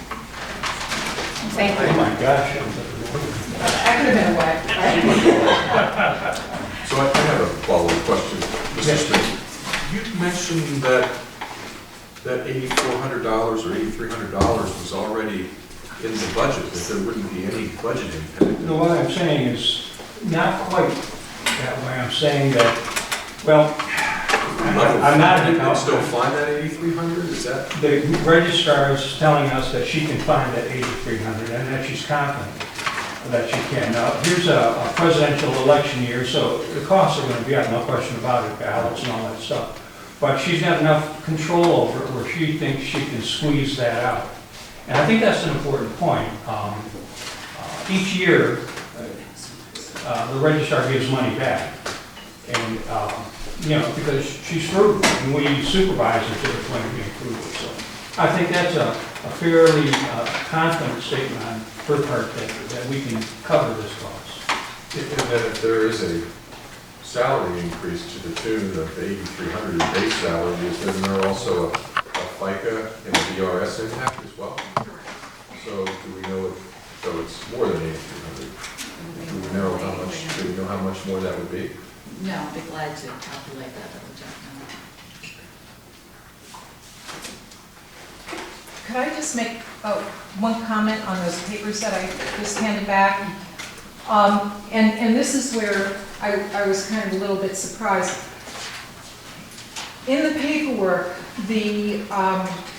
Thank you. Oh my gosh. I could have been away, right? So I have a follow-up question. Mr. Smith, you mentioned that $8,400 or $8,300 was already in the budget, that there wouldn't be any budgeting. No, what I'm saying is not quite that way. I'm saying that, well, I'm not. You can still find that $8,300? Is that? The registrar is telling us that she can find that $8,300 and that she's confident. that she can. Now, here's a presidential election year, so the costs are going to be up, no question about it, ballots and all that stuff. But she's got enough control over it where she thinks she can squeeze that out. And I think that's an important point. Each year, the registrar gives money back. And, because she's frugal, and we supervisors are going to be frugal. So I think that's a fairly confident statement on her part that we can cover this cost. And then if there is a salary increase to the tune of $8,300 in base salary, is there also a FICA and a VRS impact as well? So do we know if, so it's more than $8,300? Do we know how much more that would be? No, I'd be glad to calculate that, double check. Could I just make one comment on those papers that I just handed back? And this is where I was kind of a little bit surprised. In the paperwork, the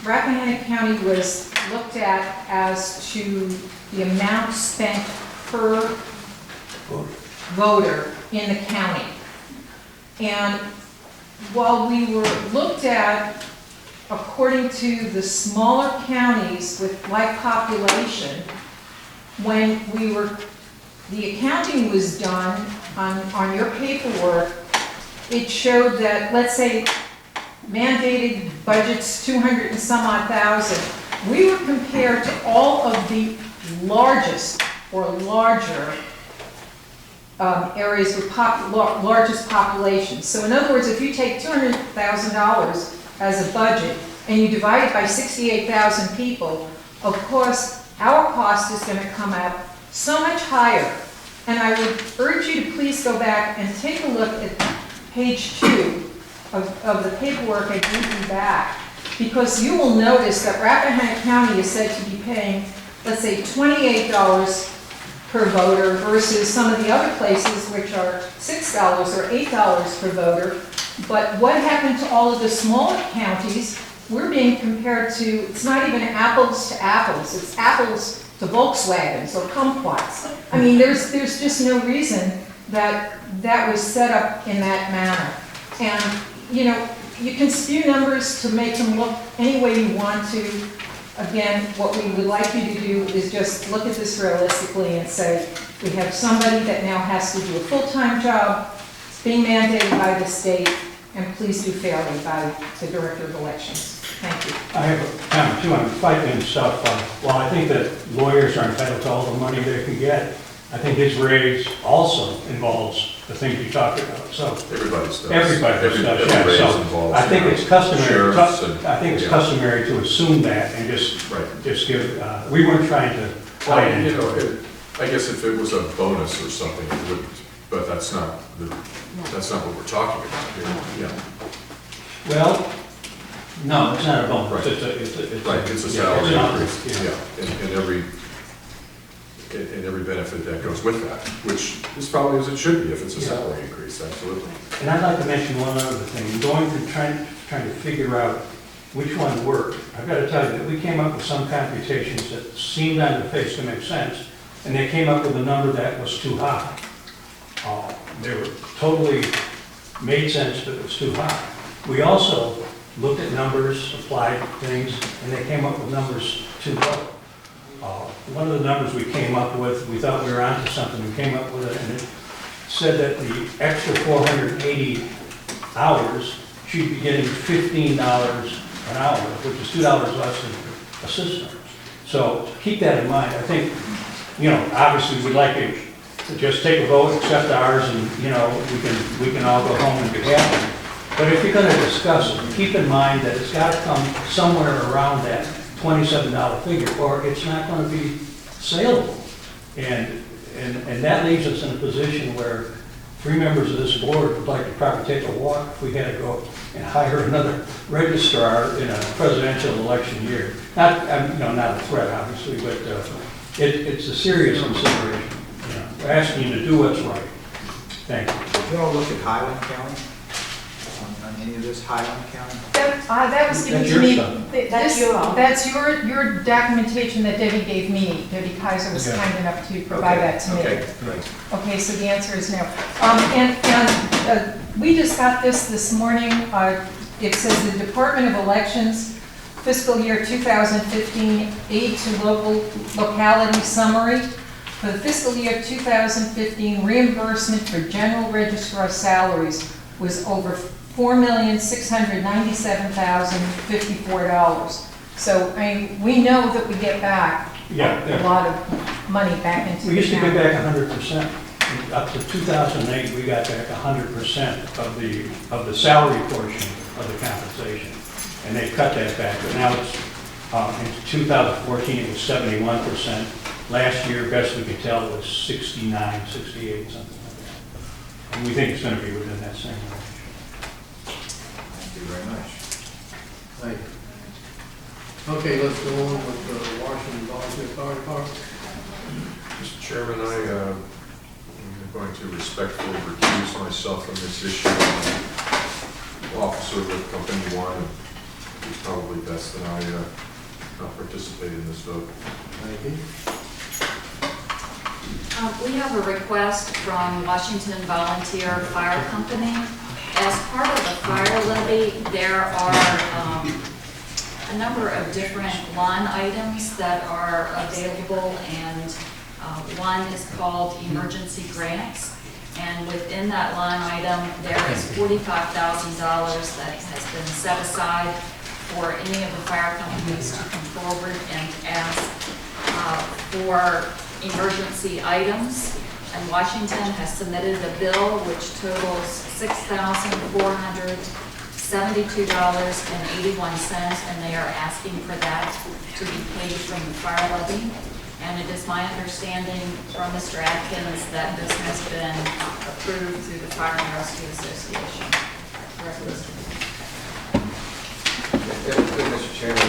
Rappahannock County was looked at as to the amount spent per voter in the county. And while we were looked at according to the smaller counties with like population, when the accounting was done on your paperwork, it showed that, let's say, mandated budget's 200 and some odd thousand. We were compared to all of the largest or larger areas with largest populations. So in other words, if you take $200,000 as a budget and you divide it by 68,000 people, of course, our cost is going to come out so much higher. And I would urge you to please go back and take a look at page 2 of the paperwork I gave you back, because you will notice that Rappahannock County is said to be paying, let's say, $28 per voter versus some of the other places which are $6 or $8 per voter. But what happened to all of the smaller counties? We're being compared to, it's not even apples to apples, it's apples to Volkswagens or kumquats. I mean, there's just no reason that was set up in that manner. And, you can spew numbers to make them look any way you want to. Again, what we would like you to do is just look at this realistically and say, we have somebody that now has to do a full-time job, it's being mandated by the state, and please do fairly by the Director of Elections. Thank you. I have a comment too on FICA and stuff. While I think that lawyers are entitled to all the money they can get, I think his raise also involves the things you talked about. So everybody's does. Everybody does, yeah. So I think it's customary. I think it's customary to assume that and just give. We weren't trying to. I guess if it was a bonus or something, it wouldn't. But that's not what we're talking about here. Yeah. Well, no, it's not a bonus. Right. It's a salary increase. Yeah. And every benefit that goes with that, which is probably as it should be if it's a salary increase, absolutely. And I'd like to mention one other thing. Going through trying to figure out which one worked, I've got to tell you that we came up with some computations that seemed on the face to make sense, and they came up with a number that was too high. They were totally made sense, but it was too high. We also looked at numbers, applied things, and they came up with numbers too low. One of the numbers we came up with, we thought we were onto something, we came up with it, and it said that the extra 480 hours, she'd be getting $15 an hour, which is $2 less than a assistant. So keep that in mind. I think, obviously we'd like to just take a vote, accept ours, and, we can all go home and be happy. But if you're going to discuss it, keep in mind that it's got to come somewhere around that $27 figure, or it's not going to be saleable. And that leaves us in a position where 3 members of this board would like to probably take a walk if we had to go and hire another registrar in a presidential election year. Not a threat, obviously, but it's a serious consideration. We're asking you to do what's right. Thank you. Did you all look at Highland County on any of this? this Highland County? That was given That's to your me. stuff. That's your own. That's your documentation that Debbie gave me. Debbie Kaiser was Okay. kind enough to provide that to me. Okay, great. Okay, so the answer is no. We just got this morning. It says the Department of Elections fiscal year 2015 aid to locality summary. For the fiscal year 2015, reimbursement for general registrar salaries was over $4,697,054. So, we know that we get back a lot of money back into the We used to get county. back 100%. Up to 2008, we got back 100% of the salary portion of the compensation. And they cut that back, but now it's, in 2014, it was 71%. Last year, best we could tell, it was 69, 68, something like that. And we think it's going to be within that same range. Thank you very much. Thank you. Okay, let's go on with the Washington Volunteer Fire Department. Mr. Chairman, I am going to respectfully recuse myself from this issue. I'm officer with Company 1. It's probably best that I not participate in this vote. Thank you. We have a request from Washington Volunteer Fire Company. As part of the fire levy, there are a number of different line items that are available, and one is called emergency grants. And within that line item, there is $45,000 that has been set aside for any of the fire companies to come forward and ask for emergency items. And Washington has submitted a bill which totals $6,472.81, and they are asking for that to be paid from the fire levy. And it is my understanding from Mr. Atkins that this has been approved through the Fire and Rescue Association. Correct, Mr. Good, Mr. Chairman.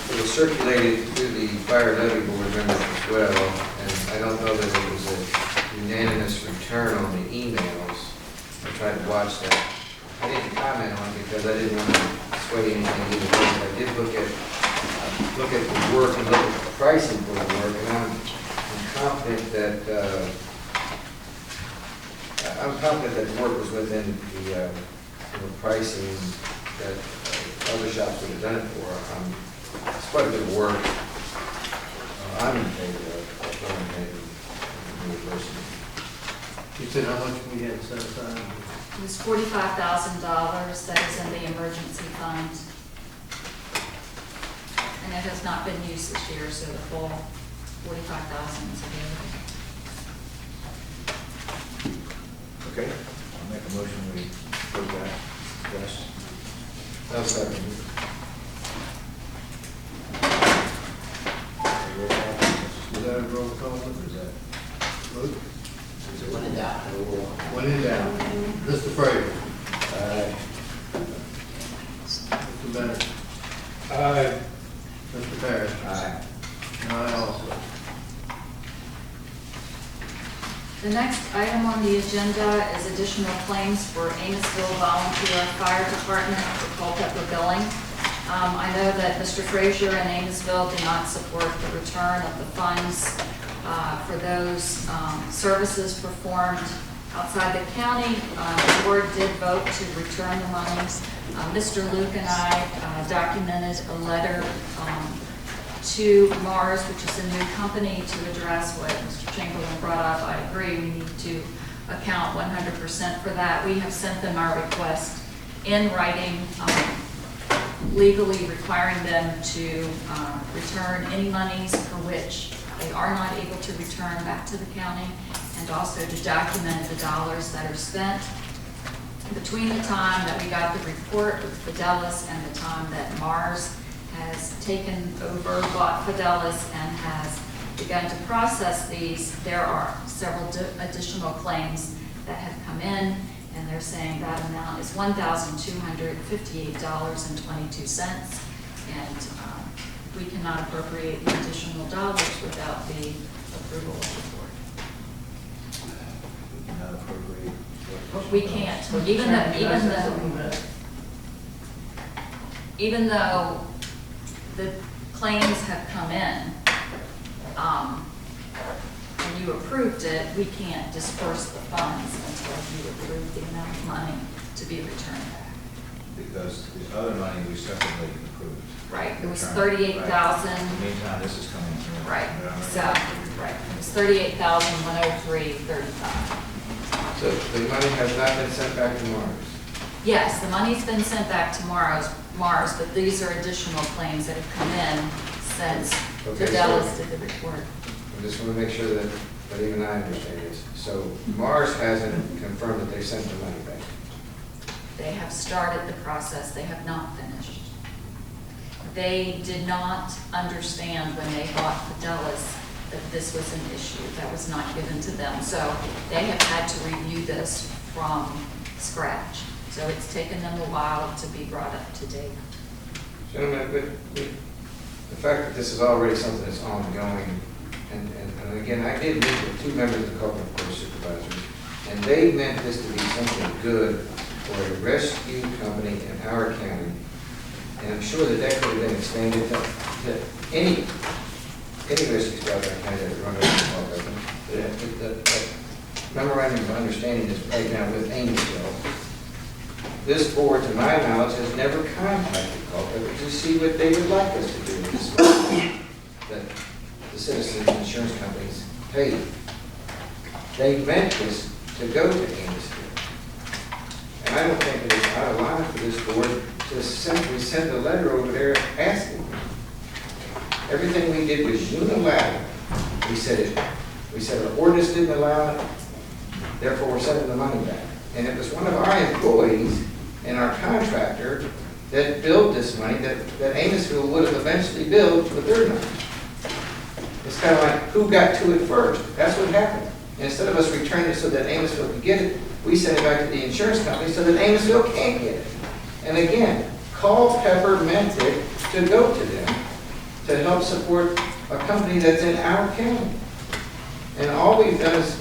It was circulated to the fire levy board members as well, and I don't know that it was a unanimous return on the emails. I tried to watch that. I didn't comment on it because I didn't want to sway anything either way, but I did look at the work and look at the pricing for the work, and I'm confident that the work was within the pricing that other shops would have done it for. It's quite a bit of work. I'm in favor of going ahead and reimbursing. You said how much we had set aside? It was $45,000 that is in the emergency fund. And it has not been used this year, so the full $45,000 is available. Okay, I'll make a motion we approve that. Yes. I'll second it. Is that a roll call, or is that Luke? Is it when in doubt? When in doubt. Mr. Fraser? Aye. Mr. Bennett? Aye. Mr. Parrish? Aye. And I also. The next item on the agenda is additional claims for Amosville Volunteer Fire Department for Culpeper billing. I know that Mr. Frazier and Amosville do not support the return of the funds for those services performed outside the county. The board did vote to return the monies. Mr. Luke and I documented a letter to Mars, which is a new company, to address what Mr. Chamberlain brought up. I agree, we need to account 100% for that. We have sent them our request in writing, legally requiring them to return any monies for which they are not able to return back to the county, and also to document the dollars that are spent between the time that we got the report with Fidelis and the time that Mars has taken over, bought Fidelis, and has begun to process these. There are several additional claims that have come in, and they're saying that amount is $1,258.22, and we cannot appropriate the additional dollars without the approval of the board. Not appropriate. We can't, even though even though the claims have come in, and you approved it, we can't disperse the funds until you approve the amount of money to be returned back. Because the other money we separately approved. Right, it was Returned, right. 38,000. In the meantime, this is coming through. Right, so, right, it was 38,103.35. So the money has not been sent back to Mars. Yes, the money's been sent back to Mars, but these are additional claims that have come in since Okay, Fidelis so- did the report. I just want to make sure that even I understand this. So Mars hasn't confirmed that they sent the money back. They have started the process, they have not finished. They did not understand when they bought Fidelis that this was an issue. That was not given to them. So they have had to review this from scratch. So it's taken them a while to be brought up to date. Gentlemen, the fact that this is already something that's ongoing, and again, I did meet with 2 members of the Culpeper Board of Supervisors, and they meant this to be something good for a rescue company in our county. And I'm sure that that could have been expanded to any rescue squad in our county that run over the Culpeper. The memorandum of understanding is right now with Amesville. This board, to my knowledge, has never contacted Culpeper to see what they would like us to do with this money that the citizens insurance companies paid. They meant this to go to Amesville. And I don't think it is out of line for this board to simply send a letter over there asking. Everything we did was unilateral. We said our ordinance didn't allow it, therefore we're sending the money back. And it was one of our employees and our contractor that billed this money that Amesville would have eventually billed with their money. It's kind of like, who got to it first? That's what happened. And instead of us returning it so that Amesville could get it, we sent it back to the insurance company so that Amesville can't get it. And again, Culpeper meant it to go to them to help support a company that's in our county. And all we've done is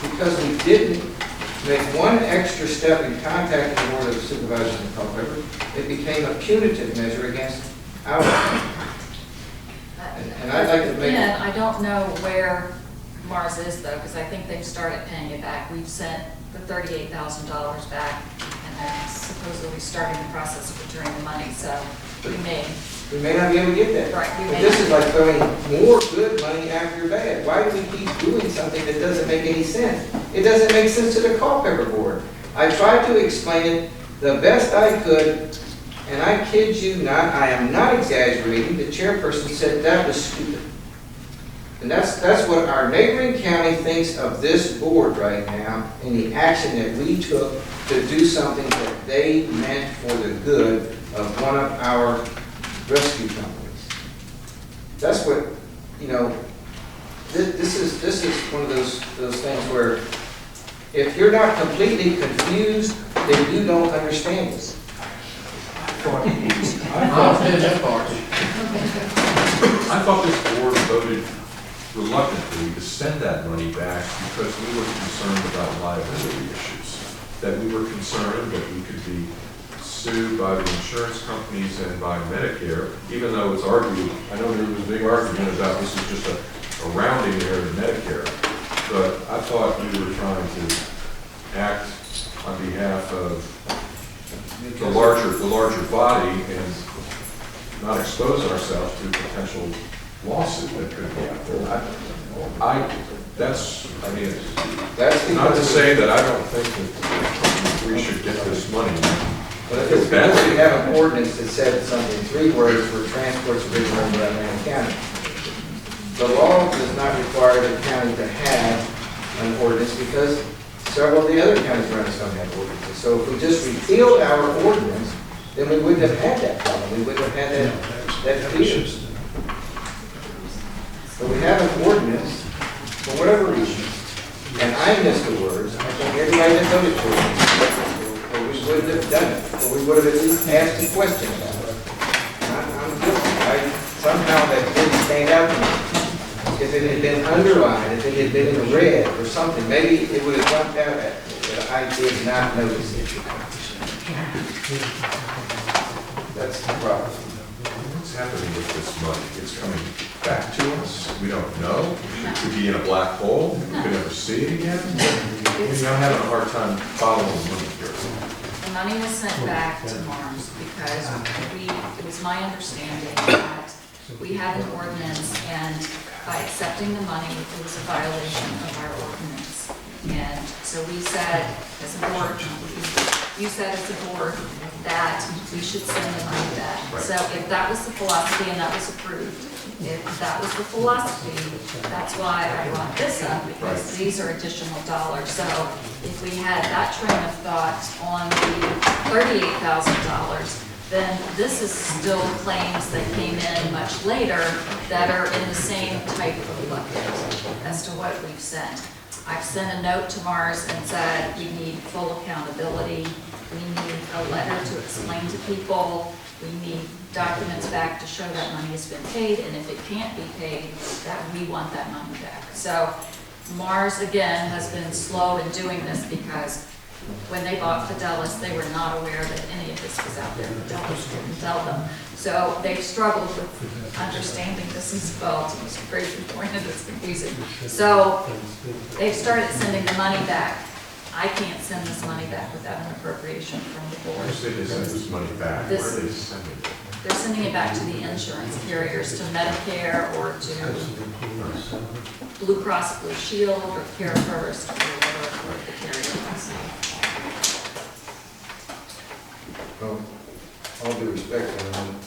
because we didn't make one extra step in contacting the Board of Supervisors in Culpeper, it became a punitive measure against our county. And I'd like to make... Again, I don't know where Mars is though, because I think they've started paying it back. We've sent the $38,000 back, and they're supposedly starting the process of returning the money, so we may not be able to get that. Right, But this is like throwing more good money after bad. Why do we keep doing something that doesn't make any sense? It doesn't make sense to the Culpeper Board. I tried to explain it the best I could, and I kid you not, I am not exaggerating. The chairperson said that was stupid. And that's what our neighboring county thinks of this board right now and the action that we took to do something that they meant for the good of one of our rescue companies. That's what, this is one of those things where if you're not completely confused, then you don't understand this. I thought this board voted reluctantly to send that money back because we were concerned about liability issues. That we were concerned that we could be sued by the insurance companies and by Medicare, even though it's argued, I know there was a big argument about this is just a rounding error to Medicare, but I thought we were trying to act on behalf of the larger body and not expose ourselves to potential lawsuit that could be out there. That's not to say that I don't think that we should get this money. But if it's because we have an ordinance that said something, 3 words for transports original in Rappahannock County. The law does not require the county to have an ordinance because several of the other counties around us don't have ordinances. So if we just repealed our ordinance, then we wouldn't have had that problem. We wouldn't have had that fear. But we have an ordinance for whatever reason, and I missed the words. I think everybody that voted for it, or we wouldn't have done it, or we would have at least asked a question about it. I'm guilty. Somehow that didn't stand out to me. If it had been underlined, if it had been in red or something, maybe it would have jumped out at me, but I did not notice it. That's the problem. What's happening with this money? It's coming back to us? We don't know? It could be in a black hole? We could never see it again? I'm having a hard time following the money here. The money was sent back to Mars because it was my understanding that we have an ordinance, and by accepting the money, it was a violation of our ordinance. And so we said, as a board, you said as a board, that we should send the money back. So if that was the philosophy and that was approved, if that was the philosophy, that's why I brought this up, because these are additional dollars. So if we had that train of thought on the $38,000, then this is still claims that came in much later that are in the same type of bucket as to what we've sent. I've sent a note to Mars and said we need full accountability. We need a letter to explain to people. We need documents back to show that money has been paid, and if it can't be paid, that we want that money back. So Mars, again, has been slow in doing this because when they bought Fidelis, they were not aware that any of this was out there. Fidelis didn't tell them. So they've struggled with understanding this as well, to this crazy point, and it's confusing. So they've started sending the money back. I can't send this money back without an appropriation from the board. You say they send this money back, where are they sending it? They're sending it back to the insurance carriers, to Medicare or to Blue Cross Blue Shield or Care First or whatever the carrier wants. Well, all due respect,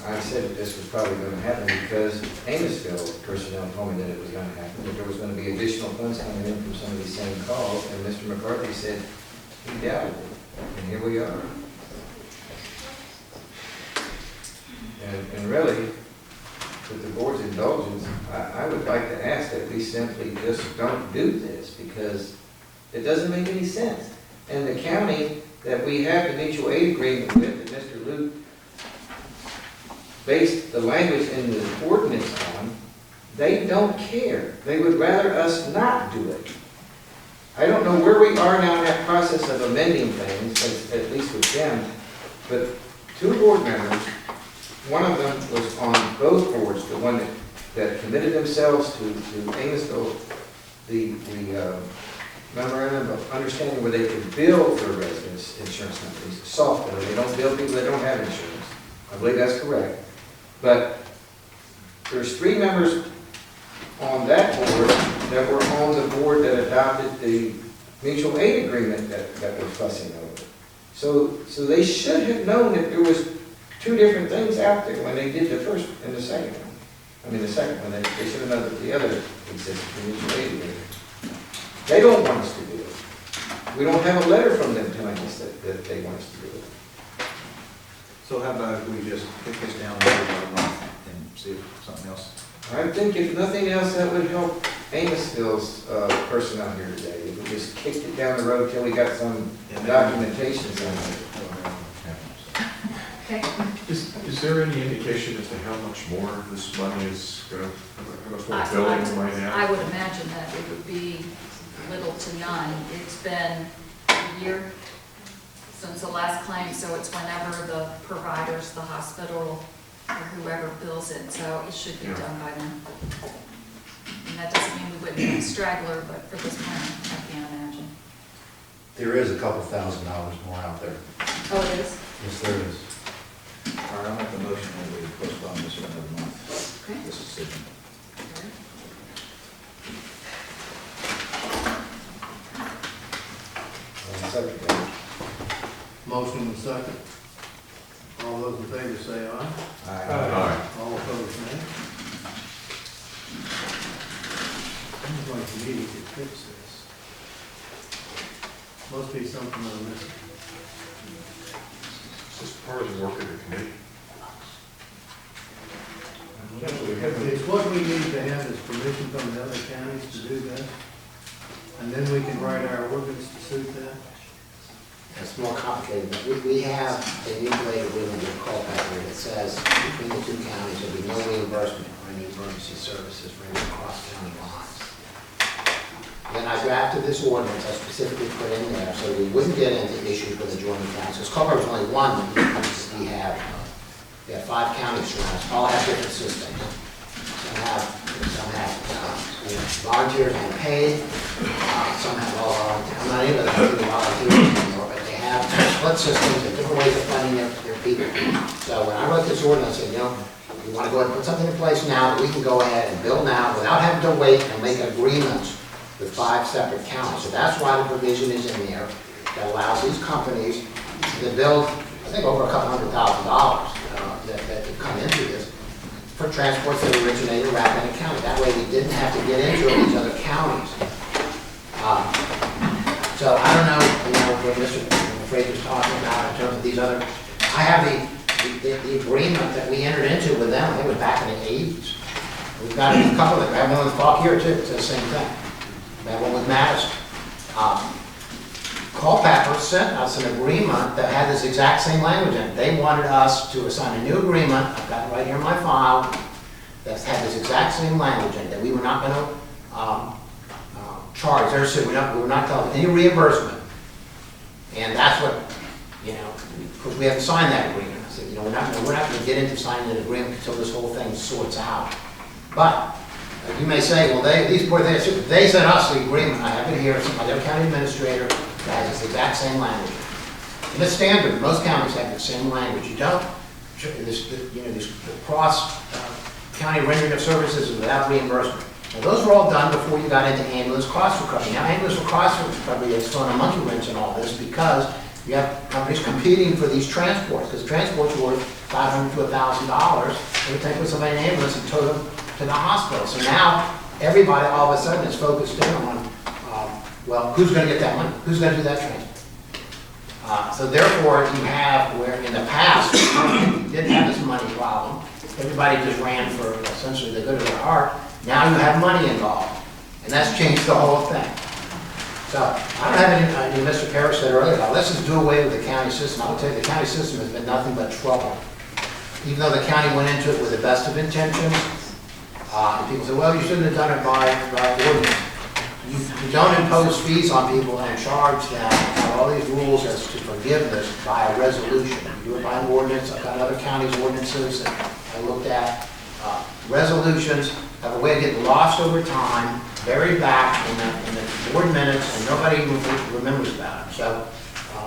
I said that this was probably going to happen because Amosville personnel told me that it was going to happen, that there was going to be additional funds coming in from some of these same calls, and Mr. McCarthy said he doubted it, and here we are. And really, with the board's indulgence, I would like to ask that we simply just don't do this because it doesn't make any sense. And the county that we have the mutual aid agreement with, that Mr. Luke based the language in the ordinance on, they don't care. They would rather us not do it. I don't know where we are now in that process of amending things, at least with them, but 2 board members, one of them was on both boards, the one that committed themselves to Amosville, the memorandum of understanding where they could bill their residents insurance companies, soft bill. They don't bill people that don't have insurance. I believe that's correct. But there's 3 members on that board that were on the board that adopted the mutual aid agreement that we're fussing over. So they should have known that there was 2 different things out there when they did the first and the second one. I mean, the second one, they should have known that the other existed, the mutual aid agreement. They don't want us to do it. We don't have a letter from them telling us that they want us to do it. So how about we just kick this down another month and see if something else? I think if nothing else, that would help Amosville's personnel here today. If we just kicked it down the road till we got some documentation somewhere. Okay. Is there any indication as to how much more this money is going to, how much more billing we might have? I would imagine that it would be little to none. It's been a year since the last claim, so it's whenever the providers, the hospital, or whoever bills it, so it should be done by then. And that doesn't mean we wouldn't have a straggler, but for this point, I can't imagine. There is a couple $1,000 more out there. Oh, it is? Yes, there is. All right, I'll make the motion that we postpone this for another month. Okay. This decision. Second. Motion and second. All those in favor say aye. Aye. All opposed, nay. I'm going to need to fix this. Must be something I'm missing. It's just part of the work of the committee. It's what we need to have is permission from the other counties to do that. And then we can write our ordinance to suit that. It's more complicated, but we have a mutual aid agreement with Culpeper that says between the 2 counties, there'll be no reimbursement for any emergency services for any cross-county lines. Then I drafted this ordinance, I specifically put in there so we wouldn't get into issues with adjoining counties, because Culpeper was only one that we had We have 5 counties around us, all have different systems. Some have volunteers and paid, some have all volunteer. I'm not even going to do volunteers anymore, but they have split systems and different ways of funding their people. So when I wrote this ordinance, I said, we want to go ahead and put something in place now that we can go ahead and build now without having to wait and make agreements with 5 separate counties. So that's why the provision is in there that allows these companies to build, I think, over $200,000 that come into this for transports that originated in Rappahannock County. That way we didn't have to get into these other counties. So I don't know, what Mr. Fraser was talking about in terms of these other, I have the agreement that we entered into with them, I think it was back in the 80s. We've got a couple of them. We have one with Fauquier too, it's the same thing. We have one with Madison. Culpeper sent us an agreement that had this exact same language in it. They wanted us to assign a new agreement, I've got it right here in my file, that had this exact same language in it, that we were not going to charge, we were not telling any reimbursement. And that's what, because we have to sign that agreement. I said, we're not going to get into signing an agreement until this whole thing sorts out. But you may say, well, they sent us the agreement. I have it here, it's my county administrator that has this exact same language. And it's standard. Most counties have the same language. You don't, this cross county rendering of services is without reimbursement. Now, those were all done before you got into ambulance cost recovery. Now, ambulance cost recovery is throwing a monkey wrench in all this because you have companies competing for these transports, because transports were $500 to $1,000. They would take with somebody in an ambulance and tow them to the hospital. So now everybody all of a sudden is focused in on, well, who's going to get that money? Who's going to do that transport? So therefore, you have where in the past you didn't have this money problem. Everybody just ran for essentially the good of their heart. Now you have money involved, and that's changed the whole thing. So I don't have any, Mr. Parrish said earlier, let's just do away with the county system. I will tell you, the county system has been nothing but trouble. Even though the county went into it with the best of intentions, and people say, well, you shouldn't have done it by ordinance. You don't impose fees on people and charge them all these rules as to forgiveness by a resolution. You do it by an ordinance. I've got other counties' ordinances that I looked at. Resolutions have a way of getting lost over time, buried back in the board minutes, and nobody even remembers about it. So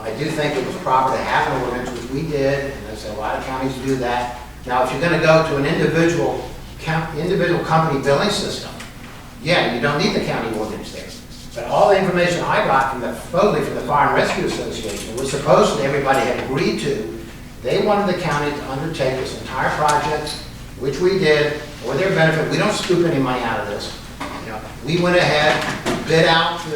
I do think it was proper to have an ordinance, which we did, and I say a lot of counties do that. Now, if you're going to go to an individual company billing system, yeah, you don't need the county ordinance there. But all the information I got from supposedly from the Fire and Rescue Association was supposedly everybody had agreed to. They wanted the county to undertake this entire project, which we did, for their benefit. We don't scoop any money out of this. We went ahead, bid out from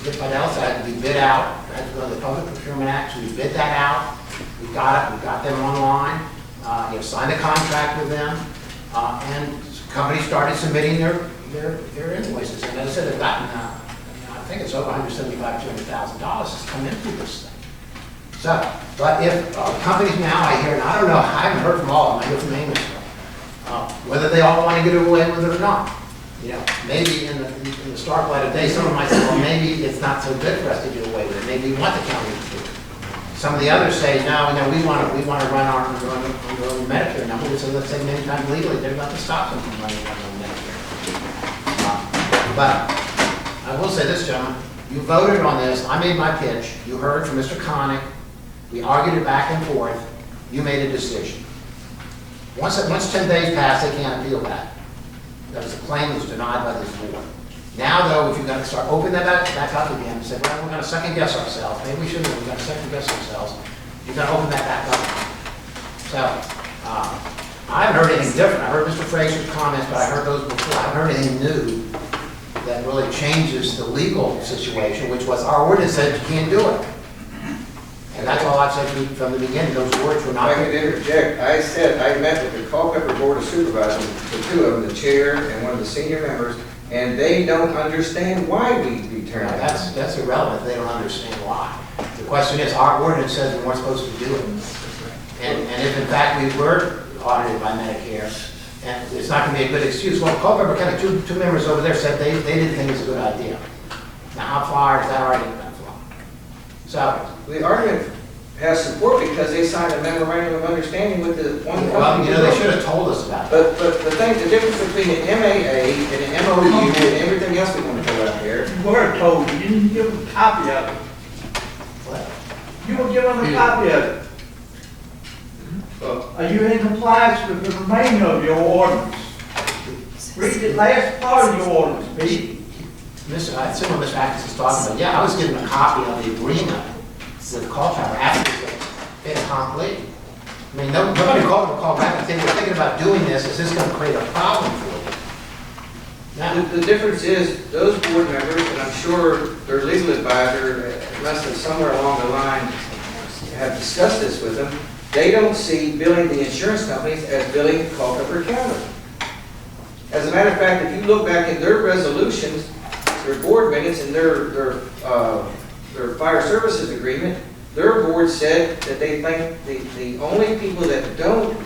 the Fidel side, we bid out, had to go to the Public Procurement Act, so we bid that out. We got it, we got them online, signed a contract with them, and companies started submitting their invoices. And as I said, they've gotten, I think it's over $175,000 to $200,000 has come in through this thing. So, but if companies now, I hear, and I don't know, I haven't heard from all of them, I hear from Amos, whether they all want to get away with it or not. Maybe in the stark light of day, someone might say, well, maybe it's not so good for us to do away with it. Maybe we want the county to do it. Some of the others say, no, we want to run our own Medicare number. So let's say many times legally, they're not to stop them from running their own Medicare. But I will say this, gentlemen, you voted on this. I made my pitch. You heard from Mr. Connick. We argued it back and forth. You made a decision. Once 10 days passed, they can't appeal that. Because the claim was denied by this board. Now, though, if you're going to start opening that back up again and say, well, we're going to second guess ourselves. Maybe we shouldn't. We're going to second guess ourselves. You're going to open that back up. So, I haven't heard anything different. I heard Mr. Fraser's comments, but I heard those before. I haven't heard anything new that really changes the legal situation, which was our ordinance said you can't do it. And that's all I've said from the beginning. Those words were not. If I could interject, I met with the Culpeper Board of Supervisors, the two of them, the chair and one of the senior members, and they don't understand why we turn it. That's irrelevant. They don't understand why. The question is, our ordinance says we weren't supposed to do it. And if in fact we were audited by Medicare, and it's not going to be a good excuse. Well, Culpeper County, two members over there said they didn't think it was a good idea. Now, how far is that argument going to fly? So the argument has support because they signed a memorandum of understanding with the one company. Well, you know, they should have told us about that. But the thing, the difference between an MAA and an MOU and everything else we want to throw out there. You were told, you didn't give them a copy of it. What? You were given a copy of it. Are you in compliance with the remainder of your ordinance? Read the last part of your ordinance, Pete. I assume what Mr. Atkins is talking about. Yeah, I was given a copy of the agreement with call tower after it complete. I mean, nobody called back and said, we're thinking about doing this. Is this going to create a problem for you? Now, The difference is, those board members, and I'm sure their legal advisor must have somewhere along the line have discussed this with them, they don't see billing the insurance companies as billing Culpeper County. As a matter of fact, if you look back in their resolutions, their board minutes and their fire services agreement, their board said that they think the only people that don't,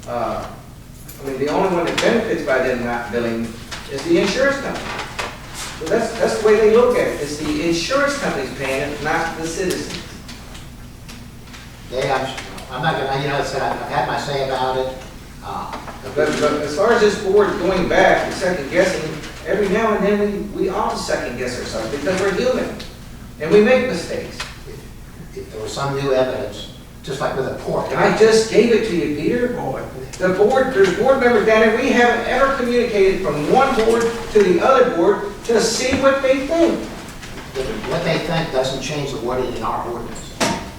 the only one that benefits by them not billing is the insurance company. So that's the way they look at it. It's the insurance companies paying it, not the citizens. I'm not going to, I've had my say about it. But as far as this board going back and second guessing, every now and then we all second guess ourselves because we're human and we make mistakes. If there was some new evidence, just like with a pork. I just gave it to you, Peter. There's board members down there, we haven't ever communicated from one board to the other board to see what they think. What they think doesn't change the wording in our ordinance.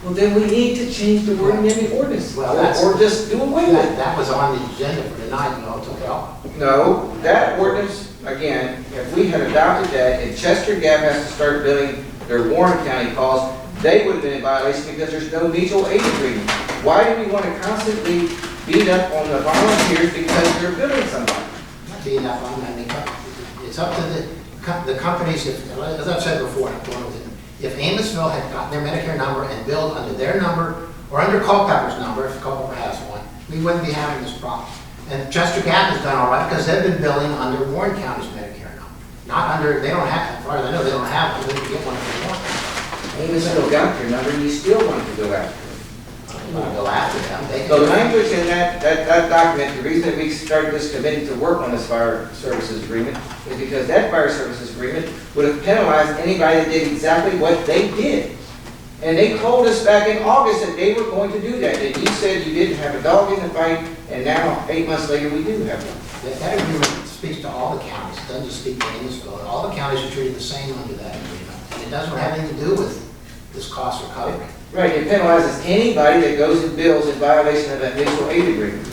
Well, then we need to change the wording in the ordinance, or just do away with it. That was on the agenda for tonight, it took it off. No, that ordinance, again, if we had adopted that, and Chester Gap has to start billing their Warren County calls, they would have been in violation because there's no mutual aid agreement. Why do we want to constantly beat up on the volunteers because they're billing somebody? Not being up on them, it's up to the companies, as I've said before, if Amosville had gotten their Medicare number and billed under their number, or under Culpeper's number, if Culpeper has one, we wouldn't be having this problem. And Chester Gap has done all right because they've been billing under Warren County's Medicare number. Not under, they don't have, as far as I know, they don't have one, they can get one if they want. Amosville got your number, and you still want to go after them. I want to go after them. So the language in that document, the reason that we started this committee to work on this fire services agreement is because that fire services agreement would have penalized anybody that did exactly what they did. And they told us back in August that they were going to do that. And you said you didn't have a dog in the fight, and now, 8 months later, we do have one. That agreement speaks to all the counties, it doesn't just speak to Amosville. All the counties are treated the same under that agreement. And it doesn't have anything to do with this cost recovery. Right, it penalizes anybody that goes and bills in violation of that mutual aid agreement.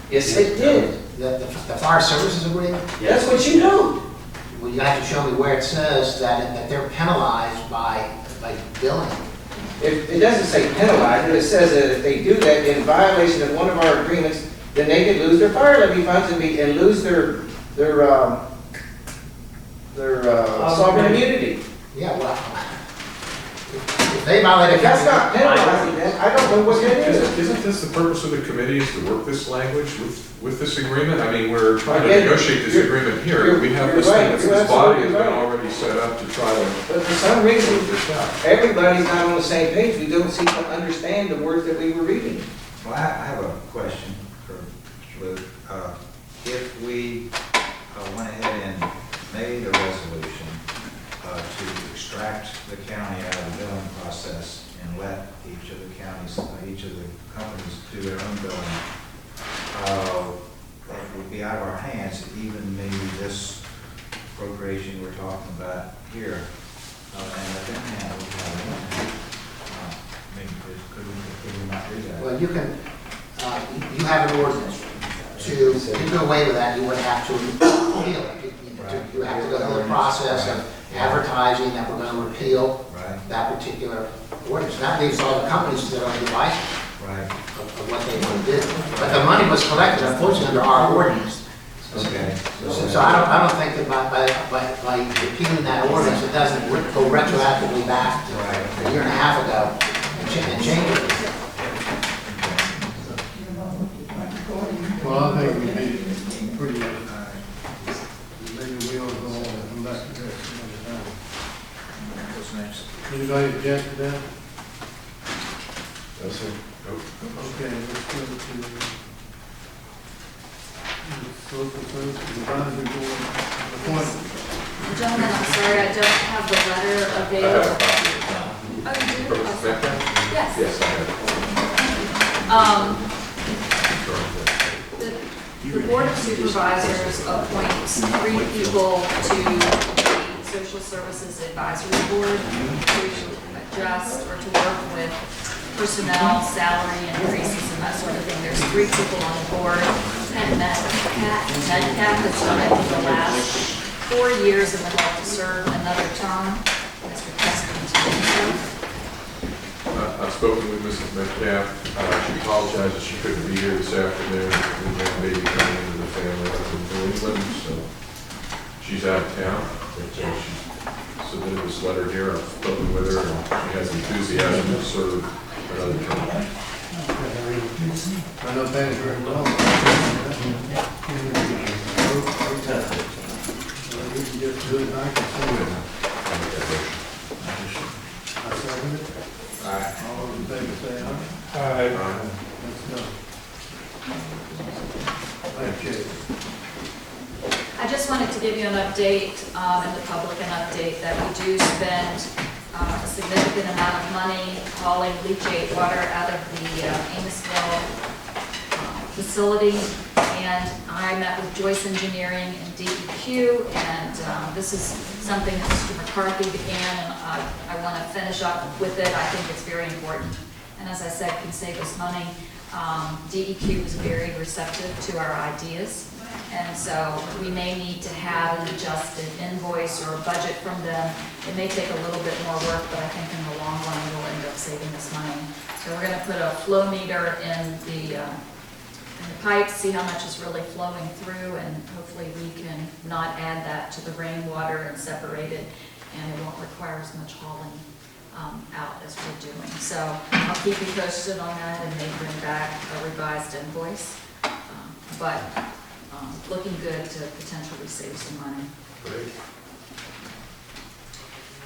Yes, it did. The fire services agreement? That's what you know. Well, you have to show me where it says that they're penalized by billing. It doesn't say penalized, it says that if they do that in violation of one of our agreements, then they could lose their fire levy funds and lose their sovereign immunity. Yeah, well, if they violate. If that's not penalizing, then I don't know what that is. Isn't this the purpose of the committee, is to work this language with this agreement? I mean, we're trying to negotiate this agreement here. We have this body has been already set up to try to. But for some reason, everybody's not on the same page. We don't seem to understand the words that we were reading. Well, I have a question for Mr. Luke. If we went ahead and made a resolution to extract the county out of the billing process and let each of the counties, each of the companies do their own billing, it would be out of our hands, even maybe this appropriation we're talking about here, and let them handle it. I mean, could we not do that? Well, you can, you have an ordinance. To do away with that, you would have to repeal it. You have to go through the process of advertising that we're going to repeal that particular ordinance. That leaves all the companies that are devices of what they want to do. But the money was collected, unfortunately, under our ordinance. Okay. So I don't think that by repealing that ordinance, it doesn't go retroactively back to a year and a half ago and change it. Well, I think we need pretty much, maybe we ought to go on and come back to this another time. What's next? Anybody object to that? Social Services Advisory Board appointment. Gentlemen, I'm sorry, I don't have the letter available. Oh, you do? Yes. Yes, I The Board of Supervisors appoints 3 people to the Social Services Advisory Board to adjust or to work with personnel, salary increases, and that sort of thing. There's 3 people on the board. Ted Metcalf has done it for the last 4 years and would like to serve another term. Has requested to do so. I've spoken with Mrs. Metcalf. She apologizes she couldn't be here this afternoon. We have a baby coming into the family up in New England, so she's out of town. But, she submitted this letter here. I've spoken with her, and she has enthusiasm to serve another term. I know things very well. You can just do it back and send it. I second it. All in favor, say aye. Aye. Let's go. Thank you. I just wanted to give you an update, and the public an update, that we do spend a significant amount of money hauling leachate water out of the Amosville facility. And I met with Joyce Engineering and DEQ, and this is something that Mr. McCarthy began, and I want to finish up with it. I think it's very important, and as I said, can save us money. DEQ was very receptive to our ideas, and so we may need to have an adjusted invoice or a budget from them. It may take a little bit more work, but I think in the long run, we'll end up saving us money. So we're going to put a flow meter in the pipes, see how much is really flowing through, and hopefully we can not add that to the rainwater and separate it, and it won't require as much hauling out as we're doing. So I'll keep you posted on that and may bring back a revised invoice, but looking good to potentially save some money. Great.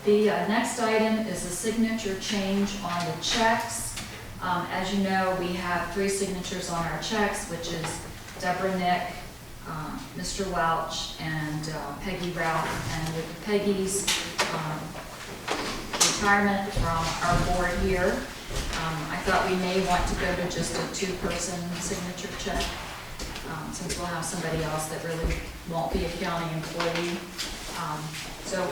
The next item is a signature change on the checks. As you know, we have 3 signatures on our checks, which is Deborah Nick, Mr. Welch, and Peggy Ralph. And with Peggy's retirement from our board here, I thought we may want to go to just a 2-person signature check, since we'll have somebody else that really won't be a county employee. So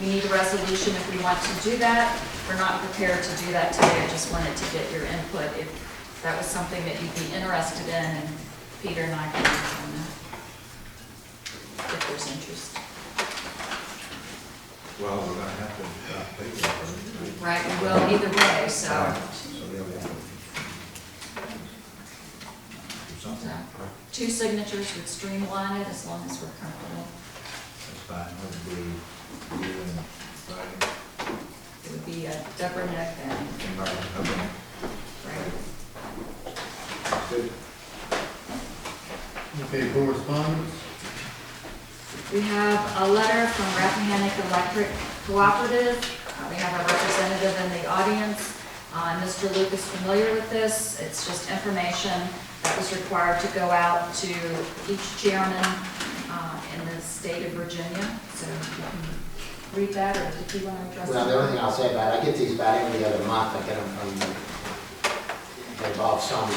we need a resolution if we want to do that. We're not prepared to do that today. I just wanted to get your input if that was something that you'd be interested in, and Peter and I can work on that if there's interest. Well, we're going to have to pay for it. Right, we will either way, so. So 2 signatures would streamline it as long as we're comfortable. That's fine. It would be Deborah Nick and. Right. Good. Okay, correspondence. We have a letter from Rappahannock Electric Cooperative. We have a representative in the audience. Mr. Luke is familiar with this. It's just information that was required to go out to each chairman in the state of Virginia. So you can read that, or if you want to address it. Well, the only thing I'll say about it, I get these about every other month. I get them from, they involve some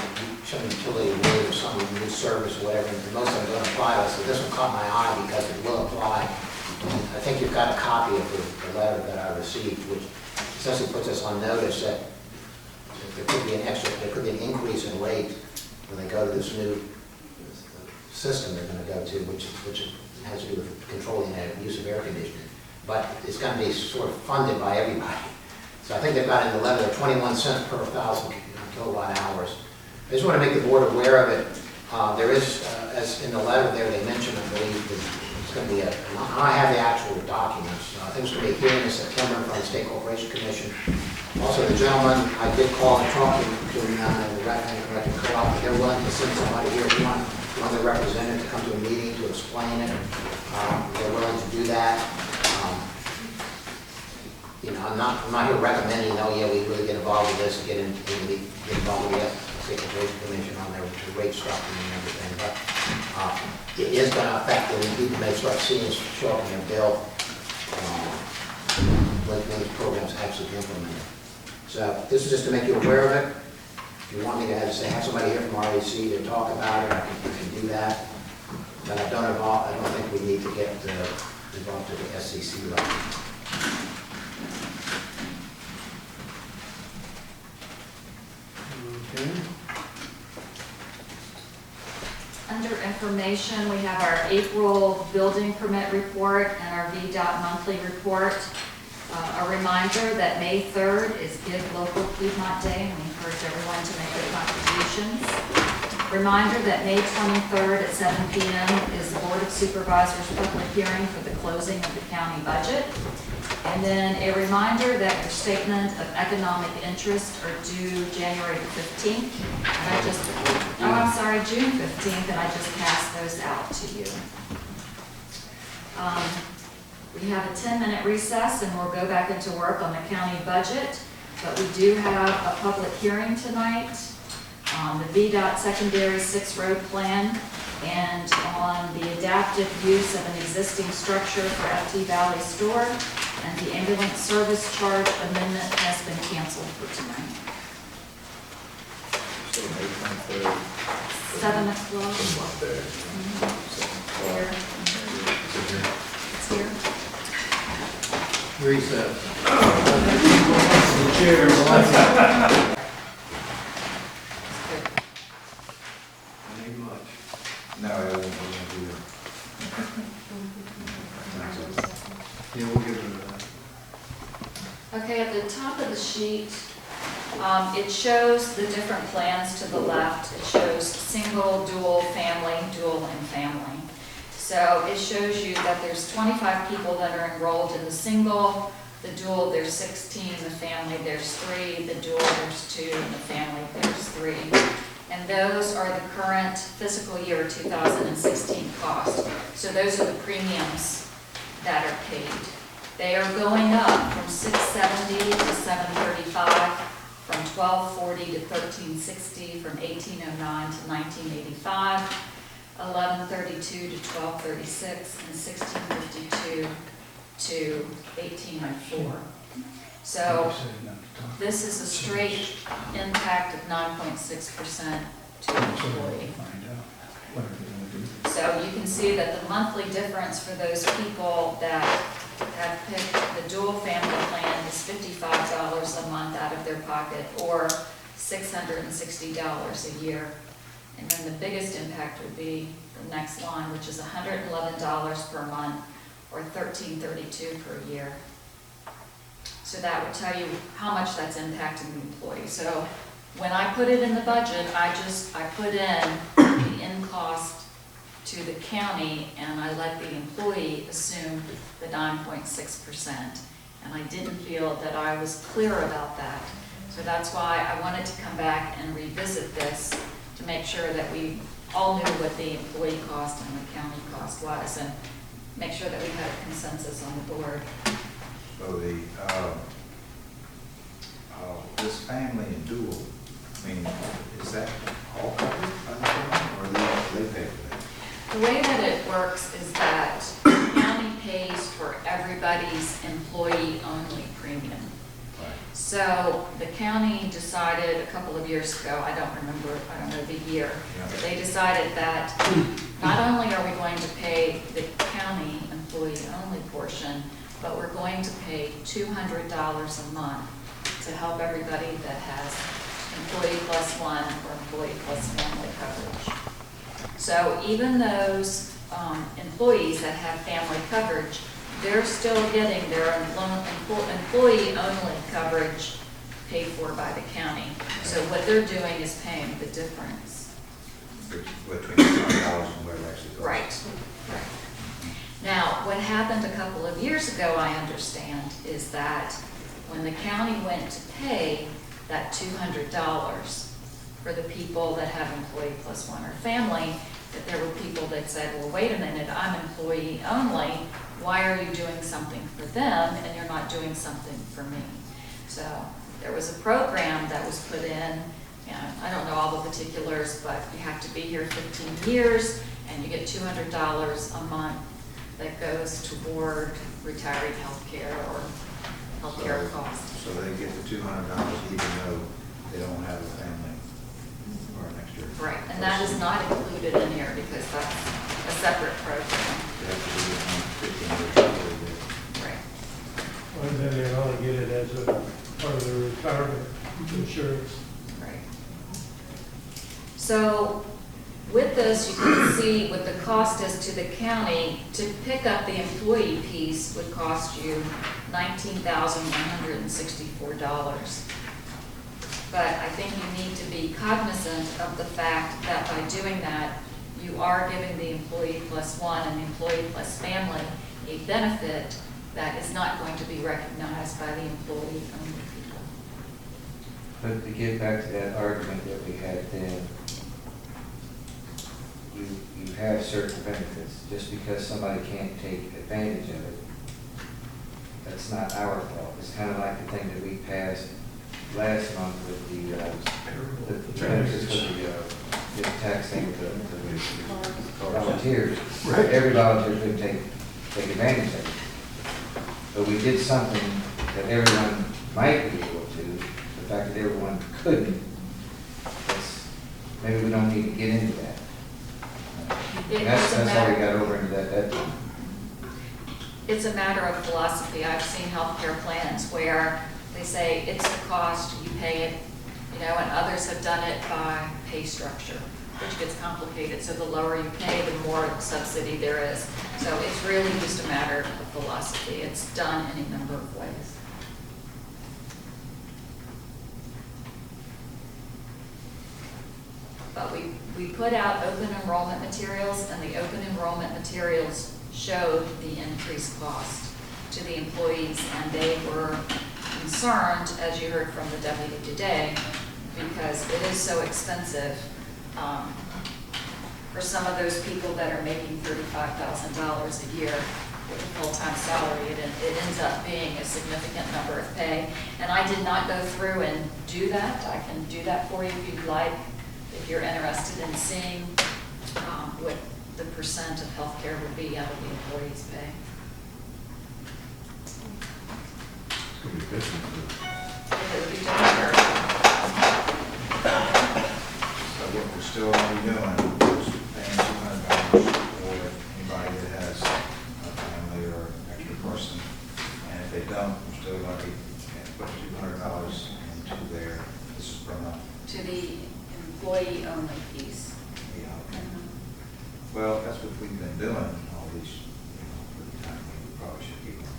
utility rate or some new service or whatever, and most of them don't apply to us. So this one caught my eye because it will apply. I think you've got a copy of the letter that I received, which essentially puts us on notice that there could be an increase in rate when they go to this new system they're going to go to, which has to do with controlling the use of air conditioning. But it's going to be sort of funded by everybody. So I think they've got in the letter 21 cents per 1,000 kilowatt hours. I just want to make the board aware of it. There is, as in the letter there, they mentioned, I believe, that it's going to be I have the actual documents. I think it's going to be a hearing in September in front of the State Corporation Commission. Also, the gentleman, I did call and talk to him in the Rappahannock Electric Co-op. They're willing to send somebody here. If you want the representative to come to a meeting to explain it, they're willing to do that. I'm not here recommending, oh yeah, we really get involved with this and get involved with it. Stabilization Commission on there, which is rate structuring and everything, but it is going to affect when people may start seeing us show up in their bill when these programs actually implemented. So this is just to make you aware of it. If you want me to have somebody here from RAC to talk about it, I can do that. But I don't think we need to get involved to the SCC level. Okay. Under information, we have our April building permit report and our VDOT monthly report. A reminder that May 3rd is Give Local Piedmont Day, and we encourage everyone to make their contributions. Reminder that May 23rd at 7 p.m. is the Board of Supervisors public hearing for the closing of the county budget. And then a reminder that your statement of economic interest are due January 15th. And June 15th, and I just passed those out to you. We have a 10-minute recess, and we'll go back into work on the county budget. But we do have a public hearing tonight on the VDOT secondary 6-road plan and on the adaptive use of an existing structure for FT Valley Store, and the ambulance service charge amendment has been canceled for tonight. 7 o'clock. It's here. Recess. The chair. Ain't much. No, I won't do that. Yeah, we'll give it a Okay, at the top of the sheet, it shows the different plans to the left. It shows single, dual, and family. So it shows you that there's 25 people that are enrolled in the single, the dual, there's 16, the family, there's 3, the dual, there's 2, and the family, there's 3. And those are the current fiscal year 2016 costs. So those are the premiums that are paid. They are going up from $670 to $735, from $1240 to $1360, from $1809 to $1985, $1132 to $1236, and $1652 to $1804. So this is a straight impact of 9.6% to the employee. So you can see that the monthly difference for those people that have picked the dual family plan is $55 a month out of their pocket, or $660 a year. And then the biggest impact would be the next line, which is $111 per month, or $1332 per year. So that would tell you how much that's impacting the employee. So when I put it in the budget, I put in the in-cost to the county, and I let the employee assume the 9.6%. And I didn't feel that I was clear about that. So that's why I wanted to come back and revisit this to make sure that we all knew what the employee cost and the county cost was, and make sure that we had a consensus on the board. So this family and dual, I mean, is that all covered by the county, or they pay for that? The way that it works is that the county pays for everybody's employee-only premium. So the county decided a couple of years ago, I don't know the year, but they decided that not only are we going to pay the county employee-only portion, but we're going to pay $200 a month to help everybody that has employee plus one or employee plus family coverage. So even those employees that have family coverage, they're still getting their employee-only coverage paid for by the county. So what they're doing is paying the difference. Between $200 and what it actually costs. Right. Now, what happened a couple of years ago, I understand, is that when the county went to pay that $200 for the people that have employee plus one or family, that there were people that said, well, wait a minute, I'm employee only. Why are you doing something for them and you're not doing something for me? So there was a program that was put in And I don't know all the particulars, but you have to be here 15 years, and you get $200 a month that goes toward retiree health care or health care costs. So they get the $200 even though they don't have a family or an extra. Right, and that is not included in here because that's a separate program. They have to do it on 15 years. Right. And then they ought to get it as a part of their retirement insurance. Right. So with this, you can see what the cost is to the county. To pick up the employee piece would cost you $19,164. But I think you need to be cognizant of the fact that by doing that, you are giving the employee plus one and the employee plus family a benefit that is not going to be recognized by the employee-only people. But to get back to that argument that we had then, you have certain benefits. Just because somebody can't take advantage of it, that's not our fault. It's kind of like the thing that we passed last month with the benefits for the tax thing with the volunteers. Right. Every volunteer could take advantage of it. But we did something that everyone might be able to. The fact that everyone couldn't, maybe we don't need to get into that. That's how we got over into that time. It's a matter of philosophy. I've seen healthcare plans where they say it's the cost, you pay it, and others have done it by pay structure, which gets complicated. So the lower you pay, the more subsidy there is. So it's really just a matter of philosophy. It's done in a number of ways. But we put out open enrollment materials, and the open enrollment materials showed the increased cost to the employees, and they were concerned, as you heard from the deputy today, because it is so expensive for some of those people that are making $35,000 a year with a full-time salary. It ends up being a significant number of pay. And I did not go through and do that. I can do that for you if you'd like, if you're interested in seeing what the percent of healthcare would be out of the employee's pay. It's going to be business. It would be different. So what we're still only doing is paying $200 for anybody that has a family or extra person. And if they don't, we're still going to put $200 into their, this is per month. To the employee-only piece. Yeah, okay. Well, that's what we've been doing all these, for the time we probably should keep doing it.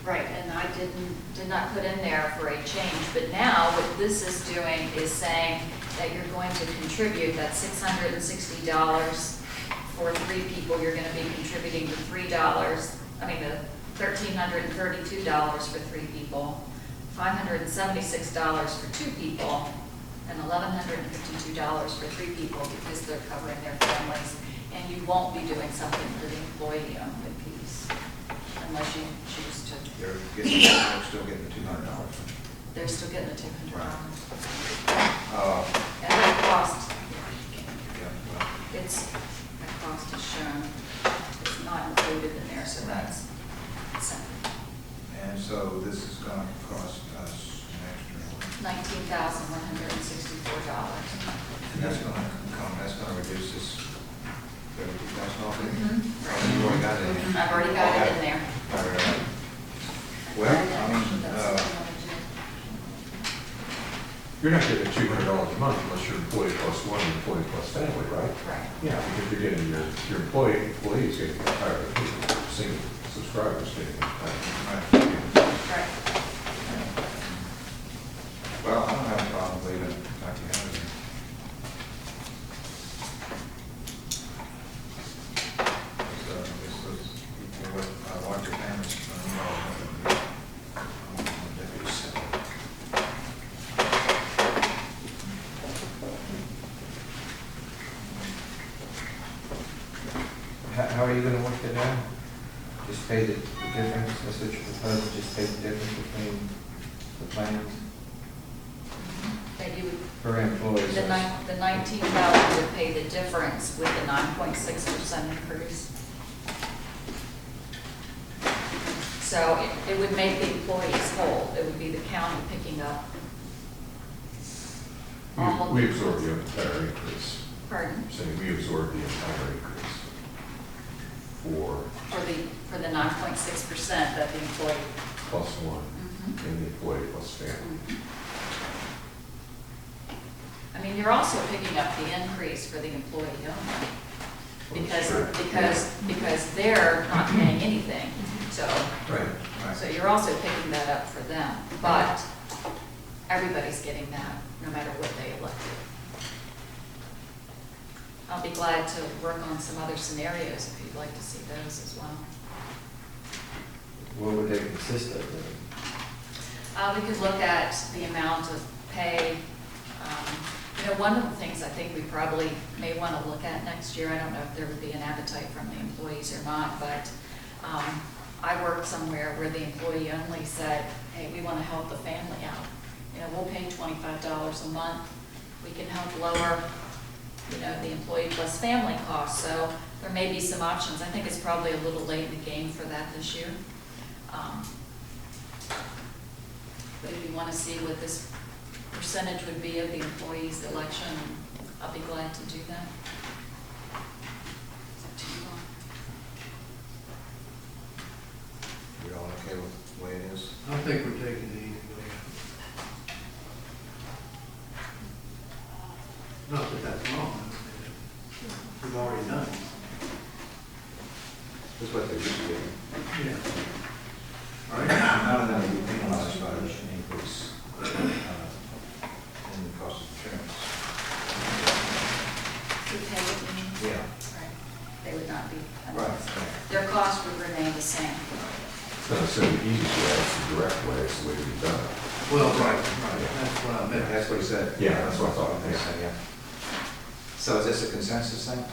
Right, and I did not put in there for a change, but now what this is doing is saying that you're going to contribute that $660 for 3 people. You're going to be contributing the $1,332 for 3 people, $576 for 2 people, and $1,152 for 3 people because they're covering their families. And you won't be doing something for the employee-only piece unless you choose to. They're still getting the $200. They're still getting the $200. Right. And that cost, Yeah, well, that cost is shown. It's not included in there, so that's separate. and so this is going to cost us an extra, $19,164. and that's going to reduce this $32,000. Mhm. You already got it in. I've already got it in there. All right. Well, I mean, You're not getting $200 a month unless you're employee plus one and employee plus family, right? Right. Yeah, because you're getting your employees getting higher than people, single subscribers getting higher. Right. well, I don't have a problem leaving it like you have it. So, this was, what, larger families, deputies. How are you going to work it out? Just pay the difference, that's what you're proposing, just pay the difference between the plans? That you would Per employee. The 19,000 would pay the difference with the 9.6% increase. So it would make the employees whole. It would be the county picking up. We absorb the entire increase. Pardon? I'm saying we absorb the entire increase For the 9.6% that the employee. plus one, and the employee plus family. I mean, you're also picking up the increase for the employee only. Because they're not paying anything, so. Right. So you're also picking that up for them, but everybody's getting that, no matter what they elected. I'll be glad to work on some other scenarios if you'd like to see those as well. What would they consist of then? We could look at the amount of pay. One of the things I think we probably may want to look at next year, I don't know if there would be an appetite from the employees or not, but I worked somewhere where the employee only said, hey, we want to help the family out. We'll pay $25 a month. We can help lower, the employee plus family costs. So there may be some options. I think it's probably a little late in the game for that this year. But if you want to see what this percentage would be of the employees' election, I'll be glad to do that. It's up to you all. We all okay with the way it is? I think we're taking it easy. Not that that's wrong. We've already done it. That's what they used to do. Yeah. All right. None of them will be penalized by an increase in the cost of insurance. We pay it, you mean? Yeah. Right. They would not be Right. Their cost would remain the same. It's not necessarily the easiest way, it's the direct way, it's the way to be done. Well, right, that's what I meant. That's what he said. Yeah, that's what I thought. Yeah. So is this a consensus thing?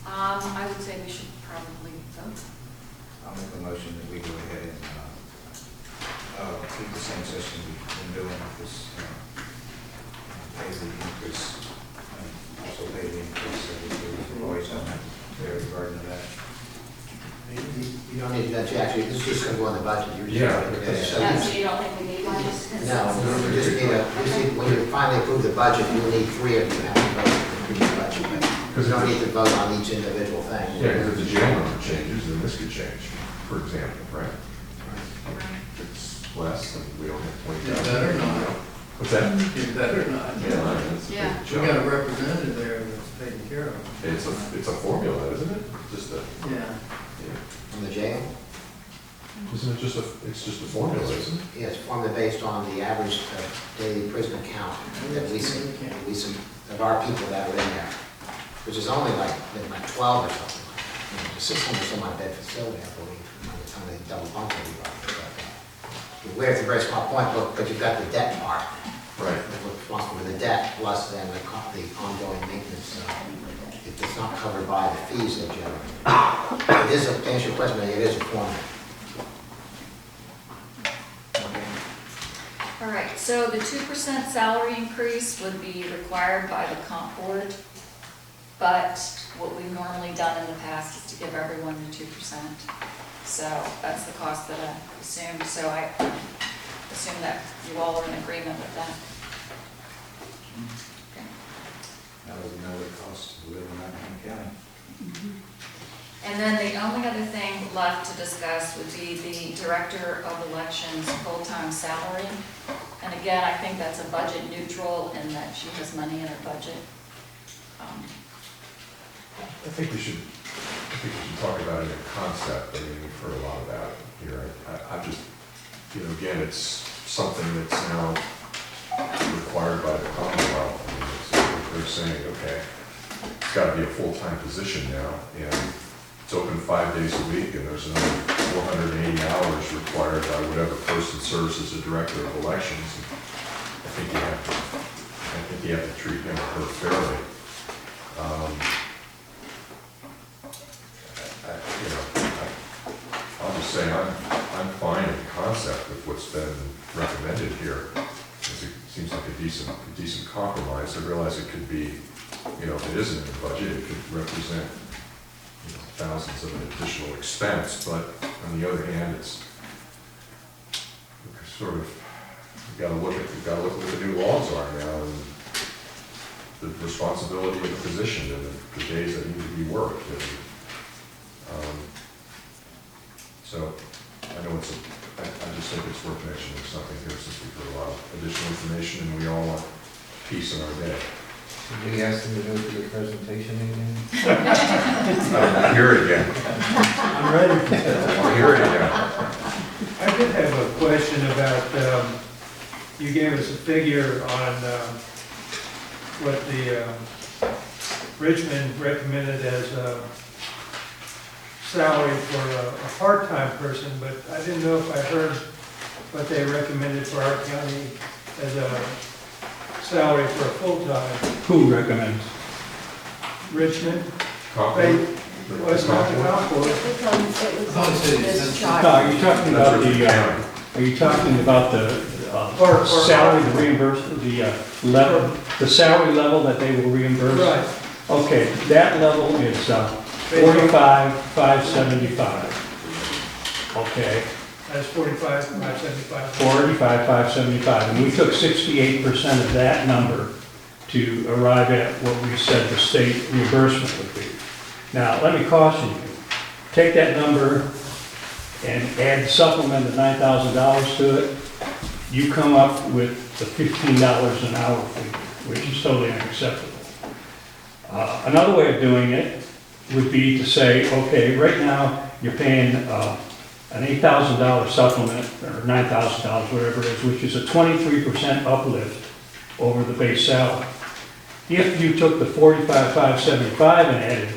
I would say we should probably vote. I'll make a motion that we go ahead and keep the same system we've been doing with this, pay the increase, and also pay the increase, so the employees don't have to bear the burden of that. You don't need that, actually, this is just going to go on the budget. You're just- Yeah. So you don't think we need one? No, you just need when you finally approve the budget, you'll need 3 of you to have to vote to approve the budget. Because you don't need to vote on each individual thing. Yeah, because if the jail number changes, then this could change, for example, right? If it's less, then we don't have 20. It's better not. What's that? It's better not. Yeah, that's a Yeah. big We jump. got a representative there that's taken care of. It's a formula, isn't it? Just a, Yeah. From the jail? isn't it it's just a formula, isn't it? Yeah, it's formula based on the average daily prisoner count that we see of our people that are in there, which is only like 12 or something. It's 600 some odd bed facility, I believe, by the time they double bunk everybody. Where it's a very small point, but you've got the debt part. Right. We're responsible for the debt, plus then the ongoing maintenance. If it's not covered by the fees they generate. It is, to answer your question, it is a formula. All right, so the 2% salary increase would be required by the comp board, but what we've normally done in the past is to give everyone the 2%. So that's the cost that I assumed, so I assume that you all are in agreement with that. Okay. Now that we know what it costs to live in Rappahannock County. And then the only other thing left to discuss would be the Director of Elections full-time salary. And again, I think that's a budget neutral in that she has money in her budget. I think we should talk about it in concept. I mean, we've heard a lot about it here. I just, again, it's something that's now required by the Commonwealth. I mean, they're saying, okay, it's got to be a full-time position now, and it's open 5 days a week, and there's another 480 hours required by whatever person serves as a director of elections. I think you have to treat him or her fairly. I'll just say I'm fine in concept with what's been recommended here. It's seems like a decent compromise. I realize it could be, you know, if it isn't in the budget, it could represent, you know, thousands of an additional expense, but on the other hand, it's sort of, you've got to look at what the new laws are now, and the responsibility of the position, and the days that need to be worked. And, so, I know I just think it's worth mentioning something here, since we've heard a lot of additional information, and we all want peace in our day. Did we ask them to go through the presentation again? I'll hear it again. I'm ready. I'll hear it again. I did have a question about, you gave us a figure on what the Richmond recommended as a salary for a part-time person, but I didn't know if I heard what they recommended for our county as a salary for a full-time. Who recommends? Richmond? Concord? Well, it's not the Concord. No, are you talking about are you talking about the salary, the reimbursement, the level, the salary level that they will reimburse? Right. Okay, that level is 45,575. Okay. That's 45,575. 45,575, and we took 68% of that number to arrive at what we said the state reimbursement would be. Now, let me caution you, take that number and add supplement of $9,000 to it, you come up with the $15 an hour figure, which is totally unacceptable. Another way of doing it would be to say, okay, right now you're paying an $8,000 supplement, or $9,000, whatever it is, which is a 23% uplift over the base salary. If you took the 45,575 and added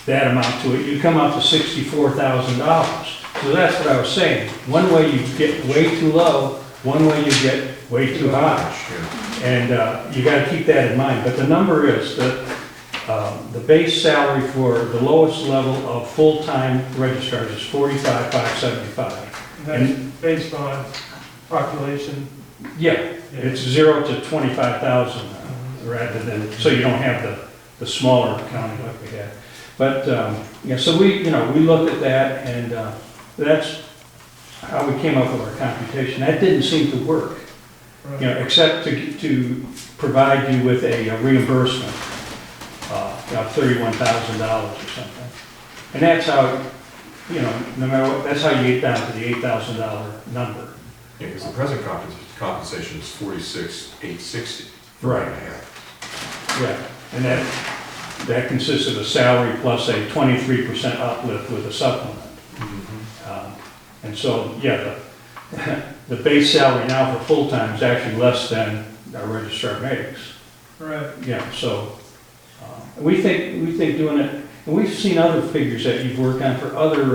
that amount to it, you come out to $64,000. So that's what I was saying. One way you get way too low, one way you get way too high. And you got to keep that in mind. But the number is that the base salary for the lowest level of full-time registrars is 45,575. That's based on population? Yeah, it's 0 to 25,000 rather than, so you don't have the smaller county like we had. But, yeah, so we looked at that, and that's how we came up with our computation. That didn't seem to work, you know, except to provide you with a reimbursement, about $31,000 or something. And that's how, you know, no matter what, that's how you get down to the $8,000 number. Yeah, because the present compensation is 46,860. Right. Yeah, and that consists of a salary plus a 23% uplift with a supplement. And so, yeah, the base salary now for full-time is actually less than our registrar makes. Right. Yeah, so we think doing it, and we've seen other figures that you've worked on for other,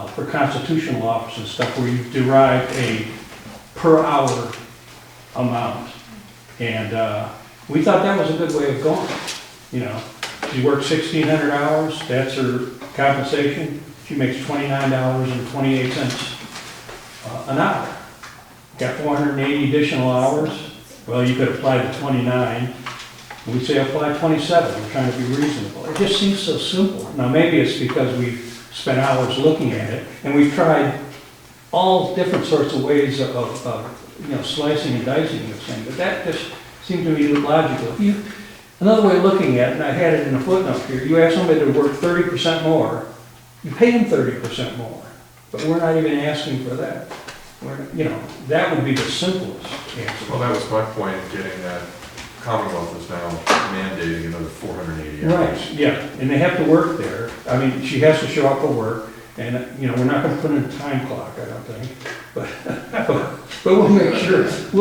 for constitutional office and stuff, where you've derived a per hour amount. And we thought that was a good way of going. You know, she works 1,600 hours, that's her compensation. She makes $29.28 an hour. Got 480 additional hours. Well, you could apply the 29. We say apply 27. We're trying to be reasonable. It just seems so simple. Now, maybe it's because we've spent hours looking at it, and we've tried all different sorts of ways of you know, slicing and dicing this thing, but that just seemed to be logical. Another way of looking at it, and I had it in a footnote here, you ask somebody to work 30% more, you pay them 30% more, but we're not even asking for that. You know, that would be the simplest answer. Well, that was my point of getting that Commonwealth is now mandating another 480 hours. Right, yeah, and they have to work there. I mean, she has to show up for work, and, you know, we're not gonna put in a time clock, I don't think. But we'll make sure, It's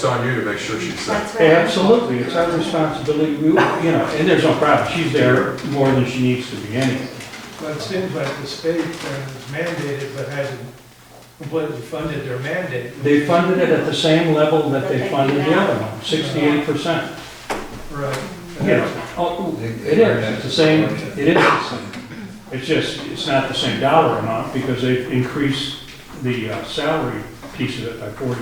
on you to make sure she's set. That's right. Absolutely, it's our responsibility, you know, and there's no problem, she's there more than she needs to be anyway. But it seems like the state has mandated but hasn't completely funded their mandate. They funded it at the same level that they funded the other one, 68%. Right. You know, it is, it's the same, it is the same. It's just, it's not the same dollar amount because they've increased the salary piece of it by 40%.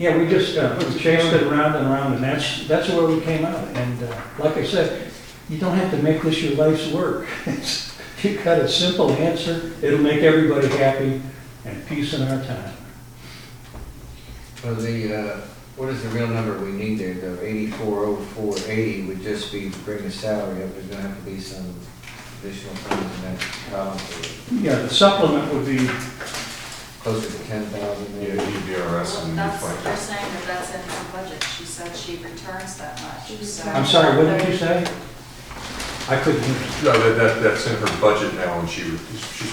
Yeah, we just we chased it around and around, and that's where we came out. And like I said, you don't have to make this your life's work. You've got a simple answer. It'll make everybody happy and peace in our time. Well, what is the real number we need there? The 840480 would just be to bring the salary up. There's gonna have to be some additional funds in that column for Yeah, the supplement would be closer to 10,000 maybe. Yeah, EBRS and That's, FICA. they're saying that that's in her budget. She said she returns that much, so. I'm sorry, what did you say? I couldn't hear. No, that's in her budget now, and she's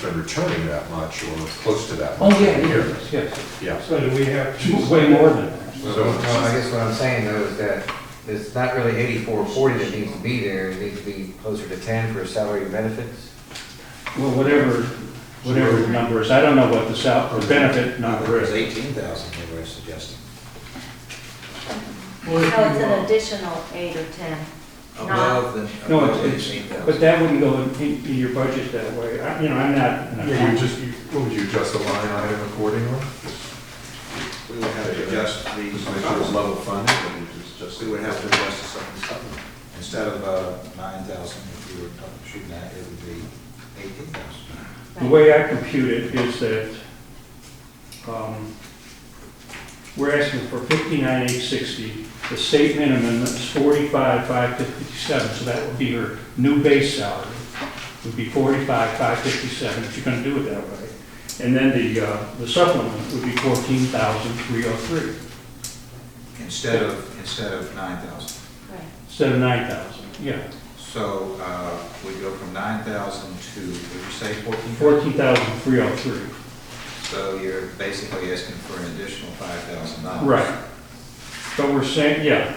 been returning that much or close to that Oh, much. yeah, a year. yes. Yeah. So do we have way more than that? So, Well, I guess what I'm saying though is that it's not really 8440 that needs to be there. It needs to be closer to 10 for salary and benefits. Well, whatever the number is, I don't know what the benefit number is. 18,000 they were suggesting. Well, if No, it's you, an additional 8 or 10. Above the, No, above the it's, 18,000. but that wouldn't go in your budget that way. I'm not. yeah, what would you adjust the line item accordingly? We would have to adjust the, Just make sure it's level funded, and you just we would have to adjust the supplement. Instead of 9,000, if you were shooting that, it would be 18,000. The way I compute it is that we're asking for 59,860. The state minimum is 45,557, so that would be her new base salary. Would be 45,557 if you're going to do it that way. And then the supplement would be 14,303 Instead of 9,000. Right. instead of 9,000. Yeah, So we go from 9,000 to, would you say 14,000? 14,303. So you're basically asking for an additional $5,000. Right. But we're saying, yeah,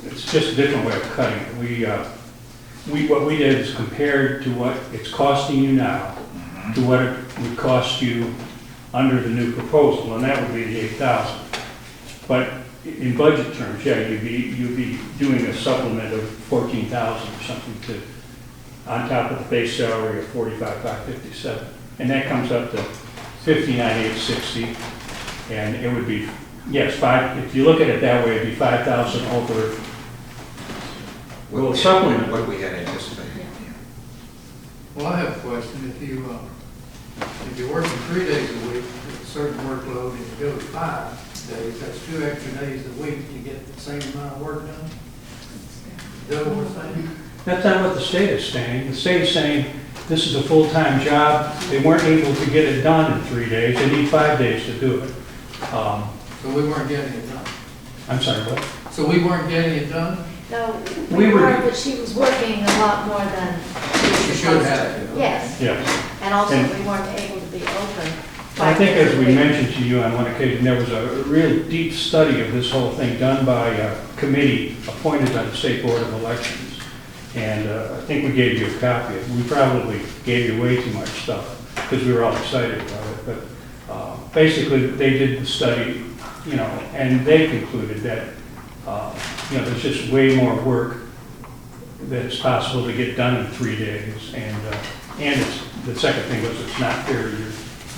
it's just a different way of cutting it. What we did is compared to what it's costing you now to what it would cost you under the new proposal, and that would be the 8,000. But in budget terms, yeah, you'd be doing a supplement of 14,000 or something to, on top of the base salary of 45,557. And that comes up to 59,860, and it would be, yes, if you look at it that way, it'd be 5,000 over. Well, supplement. What we had anticipated. well, I have a question. If you're working 3 days a week, with a certain workload, and you go to 5 days, that's 2 extra days a week, you get the same amount of work done? Is that what we're saying? That's not what the state is saying. The state is saying this is a full-time job. They weren't able to get it done in 3 days. They need 5 days to do it. So we weren't getting it done? I'm sorry, what? So we weren't getting it done? No, We we were- were, but she was working a lot more than She should have. Yes, Yes. and also And- we weren't able to be open. I 5 think days as a we week. mentioned to you on one occasion, there was a real deep study of this whole thing done by a committee appointed by the State Board of Elections. And I think we gave you a copy. We probably gave you way too much stuff because we were all excited about it. But basically, they did the study, and they concluded that, there's just way more work that's possible to get done in 3 days. And the second thing was it's not fair to your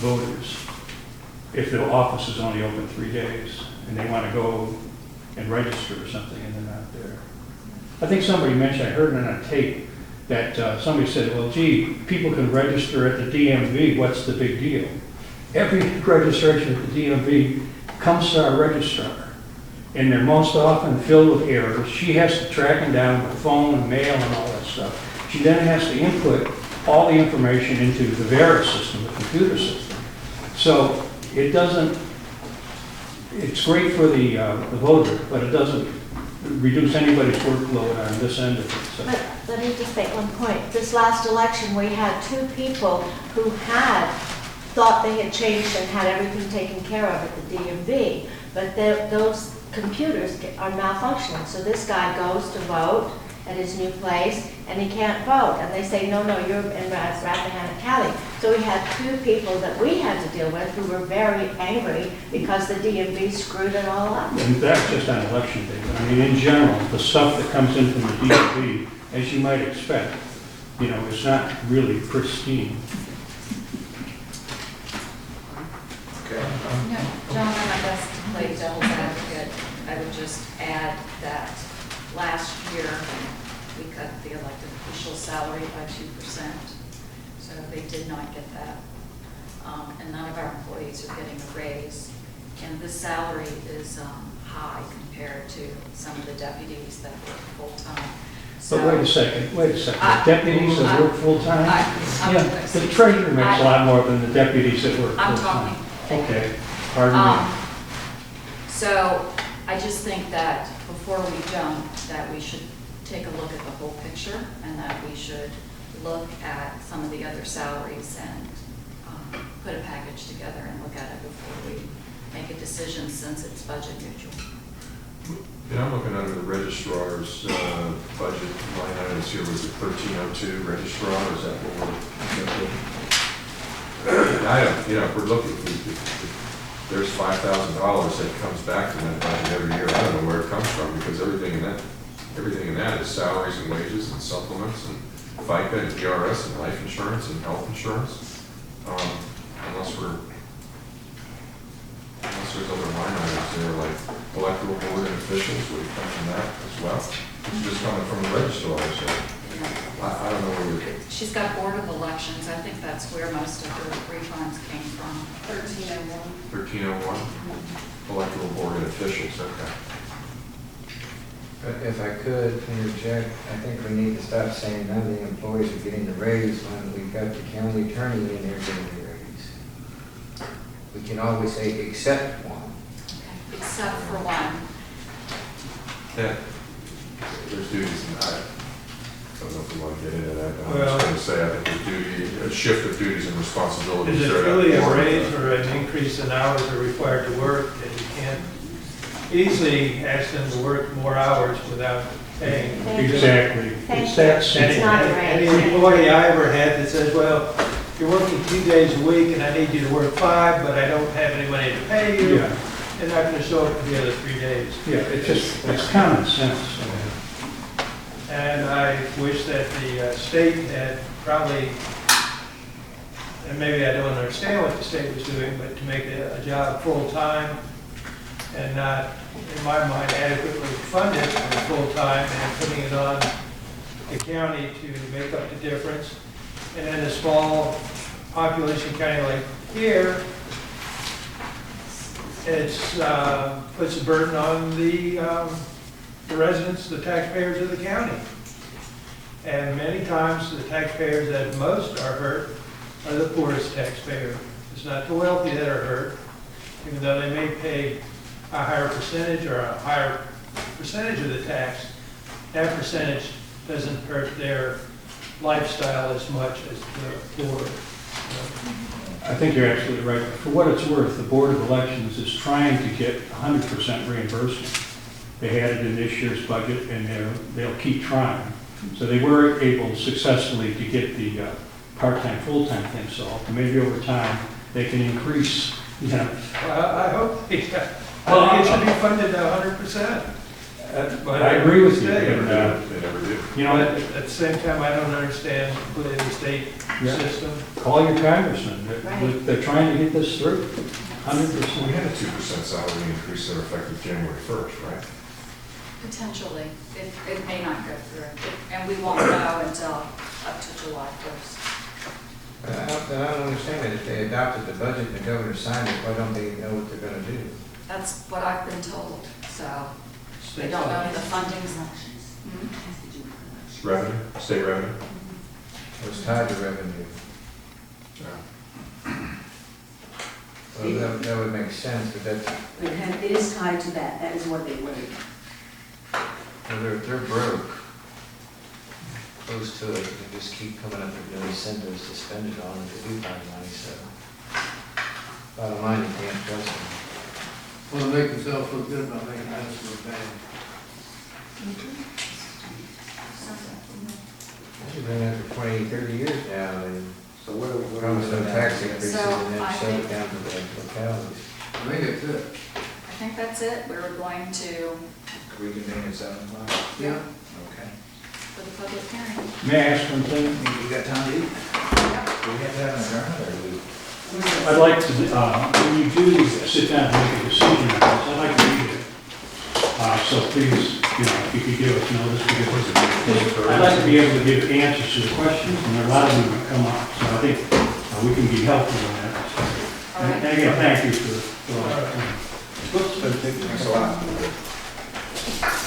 voters if the office is only open 3 days and they want to go and register or something and they're not there. I think somebody mentioned, I heard it on a tape, that somebody said, well, gee, people can register at the DMV, what's the big deal? Every registration at the DMV comes to our registrar, and they're most often filled with errors. She has to track them down with phone and mail and all that stuff. She then has to input all the information into the Vera system, the computer system. So it doesn't, it's great for the voter, but it doesn't reduce anybody's workload on this end of it. So. But let me just make one point. This last election, we had 2 people who had thought they had changed and had everything taken care of at the DMV, but those computers are malfunctioning. So this guy goes to vote at his new place, and he can't vote. And they say, no, you're in Rappahannock County. So we had 2 people that we had to deal with who were very angry because the DMV screwed it all up. And that's just on election day. But I mean, in general, the stuff that comes in from the DMV, as you might expect, is not really pristine. Okay. No, John, I guess to play devil's advocate just add that last year, we cut the elected official salary by 2%. So they did not get that. And none of our employees are getting a raise. And this salary is high compared to some of the deputies that work full-time. But wait a second. Deputies that work full-time? Yeah, the treasurer makes a lot more than the deputies that work I'm full-time. talking. Okay, pardon me. So I just think that before we jump, that we should take a look at the whole picture and that we should look at some of the other salaries and put a package together and look at it before we make a decision, since it's budget neutral. Yeah, I'm looking under the registrar's budget line items here. Was it 1302 registrar? Is that what we're, I don't, you know, if we're looking, if there's $5,000 that comes back from that budget every year. I don't know where it comes from, because everything in that is salaries and wages and supplements and FICA and PRS and life insurance and health insurance. Unless there's other line items there, like electoral board and officials, would come from that as well. It's just coming from the registrar, so I don't know where you're. She's got Board of Elections. I think that's where most of her refunds came from. 1301. 1301, electoral board and officials, okay. If I could interject, I think we need to stop saying none of the employees are getting the raise when we've got the county attorney in there getting the raise. We can always say except one. Okay. Except for one. Yeah, there's duties, and I don't know if we want to get into that, but I'm Well, just going to say, I think there's a shift of duties and responsibilities. Is it there that really a warrant raise that. or an increase in hours they're required to work, and you can't easily ask them to work more hours without paying? Exactly. It's that simple. Any employee I ever had that says, well, you're working 2 days a week and I need you to work 5, but I don't have any money to pay you, Yeah. they're not going to show up for the other 3 days. Yeah, it's common sense. And I wish that the state had probably, and maybe I don't understand what the state was doing, but to make a job full-time and not, in my mind, adequately fund it for full-time and putting it on the county to make up the difference. And in a small population county like here, it's puts a burden on the residents, the taxpayers of the county. And many times, the taxpayers that most are hurt are the poorest taxpayer. It's not the wealthy that are hurt, even though they may pay a higher percentage or a higher percentage of the tax. That percentage doesn't hurt their lifestyle as much as the poor. I think you're absolutely right. For what it's worth, the Board of Elections is trying to get 100% reimbursement. They had it in this year's budget, and they'll keep trying. So they were able successfully to get the part-time, full-time thing solved. And maybe over time, they can increase, you know. I hope, I think it should be funded 100%. But I agree with you. They never do. You know, But at the same time, I don't understand the state system. call your congressman. They're trying to get this through, 100%. We had a 2% salary increase that effective January 1st, right? Potentially. It may not go through. And we won't know until up to July 1st. I don't understand it. If they adopted the budget and the governor signed it, why don't they know what they're going to do? That's what I've been told, so they don't know the funding's. Revenue, state revenue? It's tied to revenue. Well, that would make sense, but that's, It is tied to that, that is what they were. well, they're broke. Close to it, they just keep coming up with new incentives to spend it on if they do find money, so. Bottom line, you can't trust them. Want to make themselves look good about making us look bad. They've been there for 20, 30 years now, and so what promise no tax increases So, and then I shove it think- down to the localities. I think it's it. I think that's it. We were going to, Reconvene at 7 o'clock? Yeah. Okay. for the public hearing. May I ask one thing? You got time to eat? Do we have to have an adjournment, or do we? I'd like to, when you do sit down and make a decision, I'd like to read it. please, if you could give us notice, because I'd like to be able to give answers to the questions, and there are a lot of them that come up, so I think we can be helpful in that. And again, thank you for all that. Thanks a lot.